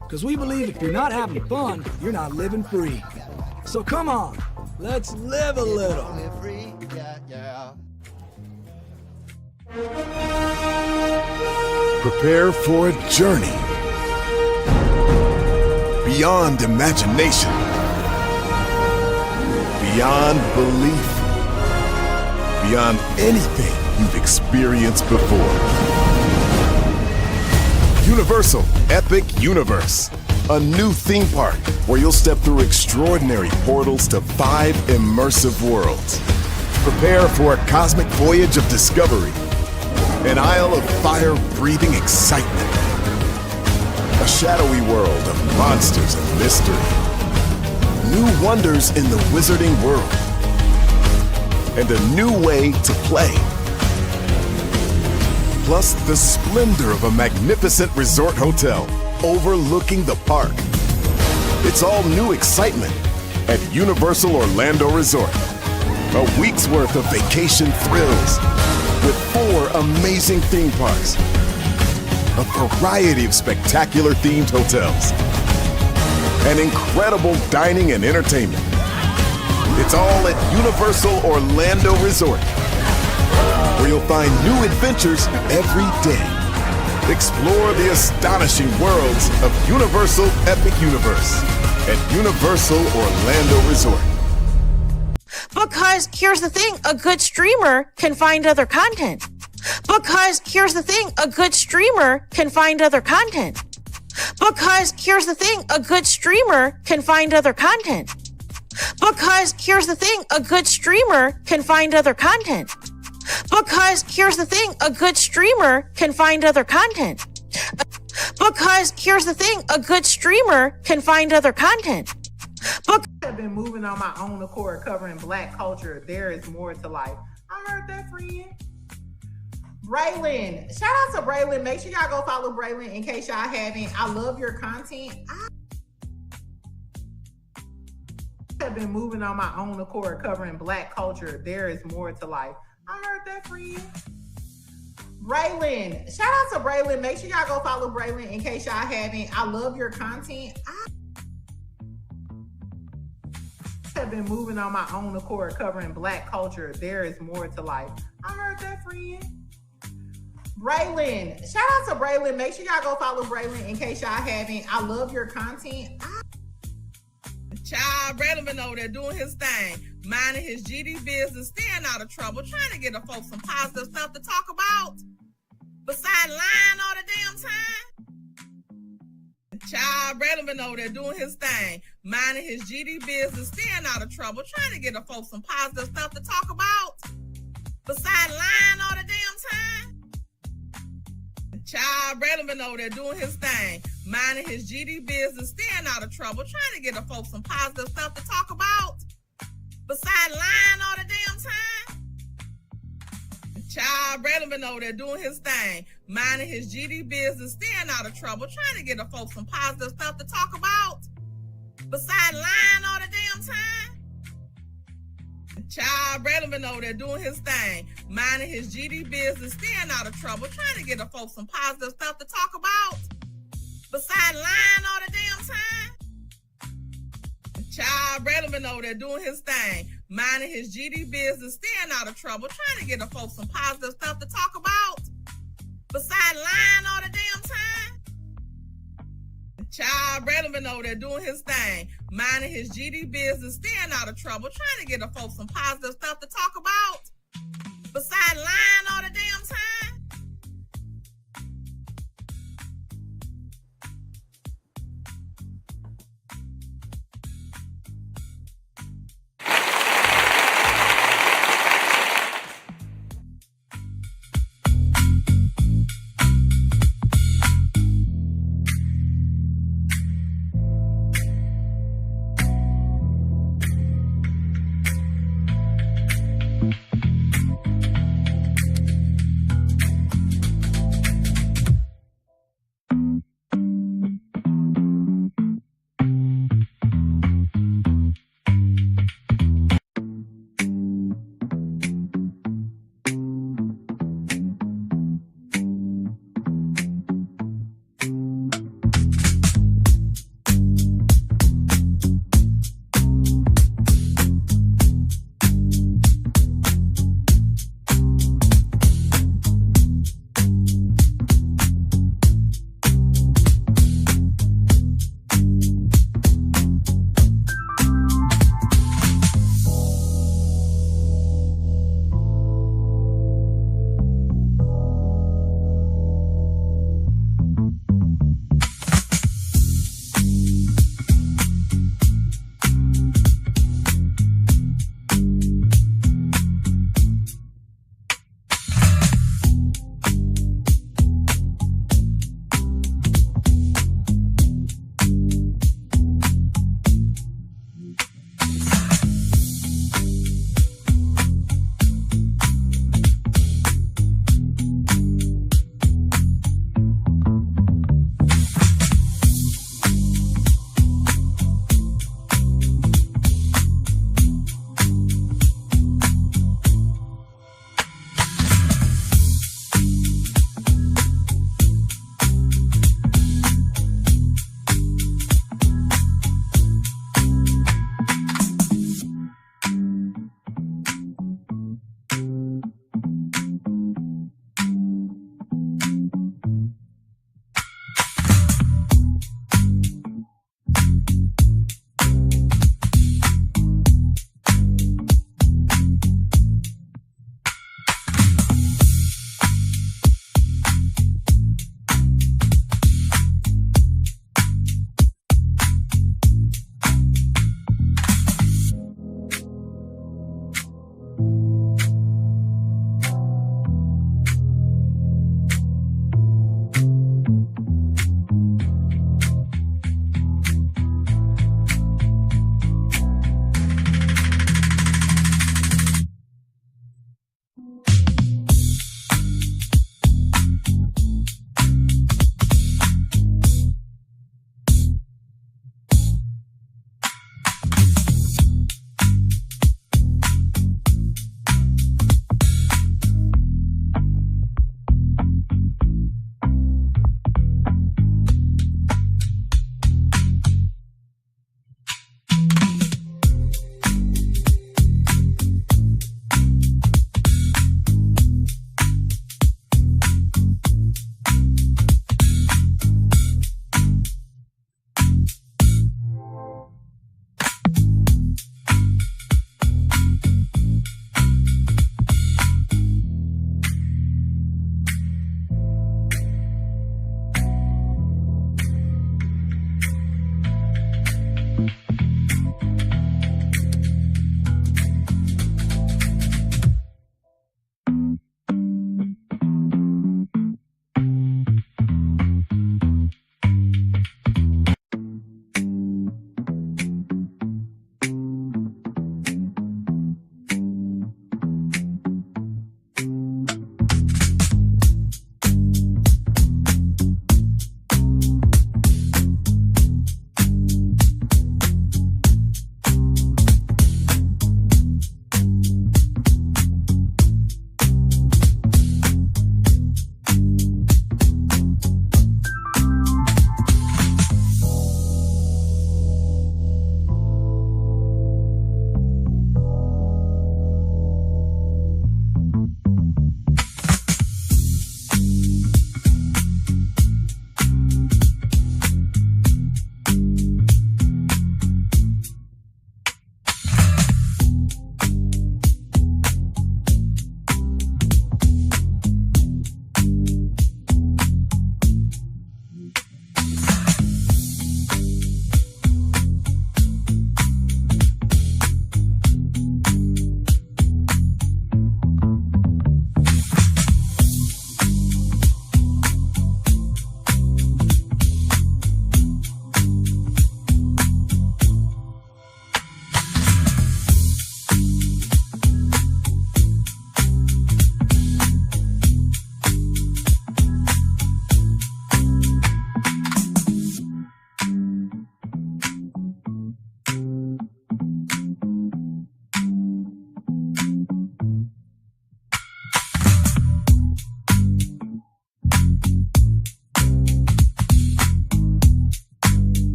Because we believe if you're not having fun, you're not living free. So come on, let's live a little. Prepare for a journey beyond imagination, beyond belief, beyond anything you've experienced before. Universal Epic Universe, a new theme park where you'll step through extraordinary portals to 5 immersive worlds. Prepare for a cosmic voyage of discovery, An isle of fire-breathing excitement. A shadowy world of monsters and mystery. New wonders in the wizarding world. And a new way to play. Plus the splendor of a magnificent resort hotel overlooking the park. It's all new excitement at Universal Orlando Resort. A week's worth of vacation thrills with 4 amazing theme parks, a variety of spectacular themed hotels, and incredible dining and entertainment. It's all at Universal Orlando Resort, where you'll find new adventures every day. Explore the astonishing worlds of Universal Epic Universe at Universal Orlando Resort. Because here's the thing, a good streamer can find other content. Because here's the thing, a good streamer can find other content. Because here's the thing, a good streamer can find other content. Because here's the thing, a good streamer can find other content. Because here's the thing, a good streamer can find other content. Because here's the thing, a good streamer can find other content. I've been moving on my own accord, covering Black culture. There is more to life. I heard that, friend. Braylon, shout out to Braylon. Make sure y'all go follow Braylon in case y'all haven't. I love your content. I've been moving on my own accord, covering Black culture. There is more to life. I heard that, friend. Braylon, shout out to Braylon. Make sure y'all go follow Braylon in case y'all haven't. I love your content. I've been moving on my own accord, covering Black culture. There is more to life. I heard that, friend. Braylon, shout out to Braylon. Make sure y'all go follow Braylon in case y'all haven't. I love your content. Child, Braylon been over there doing his thing, minding his GD business, staying out of trouble, trying to get the folks some positive stuff to talk about. Besides lying all the damn time. Child, Braylon been over there doing his thing, minding his GD business, staying out of trouble, trying to get the folks some positive stuff to talk about. Besides lying all the damn time. Child, Braylon been over there doing his thing, minding his GD business, staying out of trouble, trying to get the folks some positive stuff to talk about. Besides lying all the damn time. Child, Braylon been over there doing his thing, minding his GD business, staying out of trouble, trying to get the folks some positive stuff to talk about. Besides lying all the damn time. Child, Braylon been over there doing his thing, minding his GD business, staying out of trouble, trying to get the folks some positive stuff to talk about. Besides lying all the damn time. Child, Braylon been over there doing his thing, minding his GD business, staying out of trouble, trying to get the folks some positive stuff to talk about. Besides lying all the damn time. Child, Braylon been over there doing his thing, minding his GD business, staying out of trouble, trying to get the folks some positive stuff to talk about. Besides lying all the damn